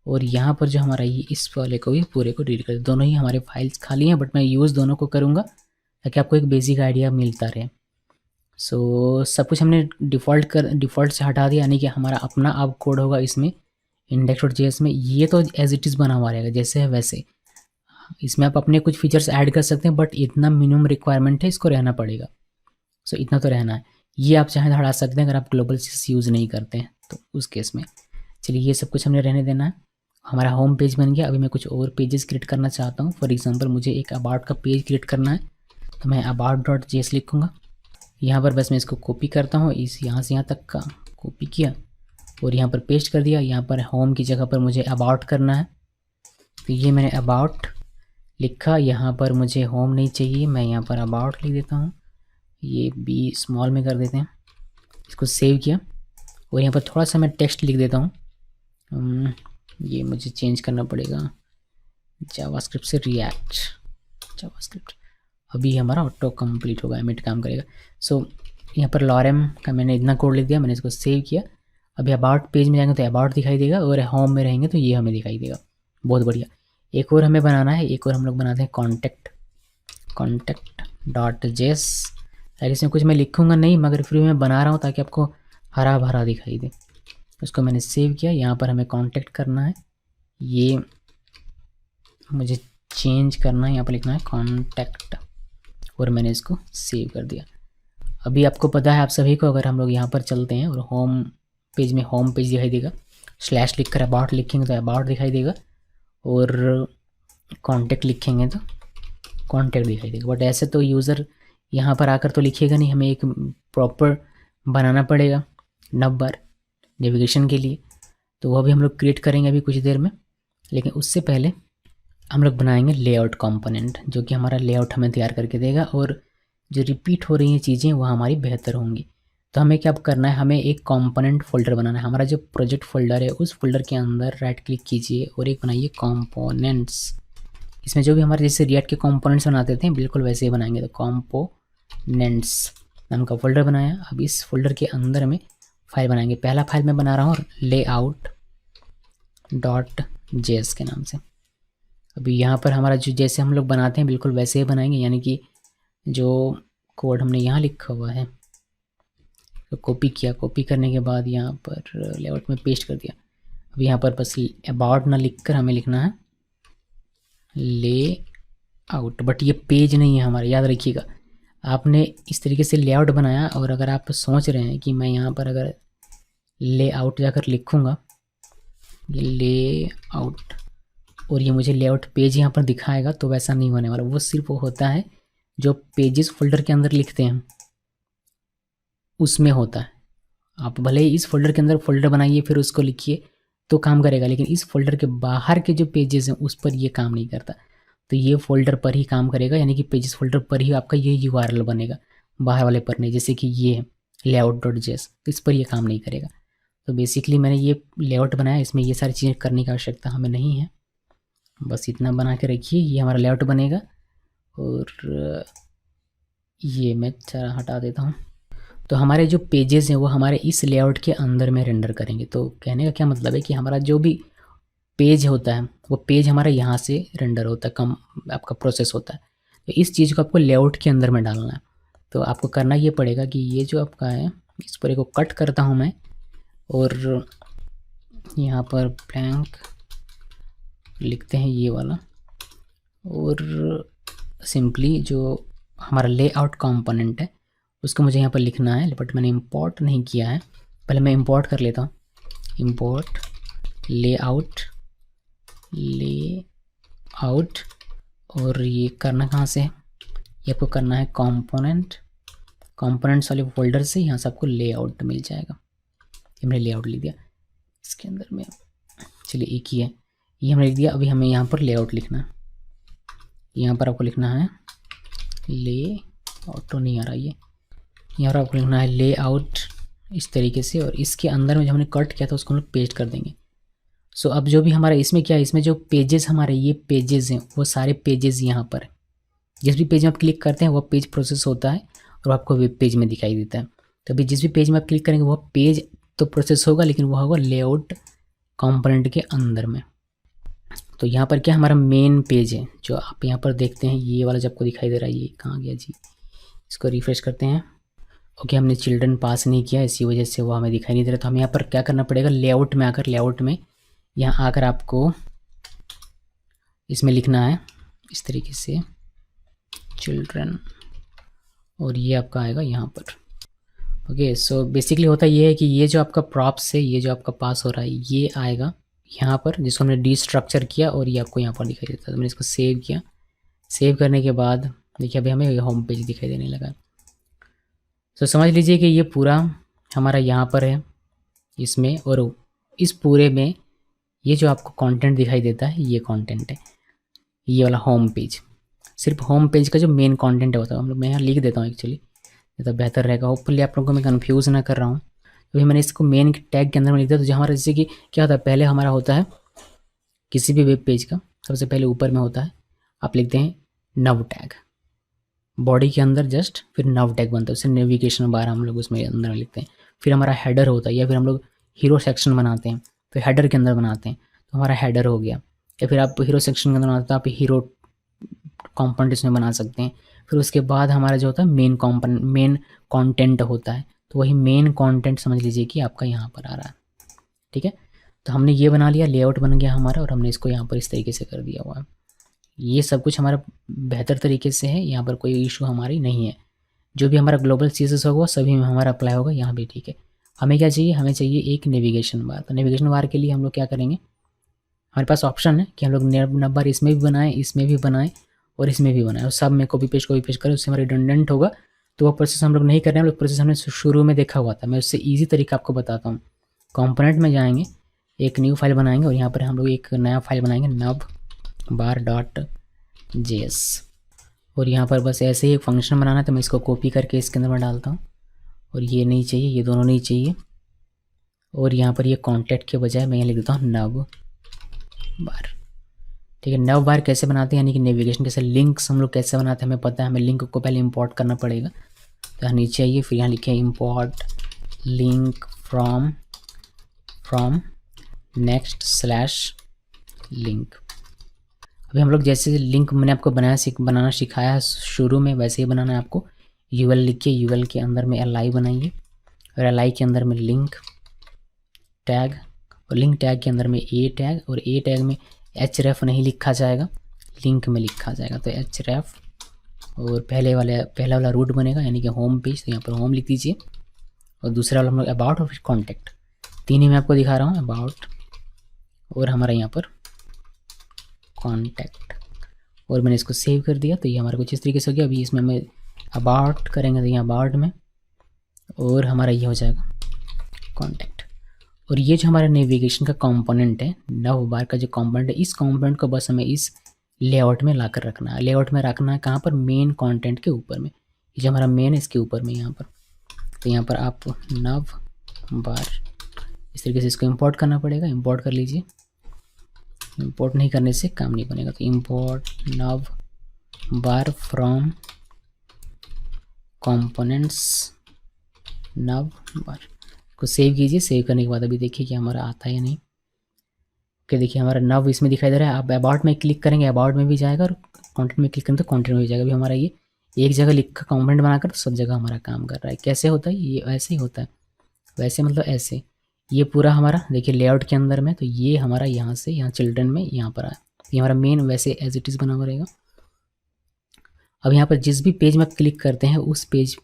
और यहाँ पर जो हमारा ये इस वाले को भी पूरे को डिलीट कर देता हूँ। दोनों ही हमारे फाइल्स खाली हैं, बट मैं यूज़ दोनों को करूँगा ताकि आपको एक बेसिक आइडिया मिलता रहे। सो सब कुछ हमने डिफ़ॉल्ट से हटा दिया, यानी कि हमारा अपना अब कोड होगा इसमें index.js में। ये तो एज इट इज़ बना हुआ रहेगा जैसे है वैसे, इसमें आप अपने कुछ फीचर्स ऐड कर सकते हैं, बट इतना मिनिमम रिक्वायरमेंट है, इसको रहना पड़ेगा। सो इतना तो रहना है। ये आप चाहें हटा सकते हैं अगर आप ग्लोबल CSS यूज़ नहीं करते हैं तो उस केस में। चलिए ये सब कुछ हमने रहने देना है। हमारा होम पेज बन गया। अभी मैं कुछ और पेजेस क्रिएट करना चाहता हूँ। फॉर एग्जांपल मुझे एक अबाउट का पेज क्रिएट करना है, तो मैं about.js लिखूँगा। यहाँ पर बस मैं इसको कॉपी करता हूँ, इस यहाँ से यहाँ तक का कॉपी किया और यहाँ पर पेस्ट कर दिया। यहाँ पर होम की जगह पर मुझे अबाउट करना है, तो ये मैंने अबाउट लिखा। यहाँ पर मुझे होम नहीं चाहिए, मैं यहाँ पर अबाउट लिख देता हूँ। ये B स्मॉल में कर देते हैं। इसको सेव किया और यहाँ पर थोड़ा सा मैं टेक्स्ट लिख देता हूँ। ये मुझे चेंज करना पड़ेगा, जावास्क्रिप्ट से रिएक्ट जावास्क्रिप्ट। अभी हमारा ऑटो कंप्लीट होगा, एमिट काम करेगा। सो यहाँ पर लॉरेम का मैंने इतना कोड लिख दिया, मैंने इसको सेव किया। अभी अबाउट पेज में जाएंगे तो अबाउट दिखाई देगा, और होम में रहेंगे तो ये हमें दिखाई देगा। बहुत बढ़िया। एक और हमें बनाना है, एक और हम लोग बनाते हैं contact.js अगर इसमें कुछ मैं लिखूँगा नहीं, मगर फिर भी मैं बना रहा हूँ ताकि आपको हरा भरा दिखाई दे। उसको मैंने सेव किया। यहाँ पर हमें कांटेक्ट करना है, ये मुझे चेंज करना है, यहाँ पर लिखना है कांटेक्ट, और मैंने इसको सेव कर दिया। अभी आपको पता है आप सभी को, अगर हम लोग यहाँ पर चलते हैं और होम पेज में होम पेज दिखाई देगा, स्लैश लिख कर अबाउट लिखेंगे तो अबाउट दिखाई देगा, और कांटेक्ट लिखेंगे तो कांटेक्ट दिखाई देगा। बट ऐसे तो यूज़र यहाँ पर आकर तो लिखेगा नहीं, हमें एक प्रॉपर बनाना पड़ेगा नंबर नेविगेशन के लिए, तो वह भी हम लोग क्रिएट करेंगे अभी कुछ देर में। लेकिन उससे पहले हम लोग बनाएंगे लेआउट कंपोनेंट, जो कि हमारा लेआउट हमें तैयार करके देगा, और जो रिपीट हो रही हैं चीज़ें वह हमारी बेहतर होंगी। तो हमें क्या करना है, हमें एक कंपोनेंट फोल्डर बनाना है। हमारा जो प्रोजेक्ट फोल्डर है उस फोल्डर के अंदर राइट क्लिक कीजिए और एक बनाइए कंपोनेंट्स। इसमें जो भी हमारे जैसे रिएक्ट के कंपोनेंट्स बनाते थे बिल्कुल वैसे ही बनाएंगे। तो कंपोनेंट्स नाम का फोल्डर बनाया। अब इस फोल्डर के अंदर में फाइल बनाएंगे। पहला फाइल मैं बना रहा हूँ layout.js के नाम से। अभी यहाँ पर हमारा जो जैसे हम लोग बनाते हैं बिल्कुल वैसे ही बनाएंगे, यानी कि जो कोड हमने यहाँ लिखा हुआ है तो कॉपी किया, कॉपी करने के बाद यहाँ पर लेआउट में पेस्ट कर दिया। अब यहाँ पर बस अबाउट ना लिख कर हमें लिखना है लेआउट। बट ये पेज नहीं है हमारा, याद रखिएगा। आपने इस तरीके से लेआउट बनाया, और अगर आप सोच रहे हैं कि मैं यहाँ पर अगर लेआउट जाकर लिखूँगा ये लेआउट और ये मुझे लेआउट पेज यहाँ पर दिखाएगा, तो वैसा नहीं होने वाला। वो सिर्फ वो होता है जो पेजेस फोल्डर के अंदर लिखते हैं उसमें होता है। आप भले ही इस फोल्डर के अंदर फोल्डर बनाइए फिर उसको लिखिए तो काम करेगा, लेकिन इस फोल्डर के बाहर के जो पेजेस हैं उस पर ये काम नहीं करता। तो ये फोल्डर पर ही काम करेगा, यानी कि पेजेस फोल्डर पर ही आपका ये यूआरएल बनेगा, बाहर वाले पर नहीं। जैसे कि ये layout.js, तो इस पर ये काम नहीं करेगा। तो बेसिकली मैंने ये लेआउट बनाया, इसमें ये सारी चीज़ें करने की आवश्यकता हमें नहीं है। बस इतना बना के रखिए, ये हमारा लेआउट बनेगा। और ये मैं जरा हटा देता हूँ। तो हमारे जो पेजेस हैं वो हमारे इस लेआउट के अंदर में रेंडर करेंगे। तो कहने का क्या मतलब है कि हमारा जो भी पेज होता है वो पेज हमारा यहाँ से रेंडर होता है, कम आपका प्रोसेस होता है। तो इस चीज़ को आपको लेआउट के अंदर में डालना है। तो आपको करना ये पड़ेगा कि ये जो आपका है इस पर को कट करता हूँ मैं, और यहाँ पर ब्लैंक लिखते हैं ये वाला, और सिंपली जो हमारा लेआउट कंपोनेंट है उसको मुझे यहाँ पर लिखना है। बट मैंने इंपोर्ट नहीं किया है, पहले मैं इंपोर्ट कर लेता हूँ। इंपोर्ट लेआउट, और ये करना कहाँ से है, ये आपको करना है कंपोनेंट्स वाले फोल्डर से। यहाँ से आपको लेआउट मिल जाएगा। ये मैंने लेआउट लिख दिया इसके अंदर में। चलिए एक ही है, ये हमने लिख दिया। अभी हमें यहाँ पर लेआउट लिखना है। यहाँ पर आपको लिखना है लेआउट, तो नहीं आ रहा ये, यहाँ पर आपको लिखना है लेआउट इस तरीके से, और इसके अंदर में जो हमने कट किया था उसको हम लोग पेस्ट कर देंगे। सो अब जो भी हमारा इसमें क्या है, इसमें जो पेजेस हमारे ये पेजेस हैं वो सारे पेजेस यहाँ पर है। जिस भी पेज में आप क्लिक करते हैं वो पेज प्रोसेस होता है और आपको वेब पेज में दिखाई देता है। तो अभी जिस भी पेज में आप क्लिक करेंगे वह पेज तो प्रोसेस होगा, लेकिन वह होगा लेआउट कंपोनेंट के अंदर में। तो यहाँ पर क्या हमारा मेन पेज है जो आप यहाँ पर देखते हैं, ये वाला जो आपको दिखाई दे रहा है, ये कहाँ गया जी, इसको रिफ्रेश करते हैं। ओके, हमने चिल्ड्रन पास नहीं किया, इसी वजह से वो हमें दिखाई नहीं दे रहा। तो हमें यहाँ पर क्या करना पड़ेगा, लेआउट में आकर, लेआउट में यहाँ आकर आपको इसमें लिखना है इस तरीके से चिल्ड्रन, और ये आपका आएगा यहाँ पर। ओके, सो बेसिकली होता ये है कि ये जो आपका प्रॉप्स है, ये जो आपका पास हो रहा है, ये आएगा यहाँ पर जिसको हमने डीस्ट्रक्चर किया, और ये आपको यहाँ पर दिखाई देता है। तो मैंने इसको सेव किया। सेव करने के बाद देखिए अभी हमें होम पेज दिखाई देने लगा। तो समझ लीजिए कि ये पूरा हमारा यहाँ पर है इसमें, और इस पूरे में ये जो आपको कंटेंट दिखाई देता है ये कंटेंट है, ये वाला होम पेज। सिर्फ होम पेज का जो मेन कंटेंट होता है, हम लोग मैं यहाँ लिख देता हूँ एक्चुअली, तो बेहतर रहेगा। होपफुली आप लोगों को मैं कन्फ्यूज़ ना कर रहा हूँ। तो मैंने इसको मेन टैग के अंदर में लिख दिया। तो जो हमारा जैसे कि क्या होता है, पहले हमारा होता है किसी भी वेब पेज का सबसे पहले ऊपर में होता है, आप लिखते हैं नव टैग, बॉडी के अंदर जस्ट फिर नव टैग बनता है, उससे नेविगेशन बार हम लोग उसमें अंदर में लिखते हैं। फिर हमारा हेडर होता है, या फिर हम लोग हीरो सेक्शन बनाते हैं तो हेडर के अंदर बनाते हैं, तो हमारा हेडर हो गया। या फिर आप हीरो सेक्शन के अंदर बनाते हैं तो आप हीरो कंपोनेंट इसमें बना सकते हैं। फिर उसके बाद हमारा जो होता है मेन कंटेंट होता है, तो वही मेन कंटेंट समझ लीजिए कि आपका यहाँ पर आ रहा है। ठीक है, तो हमने ये बना लिया, लेआउट बन गया हमारा, और हमने इसको यहाँ पर इस तरीके से कर दिया हुआ है। ये सब कुछ हमारा बेहतर तरीके से है, यहाँ पर कोई इशू हमारी नहीं है। जो भी हमारा ग्लोबल CSS होगा सभी में हमारा अप्लाई होगा यहाँ भी। ठीक है, हमें क्या चाहिए, हमें चाहिए एक नेविगेशन बार। तो नेविगेशन बार के लिए हम लोग क्या करेंगे, हमारे पास ऑप्शन है कि हम लोग नैव बार इसमें भी बनाएं, इसमें भी बनाएं और इसमें भी बनाएं, और सब में कॉपी पेस्ट करें, उससे हमारा रिडंडेंट होगा। तो वो प्रोसेस हम लोग नहीं कर रहे हैं, हम लोग प्रोसेस हमने शुरू में देखा हुआ था। मैं उससे ईजी तरीका आपको बताता हूँ। कंपोनेंट में जाएंगे, एक न्यू फाइल बनाएंगे और यहाँ पर हम लोग एक नया फाइल बनाएंगे navbar.js, और यहाँ पर बस ऐसे ही एक फंक्शन बनाना है। तो मैं इसको कॉपी करके इसके अंदर में डालता हूँ, और ये नहीं चाहिए, ये दोनों नहीं चाहिए, और यहाँ पर ये कॉन्टैक्ट के बजाय मैं यहाँ लिख देता हूँ नव बार। ठीक है, नव बार कैसे बनाते हैं, यानी कि नेविगेशन कैसे, लिंक्स हम लोग कैसे बनाते हैं हमें पता है, हमें लिंक को पहले इंपोर्ट करना पड़ेगा। तो यहाँ नीचे आइए, फिर यहाँ लिखे इंपोर्ट लिंक फ्रॉम next/link। अभी हम लोग जैसे लिंक मैंने आपको बनाना सिखाया है शुरू में, वैसे ही बनाना है आपको। यूएल लिखिए, यूएल के अंदर में li बनाइए, और li के अंदर में लिंक टैग, और लिंक टैग के अंदर में a टैग, और a टैग में href नहीं लिखा जाएगा, लिंक में लिखा जाएगा। तो href, और पहला वाला रूट बनेगा यानी कि होम पेज, तो यहाँ पर होम लिख दीजिए, और दूसरा वाला हम लोग अबाउट और फिर कॉन्टैक्ट, तीन ही मैं आपको दिखा रहा हूँ, अबाउट और हमारा यहाँ पर कॉन्टैक्ट, और मैंने इसको सेव कर दिया। तो ये हमारा कुछ इस तरीके से हो गया। अभी इसमें हमें अबाउट करेंगे, तो यहाँ अबाउट में, और हमारा ये हो जाएगा कॉन्टैक्ट। और ये जो हमारा नेविगेशन का कंपोनेंट है, नव बार का जो कंपोनेंट है, इस कंपोनेंट को बस हमें इस लेआउट में ला कर रखना है। लेआउट में रखना है कहाँ पर, मेन कंटेंट के ऊपर में, ये जो हमारा मेन है इसके ऊपर में यहाँ पर। तो यहाँ पर आप नव बार इस तरीके से इसको इंपोर्ट करना पड़ेगा, इंपोर्ट कर लीजिए। इंपोर्ट नहीं करने से काम नहीं बनेगा, तो इंपोर्ट नव बार फ्रॉम कंपोनेंट्स नव बार को सेव कीजिए। सेव करने के बाद अभी देखिए कि हमारा आता है या नहीं। ओके, देखिए हमारा नव इसमें दिखाई दे रहा है। आप अबाउट में क्लिक करेंगे, अबाउट में भी जाएगा, और कंटेंट में क्लिक करेंगे तो कंटेंट में भी जाएगा। अभी हमारा ये एक जगह लिखा कंपोनेंट बनाकर तो सब जगह हमारा काम कर रहा है। कैसे होता है ये, ऐसे ही होता है, वैसे मतलब ऐसे। ये पूरा हमारा देखिए लेआउट के अंदर में, तो ये हमारा यहाँ से यहाँ चिल्ड्रन में यहाँ पर आया, ये हमारा मेन वैसे एज इट इज़ बना हुआ रहेगा। अब यहाँ पर जिस भी पेज में आप क्लिक करते हैं उस पेज,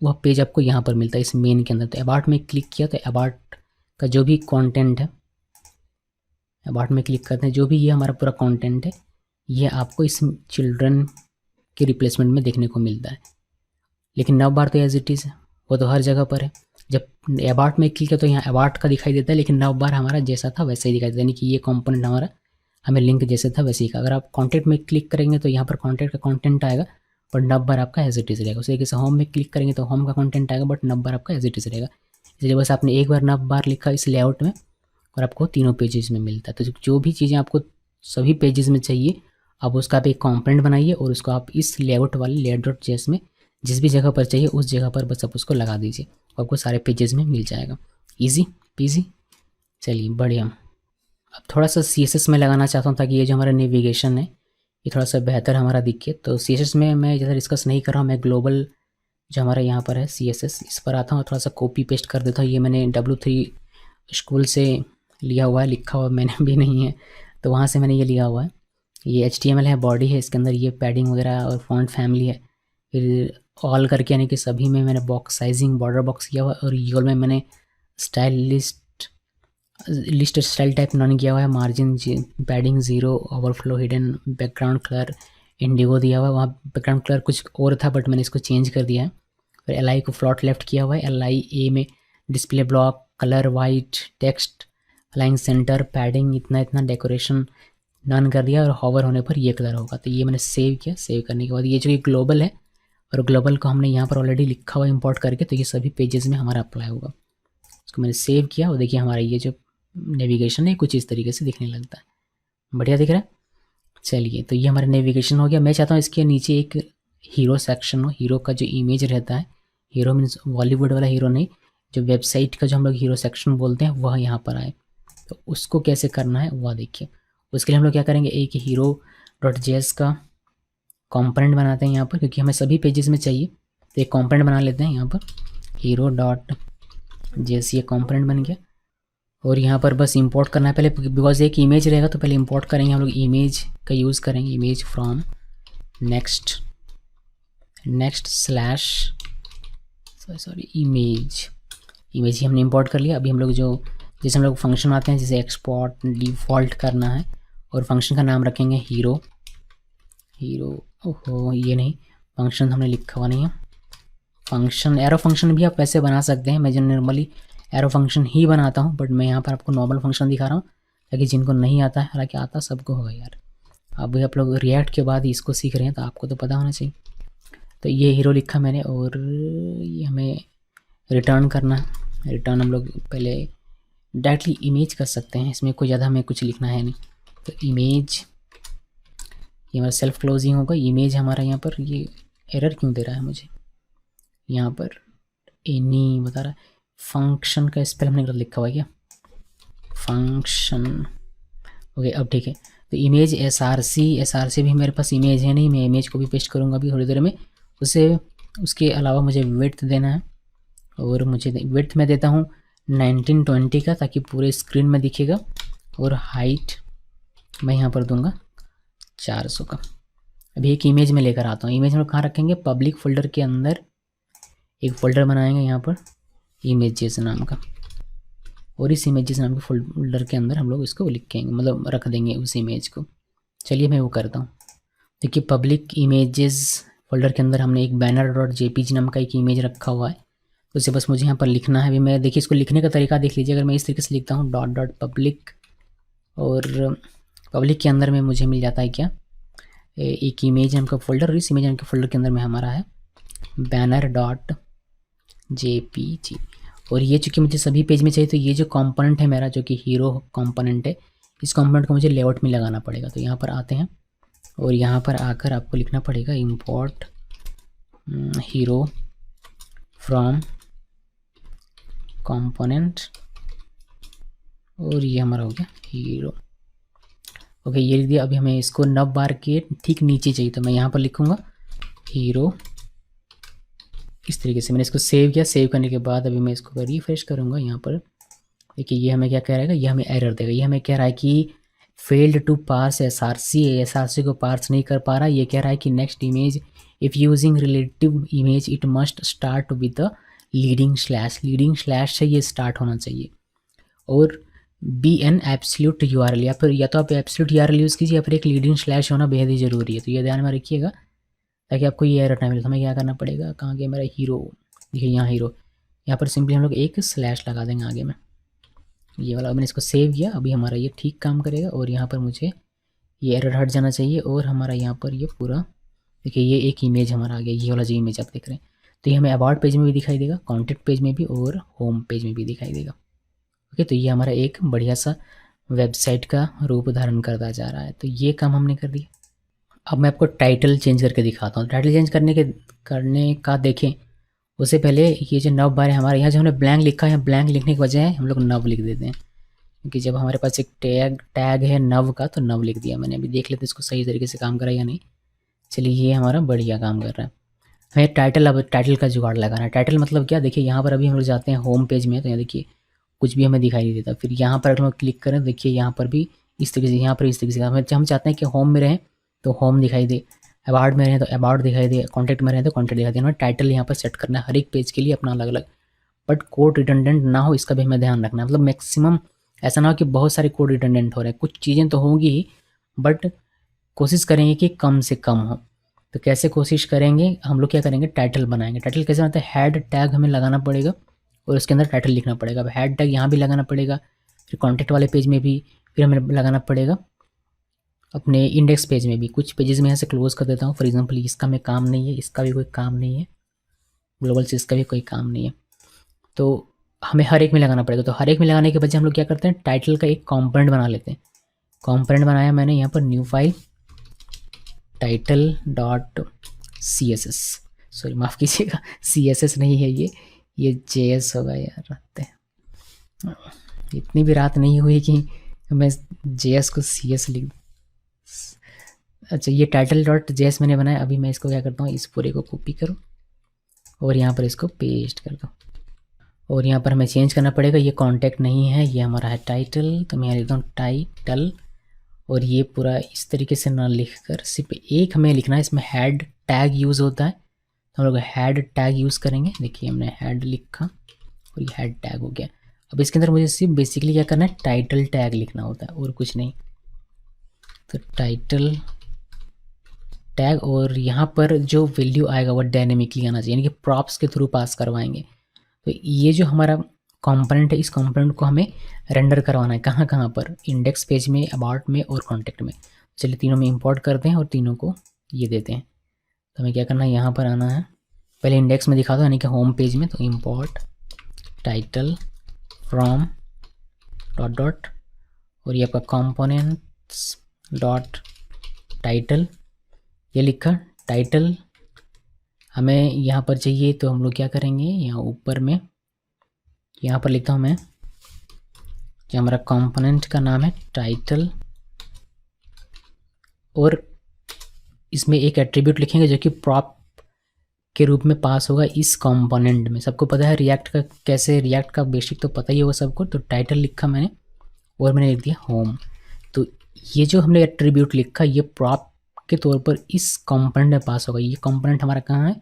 वह पेज आपको यहाँ पर मिलता है इस मेन के अंदर। तो अबाउट में क्लिक किया तो अबाउट का जो भी कंटेंट है, अबाउट में क्लिक करते हैं, जो भी ये हमारा पूरा कंटेंट है, ये आपको इस चिल्ड्रन के रिप्लेसमेंट में देखने को मिलता है। लेकिन नव बार तो एज इट इज़ है, वो तो हर जगह पर है। जब अबाउट में क्लिक किया तो यहाँ अबाउट का दिखाई देता है, लेकिन नव बार हमारा जैसा था वैसे ही दिखाई देता है, यानी कि ये कंपोनेंट हमारा हमें लिंक जैसे था वैसे ही का। अगर आप कॉन्टेंट में क्लिक करेंगे तो यहाँ पर कॉन्टेंट का कॉन्टेंट आएगा, और नव बार आपका एज इट इज़ रहेगा। उसी तरीके से होम में क्लिक करेंगे तो होम का कंटेंट आएगा, बट नव बार आपका एज इट इज़ रहेगा। इसलिए बस आपने एक बार नव बार लिखा इस लेआउट में, और आपको तीनों पेजेस में मिलता है। तो जो भी चीज़ें आपको सभी पेजेस में चाहिए, अब उसका आप एक कंपोनेंट बनाइए, और उसको आप इस लेआउट वाले layout.js में जिस भी जगह पर चाहिए उस जगह पर बस आप उसको लगा दीजिए, आपको सारे पेजेस में मिल जाएगा। Easy PG. चलिए बढ़िया। अब थोड़ा सा CSS में लगाना चाहता हूँ ताकि ये जो हमारा नेविगेशन है ये थोड़ा सा बेहतर हमारा दिखे। तो CSS में मैं ज़्यादा डिस्कस नहीं कर रहा हूँ, मैं ग्लोबल जो हमारा यहाँ पर है CSS, इस पर आता हूँ, थोड़ा सा कॉपी पेस्ट कर देता हूँ। ये मैंने W3 स्कूल से लिया हुआ है, लिखा हुआ मैंने भी नहीं है, तो वहाँ से मैंने ये लिया हुआ है। ये HTML है, बॉडी है, इसके अंदर ये पैडिंग वगैरह और फॉन्ट फैमिली है। फिर ऑल करके यानी कि सभी में मैंने बॉक्स साइजिंग बॉर्डर बॉक्स किया हुआ है, और यूएल में मैंने style list style type non किया हुआ है। Margin padding 0, overflow hidden, background colour Indigo दिया हुआ है। वहाँ बैकग्राउंड कलर कुछ और था बट मैंने इसको चेंज कर दिया है। फिर LI को फ्लॉट लेफ्ट किया हुआ है। LI A में display block, colour white, text align centre, padding इतना इतना, डेकोरेशन नन कर दिया, और हॉवर होने पर ये कलर होगा। तो ये मैंने सेव किया। सेव करने के बाद ये जो ये ग्लोबल है, और ग्लोबल को हमने यहाँ पर ऑलरेडी लिखा हुआ इंपोर्ट करके, तो ये सभी पेजेस में हमारा अप्लाई होगा। इसको मैंने सेव किया, और देखिए हमारा ये जो नेविगेशन है कुछ इस तरीके से दिखने लगता है। बढ़िया दिख रहा है। चलिए, तो ये हमारा नेविगेशन हो गया। मैं चाहता हूँ इसके नीचे एक हीरो सेक्शन हो। हीरो का जो इमेज रहता है, हीरो मीन्स बॉलीवुड वाला हीरो नहीं, जो वेबसाइट का जो हम लोग हीरो सेक्शन बोलते हैं वह यहाँ पर आए। तो उसको कैसे करना है वह देखिए। उसके लिए हम लोग क्या करेंगे, एक hero.js का कंपोनेंट बनाते हैं यहाँ पर, क्योंकि हमें सभी पेजेस में चाहिए, तो एक कंपोनेंट बना लेते हैं यहाँ पर हीरो डॉट जेएस। ये कंपोनेंट बन गया और यहाँ पर बस इंपोर्ट करना है पहले, बिकॉज एक इमेज रहेगा तो पहले इंपोर्ट करेंगे हम लोग, इमेज का यूज़ करेंगे, image from next slash sorry image ही हमने इंपोर्ट कर लिया। अभी हम लोग जो जैसे हम लोग फंक्शन आते हैं, जैसे एक्सपोर्ट डिफ़ॉल्ट करना है और फंक्शन का नाम रखेंगे हीरो। ओहो ये नहीं, फंक्शन हमने लिखा हुआ नहीं है। फंक्शन एरो फंक्शन भी आप वैसे बना सकते हैं, मैं जो नॉर्मली एरो फंक्शन ही बनाता हूँ, बट मैं यहाँ पर आपको नॉर्मल फंक्शन दिखा रहा हूँ ताकि जिनको नहीं आता है, हालांकि आता सबको होगा यार, अभी आप लोग रिएक्ट के बाद इसको सीख रहे हैं तो आपको तो पता होना चाहिए। तो ये हीरो लिखा मैंने और ये हमें रिटर्न करना है। रिटर्न हम लोग पहले डायरेक्टली इमेज कर सकते हैं, इसमें कोई ज़्यादा हमें कुछ लिखना है नहीं। तो इमेज ये हमारा सेल्फ क्लोजिंग होगा, इमेज हमारा यहाँ पर ये एरर क्यों दे रहा है मुझे, यहाँ पर एनी बता रहा है, फंक्शन का स्पेल हमने गलत लिखा हुआ है क्या, फंक्शन ओके अब ठीक है। तो इमेज एसआरसी भी मेरे पास इमेज है नहीं, मैं इमेज को भी पेस्ट करूँगा अभी थोड़ी देर में। उसके अलावा मुझे विड्थ देना है और मुझे विड्थ में देता हूँ 1920 का ताकि पूरे स्क्रीन में दिखेगा, और हाइट मैं यहाँ पर दूंगा 400 का। अभी एक इमेज में लेकर आता हूँ, इमेज में कहाँ रखेंगे, पब्लिक फोल्डर के अंदर एक फ़ोल्डर बनाएंगे यहाँ पर इमेजेस नाम का, और इस इमेजेस नाम के फोल्डर के अंदर हम लोग इसको लिखेंगे, मतलब रख देंगे उस इमेज को। चलिए मैं वो करता हूँ। देखिए पब्लिक इमेजेस फोल्डर के अंदर हमने एक बैनर डॉट जेपीजी नाम का एक इमेज रखा हुआ है, तो उसे बस मुझे यहाँ पर लिखना है। अभी मैं देखिए इसको लिखने का तरीका देख लीजिए, अगर मैं इस तरीके से लिखता हूँ डॉट पब्लिक, और पब्लिक के अंदर में मुझे मिल जाता है क्या, एक इमेज नाम का फोल्डर, और इस इमेज नाम के फोल्डर के अंदर में हमारा है बैनर डॉट जेपीजी। और ये चूँकि मुझे सभी पेज में चाहिए, तो ये जो कंपोनेंट है मेरा जो कि हीरो कंपोनेंट है, इस कंपोनेंट को मुझे लेआउट में लगाना पड़ेगा। तो यहाँ पर आते हैं और यहाँ पर आकर आपको लिखना पड़ेगा इंपोर्ट हीरो फ्रॉम कंपोनेंट, और ये हमारा हो गया हीरो। ओके ये लिख दिया। अभी हमें इसको नव बार के ठीक नीचे चाहिए, तो मैं यहाँ पर लिखूँगा हीरो। इस तरीके से मैंने इसको सेव किया। सेव करने के बाद अभी मैं इसको रिफ्रेश करूँगा। यहाँ पर देखिए ये हमें क्या कह रहा है, ये हमें एरर देगा। ये हमें कह रहा है कि फेल्ड टू पार्स एसआरसी को पार्स नहीं कर पा रहा। ये कह रहा है कि next image if using relative image it must start with the leading slash से ये स्टार्ट होना चाहिए, और बी एन एब्सोल्यूट यूआरएल, या तो आप एब्सोल्यूट यूआरएल यूज़ कीजिए या फिर एक लीडिंग स्लैश होना बेहद ही ज़रूरी है। तो ये ध्यान में रखिएगा ताकि आपको ये एरर ना मिले। तो हमें क्या करना पड़ेगा, कहाँ गया मेरा हीरो, देखिए यहाँ हीरो, यहाँ पर सिंपली हम लोग एक स्लैश लगा देंगे आगे में, ये वाला। मैंने इसको सेव किया, अभी हमारा ये ठीक काम करेगा, और यहाँ पर मुझे ये एरर हट जाना चाहिए, और हमारा यहाँ पर ये पूरा देखिए ये एक इमेज हमारा आ गया, ये वाला जो इमेज आप देख रहे हैं। तो ये हमें अबाउट पेज में भी दिखाई देगा, कॉन्टैक्ट पेज में भी, और होम पेज में भी दिखाई देगा। ओके तो ये हमारा एक बढ़िया सा वेबसाइट का रूप धारण करता जा रहा है। तो ये काम हमने कर दिया। अब मैं आपको टाइटल चेंज करके दिखाता हूँ। टाइटल चेंज करने का देखें उससे पहले ये जो नव बार है हमारे यहाँ, जो हमने ब्लैंक लिखा है, ब्लैंक लिखने के बजाय हम लोग नव लिख देते हैं, क्योंकि जब हमारे पास एक टैग है नव का, तो नव लिख दिया मैंने। अभी देख लेते इसको सही तरीके से काम करा या नहीं। चलिए ये हमारा बढ़िया काम कर रहा है। हमें टाइटल का जुगाड़ लगाना है। टाइटल मतलब क्या, देखिए यहाँ पर अभी हम लोग जाते हैं होम पेज में, तो यहाँ देखिए कुछ भी हमें दिखाई नहीं देता। फिर यहाँ पर अगर हम क्लिक करें, देखिए यहाँ पर भी इस तरीके से, यहाँ पर इस तरीके से हम चाहते हैं कि होम में रहें तो होम दिखाई दे, अबाउट में रहें तो अबाउट दिखाई दे, कॉन्टैक्ट में रहें तो कॉन्टैक्ट दिखाई दे। हमें टाइटल यहाँ पर सेट करना है हर एक पेज के लिए अपना अलग अलग, बट कोड रिडंडेंट ना हो इसका भी हमें ध्यान रखना है। मतलब मैक्सिमम ऐसा ना हो कि बहुत सारे कोड रिडंडेंट हो रहे हैं, कुछ चीज़ें तो होंगी ही, बट कोशिश करेंगे कि कम से कम हो। तो कैसे कोशिश करेंगे, हम लोग क्या करेंगे, टाइटल बनाएंगे। टाइटल कैसे बनता है, हेड टैग हमें लगाना पड़ेगा और उसके अंदर टाइटल लिखना पड़ेगा। अब हेड टैग यहाँ भी लगाना पड़ेगा, फिर कॉन्टैक्ट वाले पेज में भी, फिर हमें लगाना पड़ेगा अपने इंडेक्स पेज में भी। कुछ पेजेस में यहाँ से क्लोज कर देता हूँ, फॉर एग्जांपल इसका में काम नहीं है, इसका भी कोई काम नहीं है, ग्लोबल से इसका भी कोई काम नहीं है, तो हमें हर एक में लगाना पड़ेगा। तो हर एक में लगाने के बजाय हम लोग क्या करते हैं, टाइटल का एक कॉम्पोनेंट बना लेते हैं। कॉम्पोनेंट बनाया मैंने यहाँ पर, new file title dot CSS, sorry माफ़ कीजिएगा CSS नहीं है ये JS होगा यार। रखते हैं, इतनी भी रात नहीं हुई कि मैं JS को CS लिख, अच्छा, ये टाइटल डॉट जेएस मैंने बनाया। अभी मैं इसको क्या करता हूँ, इस पूरे को कॉपी करूँ और यहाँ पर इसको पेस्ट कर दूँ। और यहाँ पर हमें चेंज करना पड़ेगा, ये कॉन्टैक्ट नहीं है, ये हमारा है टाइटल। तो मैं यहाँ लिखता हूँ टाइटल, और ये पूरा इस तरीके से ना लिखकर सिर्फ एक हमें लिखना है, इसमें हेड टैग यूज़ होता है, तो हम लोग हेड टैग यूज़ करेंगे। देखिए हमने हेड लिखा और ये हेड टैग हो गया। अब इसके अंदर मुझे सिर्फ बेसिकली क्या करना है, टाइटल टैग लिखना होता है और कुछ नहीं। तो टाइटल टैग, और यहाँ पर जो वैल्यू आएगा वो डायनेमिकली आना चाहिए, यानी कि प्रॉप्स के थ्रू पास करवाएंगे। तो ये जो हमारा कंपोनेंट है, इस कंपोनेंट को हमें रेंडर करवाना है कहाँ कहाँ पर, इंडेक्स पेज में, अबाउट में और कॉन्टैक्ट में। चलिए तीनों में इंपोर्ट करते हैं और तीनों को ये देते हैं। तो हमें क्या करना है, यहाँ पर आना है, पहले इंडेक्स में दिखा दो यानी कि होम पेज में। तो import title from dot dot, और ये आपका कंपोनेंट्स डॉट टाइटल, ये लिखा टाइटल हमें यहाँ पर चाहिए। तो हम लोग क्या करेंगे, यहाँ ऊपर में यहाँ पर लिखता हूँ मैं, जो हमारा कंपोनेंट का नाम है टाइटल, और इसमें एक एट्रीब्यूट लिखेंगे जो कि प्रॉप के रूप में पास होगा इस कंपोनेंट में। सबको पता है रिएक्ट का कैसे, रिएक्ट का बेसिक तो पता ही होगा सबको। तो टाइटल लिखा मैंने और मैंने लिख दिया होम। तो ये जो हमने एट्रीब्यूट लिखा, ये प्रॉप के तौर पर इस कंपोनेंट में पास होगा। ये कंपोनेंट हमारा कहाँ है,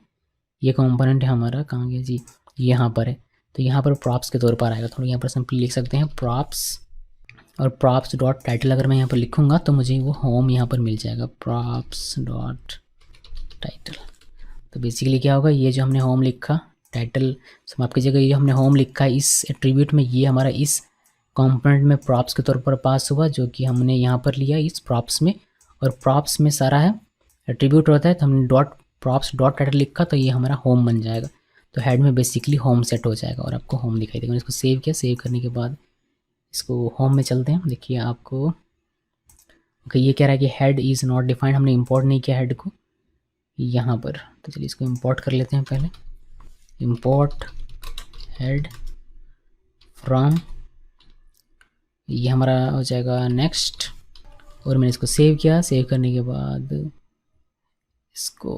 ये कंपोनेंट है हमारा, कहाँ गया जी, यहाँ पर है। तो यहाँ पर प्रॉप्स के तौर पर आएगा। थोड़ा यहाँ पर सिंपली लिख सकते हैं प्रॉप्स, और प्रॉप्स डॉट टाइटल अगर मैं यहाँ पर लिखूँगा तो मुझे वो होम यहाँ पर मिल जाएगा, प्रॉप्स डॉट टाइटल। तो बेसिकली क्या होगा, ये जो हमने होम लिखा, टाइटल समाप्त की जगह ये हमने होम लिखा है इस एट्रीब्यूट में, ये हमारा इस कंपोनेंट में प्रॉप्स के तौर पर पास हुआ, जो कि हमने यहाँ पर लिया इस प्रॉप्स में। और प्रॉप्स में सारा है एट्रीब्यूट होता है, तो हमने डॉट प्रॉप्स डॉट टाइटल लिखा, तो ये हमारा होम बन जाएगा। तो हेड में बेसिकली होम सेट हो जाएगा और आपको होम दिखाई देगा। इसको सेव किया, सेव करने के बाद इसको होम में चलते हैं। देखिए आपको ओके, ये कह रहा है कि हेड इज़ नॉट डिफाइंड, हमने इंपोर्ट नहीं किया हेड को यहाँ पर। तो चलिए इसको इंपोर्ट कर लेते हैं पहले, इंपोर्ट हेड फ्रॉम, ये हमारा हो जाएगा नेक्स्ट। और मैंने इसको सेव किया, सेव करने के बाद इसको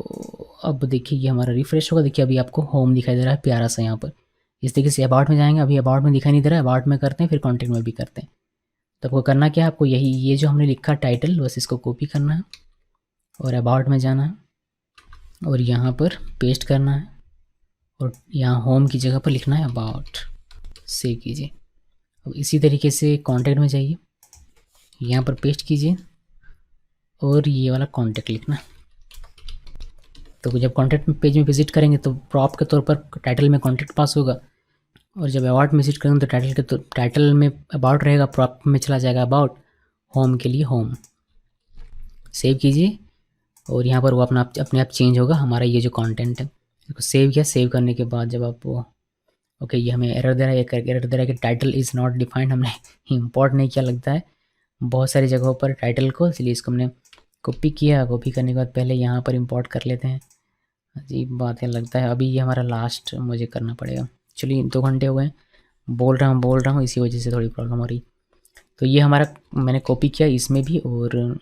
अब देखिए ये हमारा रिफ्रेश होगा। देखिए अभी आपको होम दिखाई दे रहा है प्यारा सा यहाँ पर। इस तरीके से अबाउट में जाएंगे, अभी अबाउट में दिखाई नहीं दे रहा है, अबाउट में करते हैं, फिर कॉन्टेक्ट में भी करते हैं। तो आपको करना क्या है, आपको यही ये जो हमने लिखा टाइटल, बस इसको कॉपी करना है और अबाउट में जाना है और यहाँ पर पेस्ट करना है, और यहाँ होम की जगह पर लिखना है अबाउट। सेव कीजिए। अब इसी तरीके से कॉन्टैक्ट में जाइए, यहाँ पर पेस्ट कीजिए और ये वाला कॉन्टैक्ट लिखना। तो जब कॉन्टैक्ट पेज में विजिट करेंगे तो प्रॉप के तौर पर टाइटल में कॉन्टैक्ट पास होगा, और जब अबाउट में विजिट करेंगे तो टाइटल में अबाउट रहेगा, प्रॉप में चला जाएगा अबाउट, होम के लिए होम। सेव कीजिए और यहाँ पर वो अपने आप चेंज होगा हमारा ये जो कंटेंट है। इसको सेव किया, सेव करने के बाद जब आप ओके, ये हमें एरर दे रहा है, एरर दे रहा है कि टाइटल इज़ नॉट डिफाइंड, हमने इंपोर्ट नहीं किया लगता है बहुत सारी जगहों पर टाइटल को, इसलिए इसको हमने कॉपी किया। कॉपी करने के बाद पहले यहाँ पर इंपोर्ट कर लेते हैं। अजीब बात है लगता है, अभी ये हमारा लास्ट मुझे करना पड़ेगा। चलिए 2 घंटे हो गए, बोल रहा हूँ, इसी वजह से थोड़ी प्रॉब्लम हो रही। तो ये हमारा मैंने कॉपी किया इसमें भी, और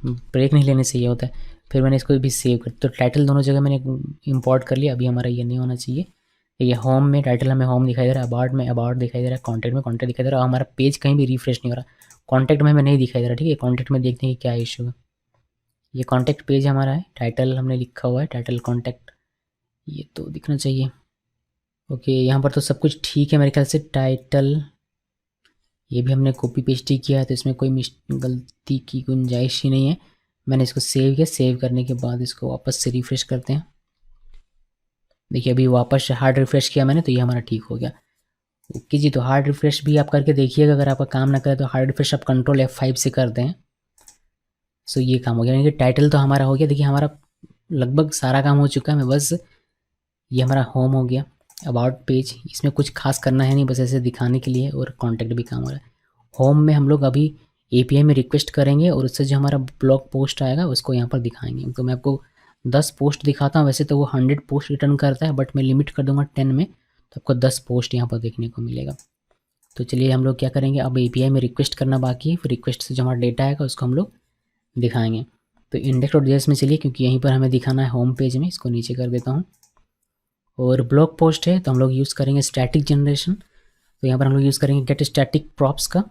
ब्रेक नहीं लेने से ये होता है। फिर मैंने इसको भी सेव कर, तो टाइटल दोनों जगह मैंने इंपोर्ट कर लिया। अभी हमारा ये नहीं होना चाहिए, ये होम में टाइटल हमें होम दिखाई दे रहा है, अबाउट में अबाउट दिखाई दे रहा है, कॉन्टैक्ट में कॉन्टैक्ट दिखाई दे रहा है, और हमारा पेज कहीं भी रिफ्रेश नहीं हो रहा, कॉन्टैक्ट में हमें नहीं दिखाई दे रहा। ठीक है, कॉन्टैक्ट में देखते हैं कि क्या इशू है। ये कॉन्टैक्ट पेज हमारा है, टाइटल हमने लिखा हुआ है, टाइटल कॉन्टैक्ट, ये तो दिखना चाहिए। ओके, यहाँ पर तो सब कुछ ठीक है मेरे ख्याल से। टाइटल ये भी हमने कॉपी पेस्ट ही किया है, तो इसमें कोई गलती की गुंजाइश ही नहीं है। मैंने इसको सेव किया, सेव करने के बाद इसको वापस से रिफ़्रेश करते हैं। देखिए अभी वापस हार्ड रिफ़्रेश किया मैंने, तो ये हमारा ठीक हो गया। ओके जी, तो हार्ड रिफ़्रेश भी आप करके देखिएगा, अगर आपका काम ना करे तो हार्ड रिफ़्रेश आप कंट्रोल F5 से कर दें। सो ये काम हो गया, यानी कि टाइटल तो हमारा हो गया। देखिए हमारा लगभग सारा काम हो चुका है। मैं बस ये हमारा होम हो गया, अबाउट पेज, इसमें कुछ खास करना है नहीं, बस ऐसे दिखाने के लिए, और कॉन्टैक्ट भी काम हो रहा है। होम में हम लोग अभी API में रिक्वेस्ट करेंगे और उससे जो हमारा ब्लॉग पोस्ट आएगा उसको यहाँ पर दिखाएंगे। तो मैं आपको 10 पोस्ट दिखाता हूँ, वैसे तो वो 100 पोस्ट रिटर्न करता है, बट मैं लिमिट कर दूंगा 10 में, तो आपको 10 पोस्ट यहाँ पर देखने को मिलेगा। तो चलिए हम लोग क्या करेंगे, अब API में रिक्वेस्ट करना बाकी है, फिर रिक्वेस्ट से जो हमारा डेटा आएगा उसको हम लोग दिखाएंगे। तो index.js में चलिए, क्योंकि यहीं पर हमें दिखाना है होम पेज में, इसको नीचे कर देता हूँ। और ब्लॉग पोस्ट है तो हम लोग यूज़ करेंगे स्टैटिक जनरेशन, तो यहाँ पर हम लोग यूज़ करेंगे गेट स्टैटिक प्रॉप्स का।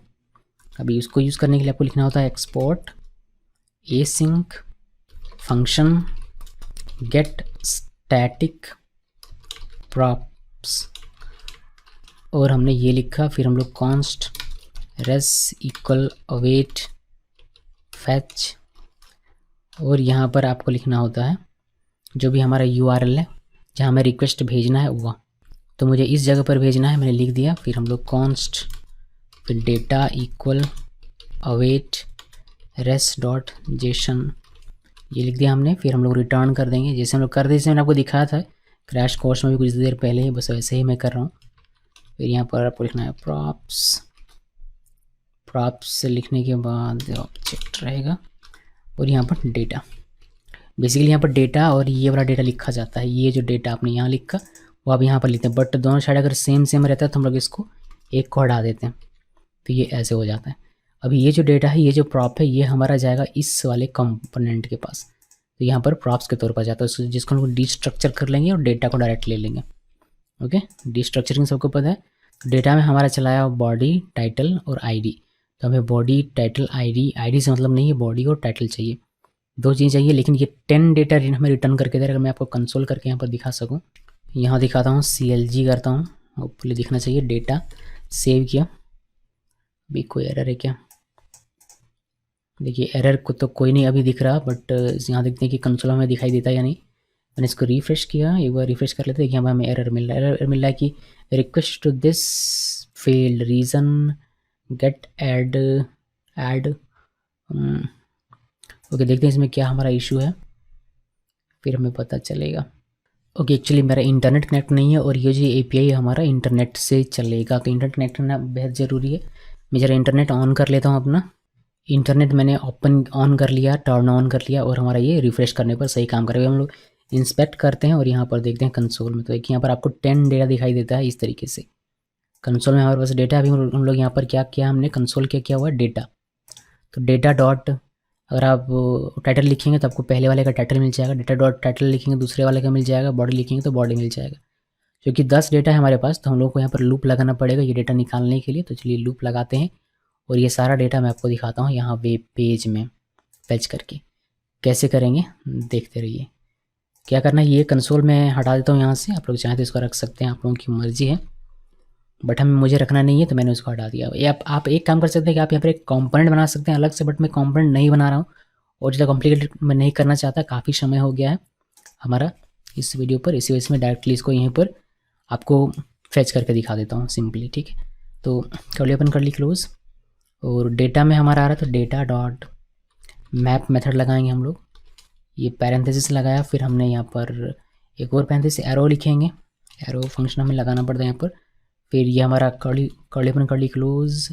अभी उसको यूज़ करने के लिए आपको लिखना होता है export async function get static props, और हमने ये लिखा। फिर हम लोग const res equal await fetch, और यहाँ पर आपको लिखना होता है जो भी हमारा URL है जहाँ हमें रिक्वेस्ट भेजना है वह, तो मुझे इस जगह पर भेजना है, मैंने लिख दिया। फिर हम लोग कॉन्स्ट फिर data equal await res dot JSON, ये लिख दिया हमने। फिर हम लोग रिटर्न कर देंगे, जैसे हम लोग कर दें, जैसे मैंने आपको दिखाया था क्रैश कोर्स में भी कुछ देर पहले ही, बस वैसे ही मैं कर रहा हूँ। फिर यहाँ पर आपको लिखना है प्रॉप्स लिखने के बाद ऑब्जेक्ट रहेगा, और यहाँ पर डेटा, बेसिकली यहाँ पर डेटा और ये वाला डेटा लिखा जाता है। ये जो डेटा आपने यहाँ लिखा वो आप यहाँ पर लिखते हैं, बट दोनों साइड अगर सेम रहता है तो हम लोग इसको एक को हटा देते हैं, तो ये ऐसे हो जाता है। अभी ये जो डेटा है, ये जो प्रॉप है, ये हमारा जाएगा इस वाले कंपोनेंट के पास, तो यहाँ पर प्रॉप्स के तौर पर जाता है, जिसको हम लोग डिस्ट्रक्चर कर लेंगे और डेटा को डायरेक्ट ले लेंगे। ओके, डिस्ट्रक्चरिंग सबको पता है। तो डेटा में हमारा चलाया बॉडी टाइटल और आईडी, तो हमें बॉडी टाइटल आईडी से मतलब नहीं है, बॉडी और टाइटल चाहिए, दो चीज़ चाहिए। लेकिन ये 10 डेटा हमें रिटर्न करके दे रहा है। अगर मैं आपको कंसोल करके यहाँ पर दिखा सकूँ, यहाँ दिखाता हूँ, CLG करता हूँ, होपफुली दिखना चाहिए। डेटा सेव किया, भी कोई एरर है क्या? देखिए एरर को तो कोई नहीं अभी दिख रहा, बट यहाँ देखते हैं कि कंसोल हमें दिखाई देता है या नहीं। मैंने इसको रिफ्रेश किया, एक बार रिफ्रेश कर लेते हैं। यहाँ पर हमें एरर मिल रहा है, एरर मिल रहा है कि request to this field reason get add okay, देखते हैं इसमें क्या हमारा इशू है, फिर हमें पता चलेगा। ओके, एक्चुअली मेरा इंटरनेट कनेक्ट नहीं है, और ये जो API है हमारा इंटरनेट से चलेगा, तो इंटरनेट कनेक्ट करना बेहद ज़रूरी है। मैं ज़रा इंटरनेट ऑन कर लेता हूँ अपना। इंटरनेट मैंने ऑन कर लिया, टर्न ऑन कर लिया, और हमारा ये रिफ़्रेश करने पर सही काम करेगा। हम लोग इंस्पेक्ट करते हैं और यहाँ पर देखते हैं कंसोल में, तो एक यहाँ पर आपको 10 डेटा दिखाई देता है इस तरीके से। कंसोल में हमारे पास डेटा, अभी हम लोग यहाँ पर क्या किया, हमने कंसोल क्या हुआ डेटा, तो डेटा डॉट, अगर आप टाइटल लिखेंगे तो आपको पहले वाले का टाइटल मिल जाएगा, डेटा डॉट टाइटल लिखेंगे दूसरे वाले का मिल जाएगा, बॉडी लिखेंगे तो बॉडी मिल जाएगा। क्योंकि 10 डेटा है हमारे पास, तो हम लोग को यहाँ पर लूप लगाना पड़ेगा ये डेटा निकालने के लिए। तो चलिए लूप लगाते हैं, और ये सारा डेटा मैं आपको दिखाता हूँ यहाँ वेब पेज में फेच करके। कैसे करेंगे देखते रहिए। क्या करना है, ये कंसोल में हटा देता हूँ यहाँ से, आप लोग चाहें तो इसको रख सकते हैं, आप लोगों की मर्जी है, बट मुझे रखना नहीं है तो मैंने उसको हटा दिया। ये आप एक काम कर सकते हैं कि आप यहाँ पर एक कंपोनेंट बना सकते हैं अलग से, बट मैं कंपोनेंट नहीं बना रहा हूँ, और ज़्यादा कॉम्प्लिकेटेड मैं नहीं करना चाहता, काफ़ी समय हो गया है हमारा इस वीडियो पर, इसी वजह से मैं डायरेक्टली इसको यहीं पर आपको फेच करके दिखा देता हूँ सिंपली। ठीक है, तो कर्ली ओपन कर ली क्लोज, और डेटा में हमारा आ रहा है, तो डेटा डॉट मैप मेथड लगाएंगे हम लोग, ये पैरेंथेसिस लगाया, फिर हमने यहाँ पर एक और पैरेंथेसिस एरो लिखेंगे, एरो फंक्शन हमें लगाना पड़ता है यहाँ पर। फिर ये हमारा कर्ली ओपन कर ली क्लोज,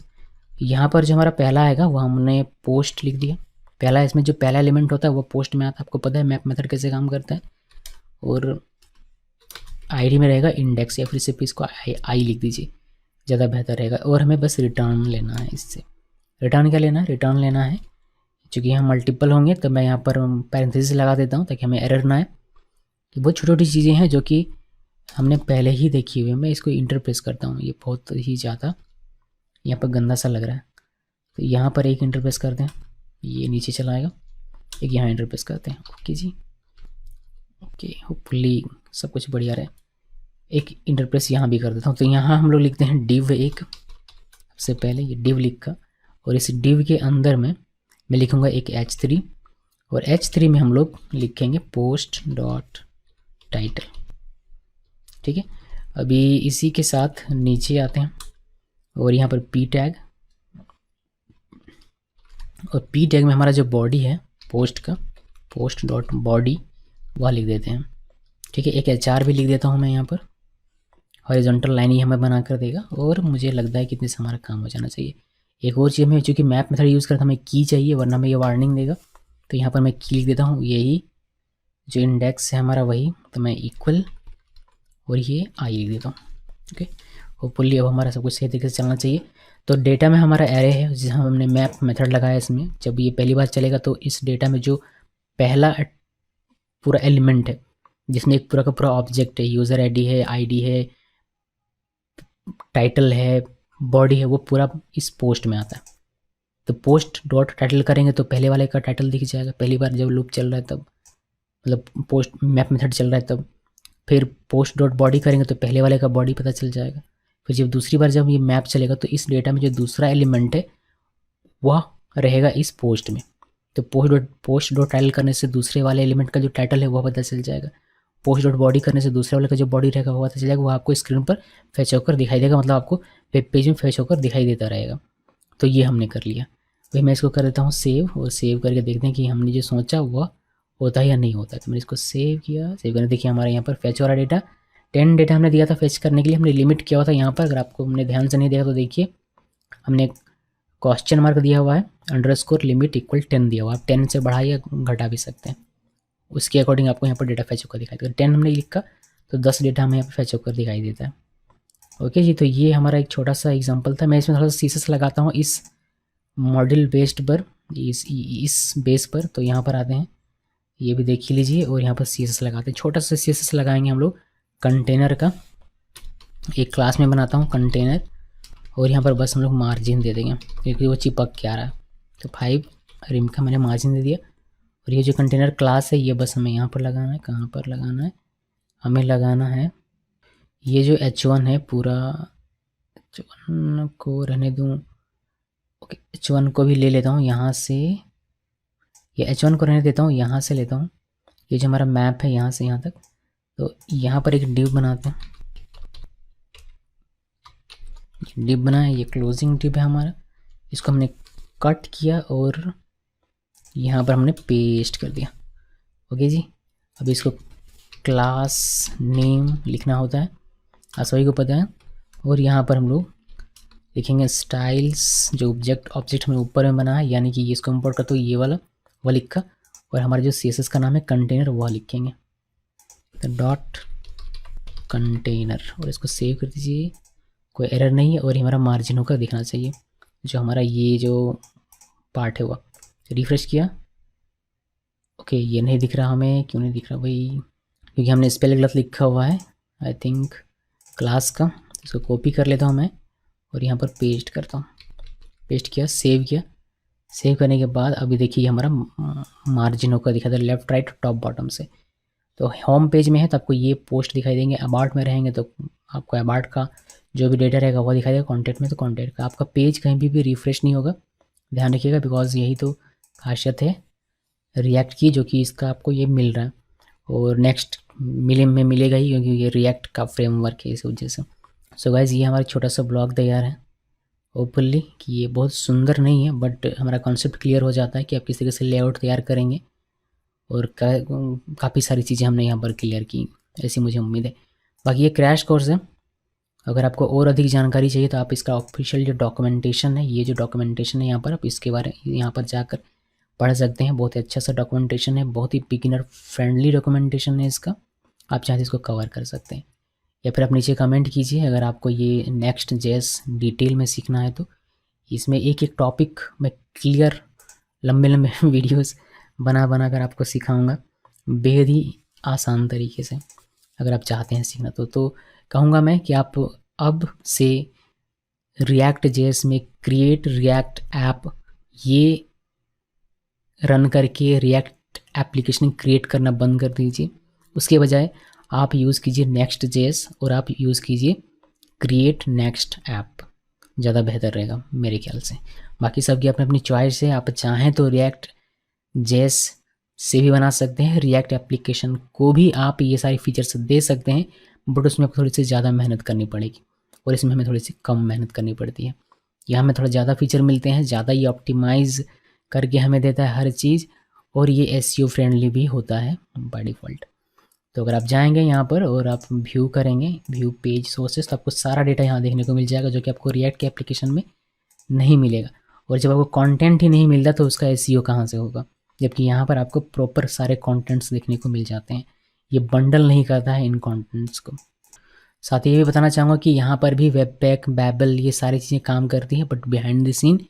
यहाँ पर जो हमारा पहला आएगा वो हमने पोस्ट लिख दिया, पहला इसमें जो पहला एलिमेंट होता है वो पोस्ट में आता है, आपको पता है मैप मेथड कैसे काम करता है। और आईडी में रहेगा इंडेक्स, या फिर सिर्फ इसको आई लिख दीजिए, ज़्यादा बेहतर रहेगा। और हमें बस रिटर्न लेना है, इससे रिटर्न क्या लेना है, रिटर्न लेना है। चूँकि यहाँ मल्टीपल होंगे तो मैं यहाँ पर पैरेंथेसिस लगा देता हूँ ताकि हमें एरर ना आए, कि बहुत छोटी छोटी चीज़ें हैं जो कि हमने पहले ही देखी हुई है। मैं इसको इंटरप्रेस करता हूँ, ये बहुत ही ज़्यादा यहाँ पर गंदा सा लग रहा है, तो यहाँ पर एक इंटरप्रेस करते हैं, ये नीचे चलाएगा, एक यहाँ इंटरप्रेस करते हैं। ओके जी, ओके, होपफुली सब कुछ बढ़िया रहे। एक इंटरप्रेस यहाँ भी कर देता हूँ, तो यहाँ हम लोग लिखते हैं डिव एक, सबसे पहले ये डिव लिखा, और इस डिव के अंदर में मैं लिखूँगा एक H3, और H3 में हम लोग लिखेंगे पोस्ट डॉट टाइटल। ठीक है, अभी इसी के साथ नीचे आते हैं, और यहाँ पर P टैग, और P टैग में हमारा जो बॉडी है पोस्ट का, पोस्ट डॉट बॉडी, वह लिख देते हैं। ठीक है, एक HR भी लिख देता हूँ मैं यहाँ पर, हॉरिजॉन्टल लाइन ही हमें बना कर देगा, और मुझे लगता है कि इतने से हमारा काम हो जाना चाहिए। एक और चीज़ में, चूँकि मैप मेथड यूज़ करता हमें की चाहिए, वरना हमें ये वार्निंग देगा, तो यहाँ पर मैं की लिख देता हूँ, यही जो इंडेक्स है हमारा वही, तो मैं इक्वल और ये आई लिख देता हूँ। ओके, होपफुली अब हमारा सब कुछ सही तरीके से चलना चाहिए। तो डेटा में हमारा एरे है जिसे हमने मैप मेथड लगाया इसमें। जब ये पहली बार चलेगा तो इस डेटा में जो पहला पूरा एलिमेंट है जिसमें एक पूरा का पूरा ऑब्जेक्ट है, यूज़र आईडी है, टाइटल है, बॉडी है, वो पूरा इस पोस्ट में आता है। तो पोस्ट डॉट टाइटल करेंगे तो पहले वाले का टाइटल दिख जाएगा, पहली बार जब लूप चल रहा है तब, मतलब पोस्ट मैप मेथड चल रहा है तब। फिर पोस्ट डॉट बॉडी करेंगे तो पहले वाले का बॉडी पता चल जाएगा। फिर जब दूसरी बार जब ये मैप चलेगा तो इस डेटा में जो दूसरा एलिमेंट है वह रहेगा इस पोस्ट में। तो पोस्ट डॉट टाइटल करने से दूसरे वाले एलिमेंट का जो टाइटल है वह पता चल जाएगा। पोस्ट डॉट बॉडी करने से दूसरे वाले का जो बॉडी रहेगा वो पता चल जाएगा, वो आपको स्क्रीन पर फैच होकर दिखाई देगा, मतलब आपको वेब पेज में फैच होकर दिखाई देता रहेगा। तो ये हमने कर लिया। वही मैं इसको कर देता हूँ सेव, और सेव करके देखते हैं कि हमने जो सोचा वह होता है या नहीं होता है। तो मैंने इसको सेव किया। सेव करने देखिए हमारे यहाँ पर फैच हो रहा डेटा। 10 डेटा हमने दिया था फैच करने के लिए, हमने लिमिट किया हुआ था यहाँ पर। अगर आपको हमने ध्यान से नहीं देखा तो देखिए हमने क्वेश्चन मार्क दिया हुआ है, अंडरस्कोर लिमिट इक्वल 10 दिया हुआ है। आप 10 से बढ़ा या घटा भी सकते हैं, उसके अकॉर्डिंग आपको यहाँ पर डेटा फैच होकर दिखाई देगा। 10 हमने लिखा तो 10 डेटा हमें यहाँ पर फैच होकर दिखाई देता है। ओके जी, तो ये हमारा एक छोटा सा एग्जाम्पल था। मैं इसमें थोड़ा सा सीसेस लगाता हूँ इस मॉडल बेस्ड पर, इस बेस पर। तो यहाँ पर आते हैं, ये भी देख ही लीजिए, और यहाँ पर सीएसएस लगाते हैं। छोटा सा सीएसएस लगाएंगे हम लोग कंटेनर का, एक क्लास में बनाता हूँ कंटेनर, और यहाँ पर बस हम लोग मार्जिन दे देंगे क्योंकि वो चिपक के आ रहा है। तो 5 रिम का मैंने मार्जिन दे दिया। और ये जो कंटेनर क्लास है ये बस हमें यहाँ पर लगाना है। कहाँ पर लगाना है? हमें लगाना है ये जो H1 है पूरा, H1 को रहने दूँ। ओके, H1 को भी ले लेता हूँ यहाँ से, ये H1 को रहने देता हूँ, यहाँ से लेता हूँ ये जो हमारा मैप है यहाँ से यहाँ तक। तो यहाँ पर एक डिव बनाते हैं, डिव बनाए, ये क्लोजिंग डिव है हमारा। इसको हमने कट किया और यहाँ पर हमने पेस्ट कर दिया। ओके जी, अब इसको क्लास नेम लिखना होता है, आप सभी को पता है। और यहाँ पर हम लोग लिखेंगे स्टाइल्स, जो ऑब्जेक्ट हमने ऊपर में बना है, यानी कि इसको इंपोर्ट करते हो ये वाला वह लिखा, और हमारा जो CSS का नाम है कंटेनर वह लिखेंगे, तो डॉट कंटेनर, और इसको सेव कर दीजिए। कोई एरर नहीं है, और ये हमारा मार्जिन होकर दिखना चाहिए जो हमारा ये जो पार्ट है वह। रिफ्रेश किया, ओके ये नहीं दिख रहा हमें, क्यों नहीं दिख रहा भाई? क्योंकि हमने स्पेल गलत लिखा हुआ है आई थिंक क्लास का। इसको कॉपी कर लेता हूँ मैं और यहाँ पर पेस्ट करता हूँ। पेस्ट किया, सेव किया। सेव करने के बाद अभी देखिए हमारा मार्जिन होकर दिखा था लेफ्ट राइट टॉप बॉटम से। तो होम पेज में है तो आपको ये पोस्ट दिखाई देंगे, अबाउट में रहेंगे तो आपको अबाउट का जो भी डेटा रहेगा वो दिखाई देगा, कॉन्टैक्ट में तो कॉन्टैक्ट का। आपका पेज कहीं भी रिफ्रेश नहीं होगा, ध्यान रखिएगा, बिकॉज यही तो खासियत है रिएक्ट की, जो कि इसका आपको ये मिल रहा है और नेक्स्ट में मिलेगा ही, क्योंकि ये रिएक्ट का फ्रेमवर्क है इस वजह से। सो गाइज ये हमारा छोटा सा ब्लॉग तैयार है ओपनली, कि ये बहुत सुंदर नहीं है बट हमारा कॉन्सेप्ट क्लियर हो जाता है कि आप किस तरीके से लेआउट तैयार करेंगे, और काफ़ी सारी चीज़ें हमने यहाँ पर क्लियर की, ऐसी मुझे उम्मीद है। बाकी ये क्रैश कोर्स है, अगर आपको और अधिक जानकारी चाहिए तो आप इसका ऑफिशियल जो डॉक्यूमेंटेशन है, ये जो डॉक्यूमेंटेशन है यहाँ पर, आप इसके बारे यहाँ पर जाकर पढ़ सकते हैं। बहुत ही अच्छा सा डॉक्यूमेंटेशन है, बहुत ही बिगिनर फ्रेंडली डॉक्यूमेंटेशन है इसका, आप चाहे इसको कवर कर सकते हैं। या फिर आप नीचे कमेंट कीजिए अगर आपको ये नेक्स्ट जेएस डिटेल में सीखना है तो। इसमें एक एक टॉपिक मैं क्लियर लंबे लंबे वीडियोस बना कर आपको सिखाऊंगा बेहद ही आसान तरीके से, अगर आप चाहते हैं सीखना तो कहूँगा मैं कि आप अब से रिएक्ट जेएस में क्रिएट रिएक्ट ऐप ये रन करके रिएक्ट एप्लीकेशन क्रिएट करना बंद कर दीजिए। उसके बजाय आप यूज़ कीजिए नेक्स्ट जेएस और आप यूज़ कीजिए क्रिएट नेक्स्ट ऐप, ज़्यादा बेहतर रहेगा मेरे ख्याल से। बाकी सबकी अपनी अपनी चॉइस है, आप चाहें तो रिएक्ट जेएस से भी बना सकते हैं, रिएक्ट एप्लीकेशन को भी आप ये सारी फीचर्स दे सकते हैं, बट उसमें आपको थोड़ी सी ज़्यादा मेहनत करनी पड़ेगी और इसमें हमें थोड़ी सी कम मेहनत करनी पड़ती है। यहाँ हमें थोड़ा ज़्यादा फीचर मिलते हैं, ज़्यादा ये ऑप्टिमाइज़ करके हमें देता है हर चीज़, और ये एसईओ फ्रेंडली भी होता है बाय डिफ़ॉल्ट। तो अगर आप जाएंगे यहाँ पर और आप व्यू करेंगे, व्यू पेज सोर्सेस, तो आपको सारा डेटा यहाँ देखने को मिल जाएगा, जो कि आपको रिएक्ट के एप्लीकेशन में नहीं मिलेगा। और जब आपको कंटेंट ही नहीं मिलता तो उसका एसईओ कहाँ से होगा, जबकि यहाँ पर आपको प्रॉपर सारे कंटेंट्स देखने को मिल जाते हैं। ये बंडल नहीं करता है इन कंटेंट्स को। साथ ही ये भी बताना चाहूँगा कि यहाँ पर भी वेबपैक, बैबल ये सारी चीज़ें काम करती हैं, बट बिहाइंड द सीन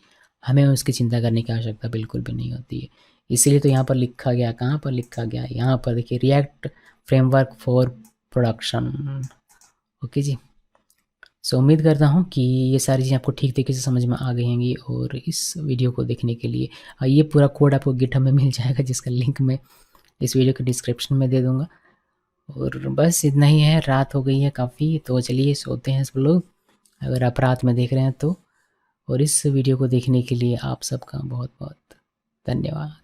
हमें उसकी चिंता करने की आवश्यकता बिल्कुल भी नहीं होती है। इसीलिए तो यहाँ पर लिखा गया, कहाँ पर लिखा गया, यहाँ पर देखिए, React framework for production. Okay ji. So उम्मीद करता हूँ कि ये सारी चीज़ें आपको ठीक तरीके से समझ में आ गई होंगी, और इस वीडियो को देखने के लिए ये पूरा कोड आपको गिटहब में मिल जाएगा, जिसका लिंक मैं इस वीडियो के डिस्क्रिप्शन में दे दूँगा। और बस इतना ही है, रात हो गई है काफ़ी, तो चलिए सोते हैं सब लोग, अगर आप रात में देख रहे हैं तो। और इस वीडियो को देखने के लिए आप सबका बहुत बहुत धन्यवाद।